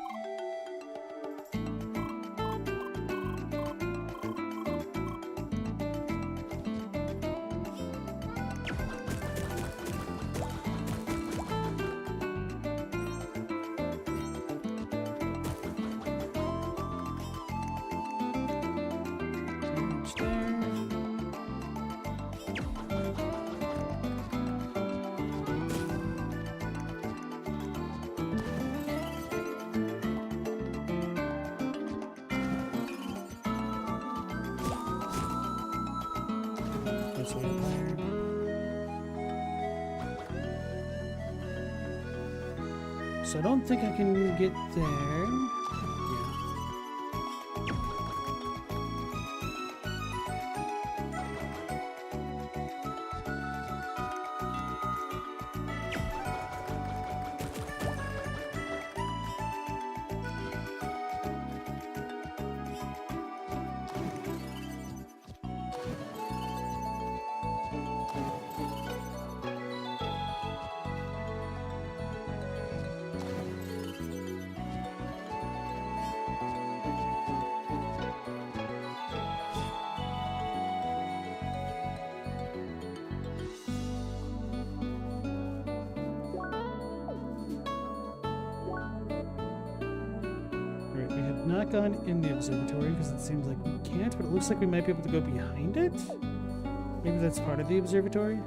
So I don't think I can get there. Not gone in the observatory because it seems like we can't, but it looks like we might be able to go behind it. Maybe that's part of the observatory.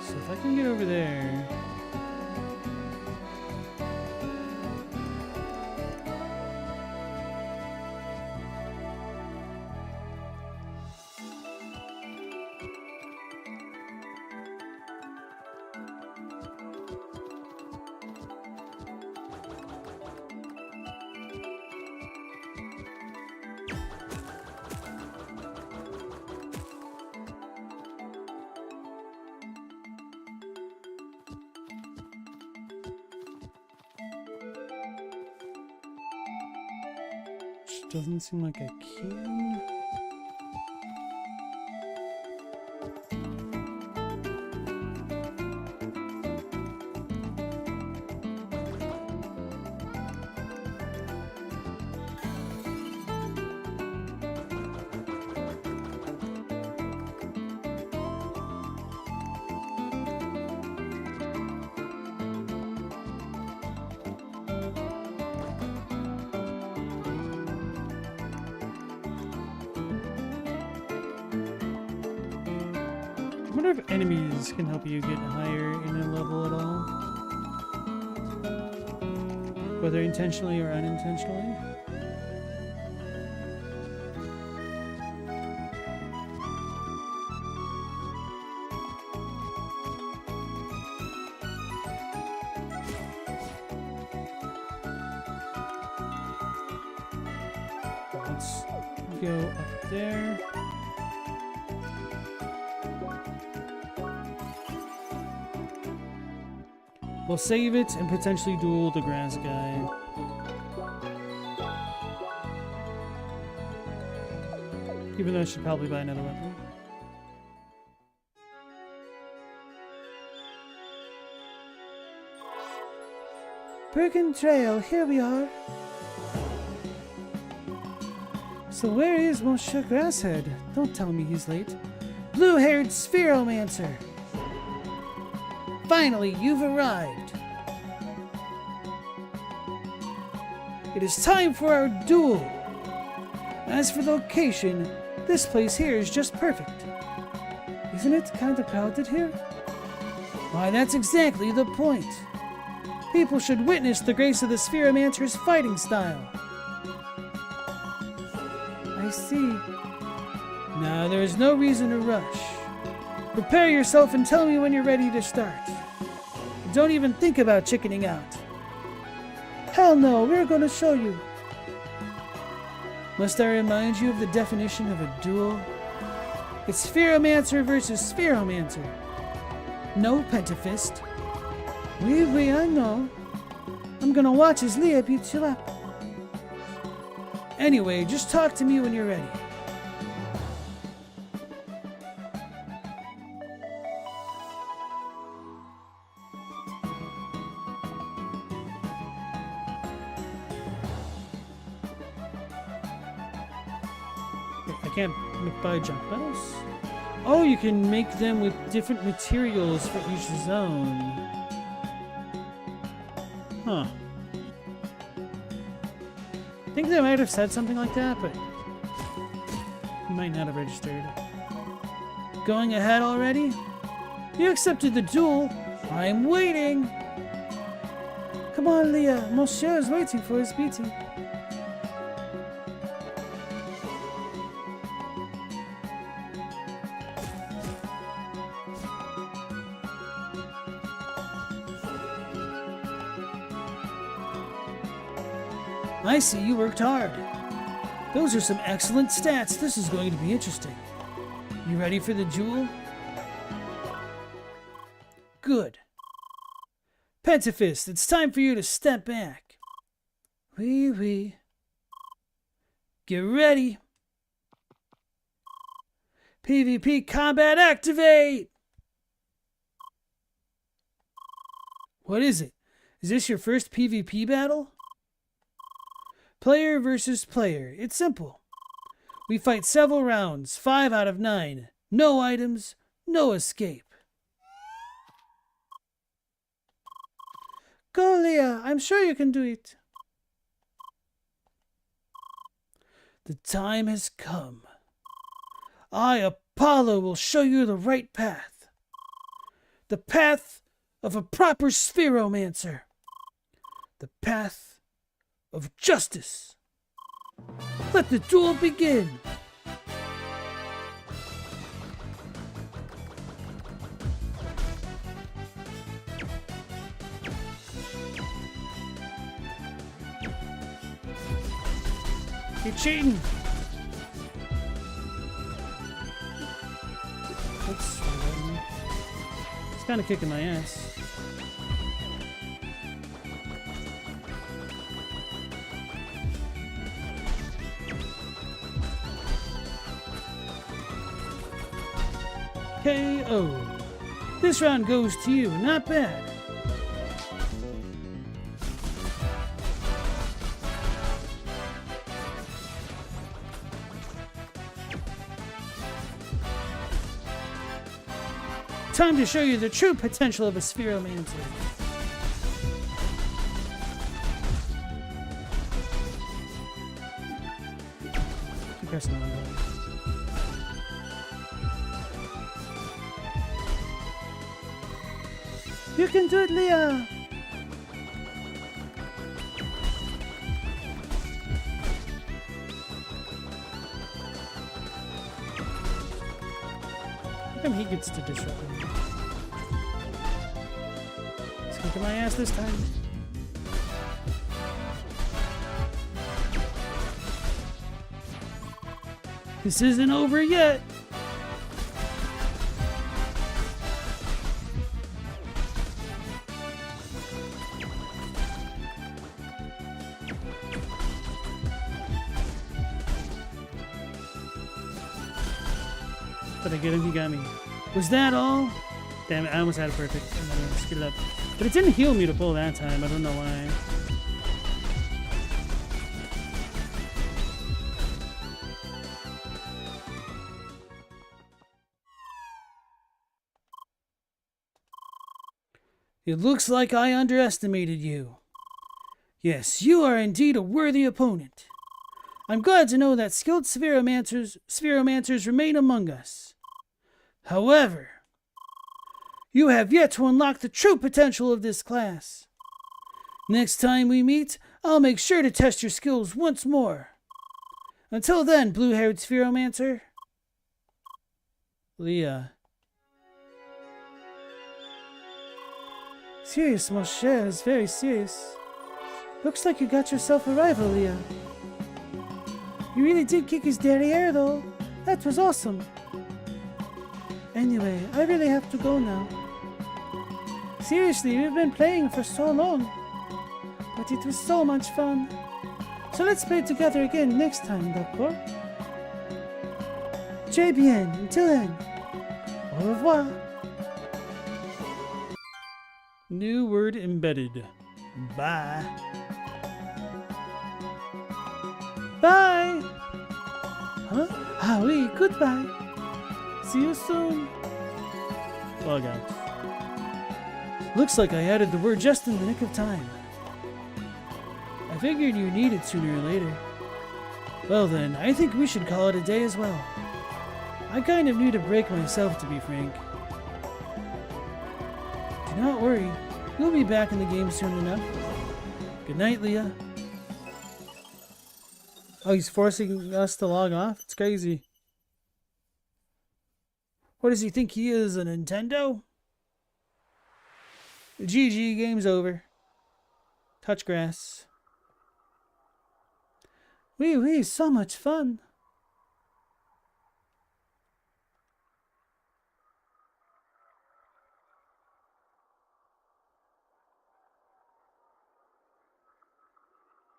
So if I can get over there. Doesn't seem like I can. I wonder if enemies can help you get higher in a level at all. Whether intentionally or unintentionally. Let's go up there. We'll save it and potentially duel the grass guy. Even though I should probably buy another weapon. Bergen Trail, here we are. So where is Monsieur Grasshead? Don't tell me he's late. Blue-haired Spheromancer! Finally, you've arrived! It is time for our duel! As for the location, this place here is just perfect. Isn't it kind of crowded here? Why, that's exactly the point. People should witness the grace of the Spheromancer's fighting style. I see. Now, there is no reason to rush. Prepare yourself and tell me when you're ready to start. Don't even think about chickening out. Hell no, we're going to show you. Must I remind you of the definition of a duel? It's Spheromancer versus Spheromancer. No, Pentafist. Oui, I know. I'm gonna watch as Leah beats you up. Anyway, just talk to me when you're ready. I can't buy junk bells. Oh, you can make them with different materials for each zone. Huh. I think they might have said something like that, but you might not have registered. Going ahead already? You accepted the duel. I'm waiting. Come on, Leah. Monsieur is waiting for his beating. I see you worked hard. Those are some excellent stats. This is going to be interesting. You ready for the duel? Good. Pentafist, it's time for you to step back. Oui. Get ready. PvP combat activate! What is it? Is this your first PvP battle? Player versus player. It's simple. We fight several rounds, 5 out of 9. No items, no escape. Go, Leah. I'm sure you can do it. The time has come. I, Apollo, will show you the right path. The path of a proper Spheromancer. The path of justice. Let the duel begin. You're cheating. It's kind of kicking my ass. KO. This round goes to you. Not bad. Time to show you the true potential of a Spheromancer. Keep pressing on. You can do it, Leah! How come he gets to disrupt me? He's kicking my ass this time. This isn't over yet! Did I get him? He got me. Was that all? Damn it, I almost had it perfect. I screwed it up. But it didn't heal me to pull that time. I don't know why. It looks like I underestimated you. Yes, you are indeed a worthy opponent. I'm glad to know that skilled spheromancers remain among us. However, you have yet to unlock the true potential of this class. Next time we meet, I'll make sure to test your skills once more. Until then, blue-haired spheromancer. Leah. Serious, mon cher, is very serious. Looks like you got yourself a rival, Leah. You really did kick his derriere, though. That was awesome. Anyway, I really have to go now. Seriously, we've been playing for so long. But it was so much fun. So let's play together again next time, d'accord? Très bien. Until then. Au revoir. New word embedded. Bye. Bye. Huh? Ah oui, goodbye. See you soon. Log out. Looks like I added the word just in the nick of time. I figured you need it sooner or later. Well then, I think we should call it a day as well. I kind of need a break myself, to be frank. Do not worry, you'll be back in the game soon enough. Good night, Leah. Oh, he's forcing us to log off? It's crazy. What does he think he is, a Nintendo? GG, game's over. Touch grass. Wee, so much fun.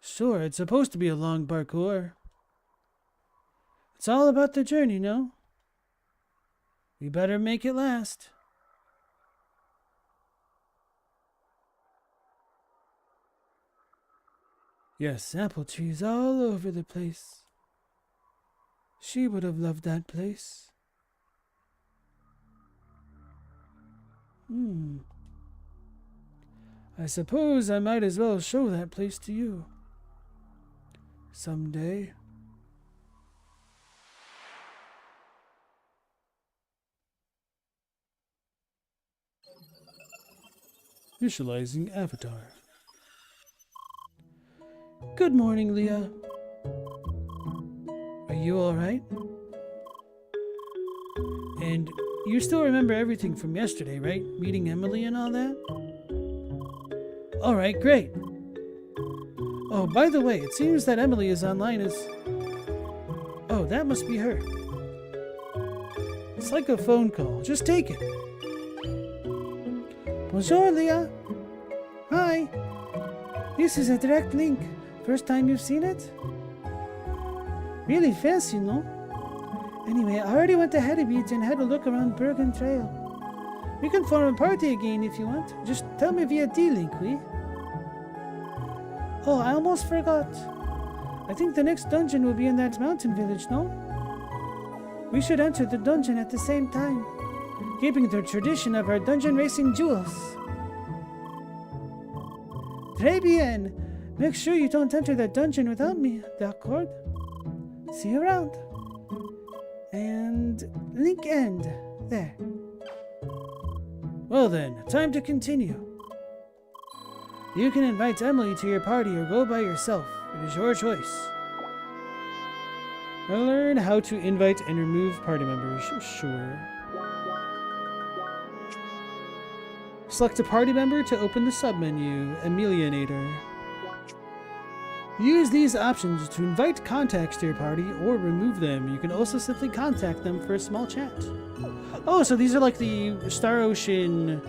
Sure, it's supposed to be a long parkour. It's all about the journey, no? We better make it last. Yes, apple trees all over the place. She would have loved that place. I suppose I might as well show that place to you. Someday. Visualizing avatar. Good morning, Leah. Are you alright? And you still remember everything from yesterday, right? Meeting Emily and all that? Alright, great. Oh, by the way, it seems that Emily is online as... Oh, that must be her. It's like a phone call. Just take it. Bonjour, Leah. Hi. This is a direct link. First time you've seen it? Really fancy, no? Anyway, I already went ahead of you and had a look around Bergen Trail. We can form a party again if you want. Just tell me via D-Link, we? Oh, I almost forgot. I think the next dungeon will be in that mountain village, no? We should enter the dungeon at the same time, keeping the tradition of our dungeon racing duels. Très bien. Make sure you don't enter that dungeon without me, d'accord? See you around. And link end. There. Well then, time to continue. You can invite Emily to your party or go by yourself. It is your choice. Learn how to invite and remove party members. Sure. Select a party member to open the submenu, Emilianator. Use these options to invite contacts to your party or remove them. You can also simply contact them for a small chat. Oh, so these are like the Star Ocean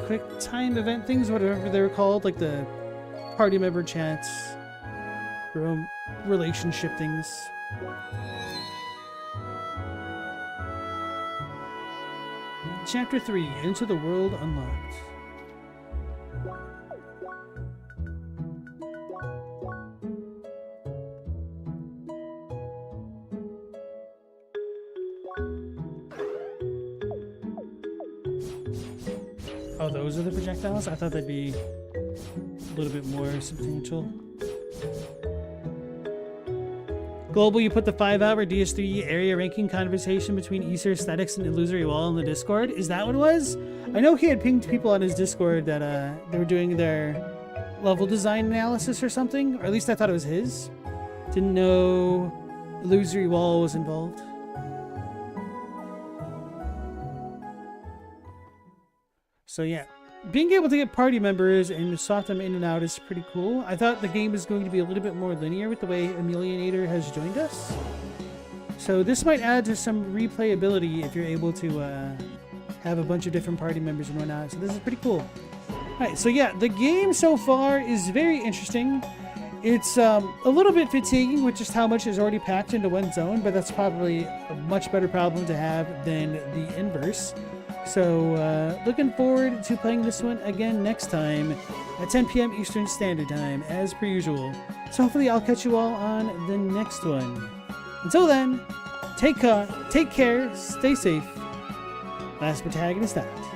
quick time event things, whatever they're called, like the party member chats, relationship things. Chapter 3, Into the World Unlocked. Oh, those are the projectiles? I thought they'd be little bit more substantial. Global, you put the 5-hour DS3 area ranking conversation between Easter Aesthetics and Illusory Wall in the Discord. Is that what it was? I know he had pinged people on his Discord that they were doing their level design analysis or something, or at least I thought it was his. Didn't know Illusory Wall was involved. So yeah, being able to get party members and swap them in and out is pretty cool. I thought the game was going to be a little bit more linear with the way Emilionator has joined us. So this might add to some replayability if you're able to have a bunch of different party members and whatnot. So this is pretty cool. Alright, so yeah, the game so far is very interesting. It's a little bit fatiguing with just how much is already packed into one zone, but that's probably a much better problem to have than the inverse. So, looking forward to playing this one again next time at 10 p.m. Eastern Standard Time, as per usual. So hopefully I'll catch you all on the next one. Until then, take care, stay safe. Last Protagonist out.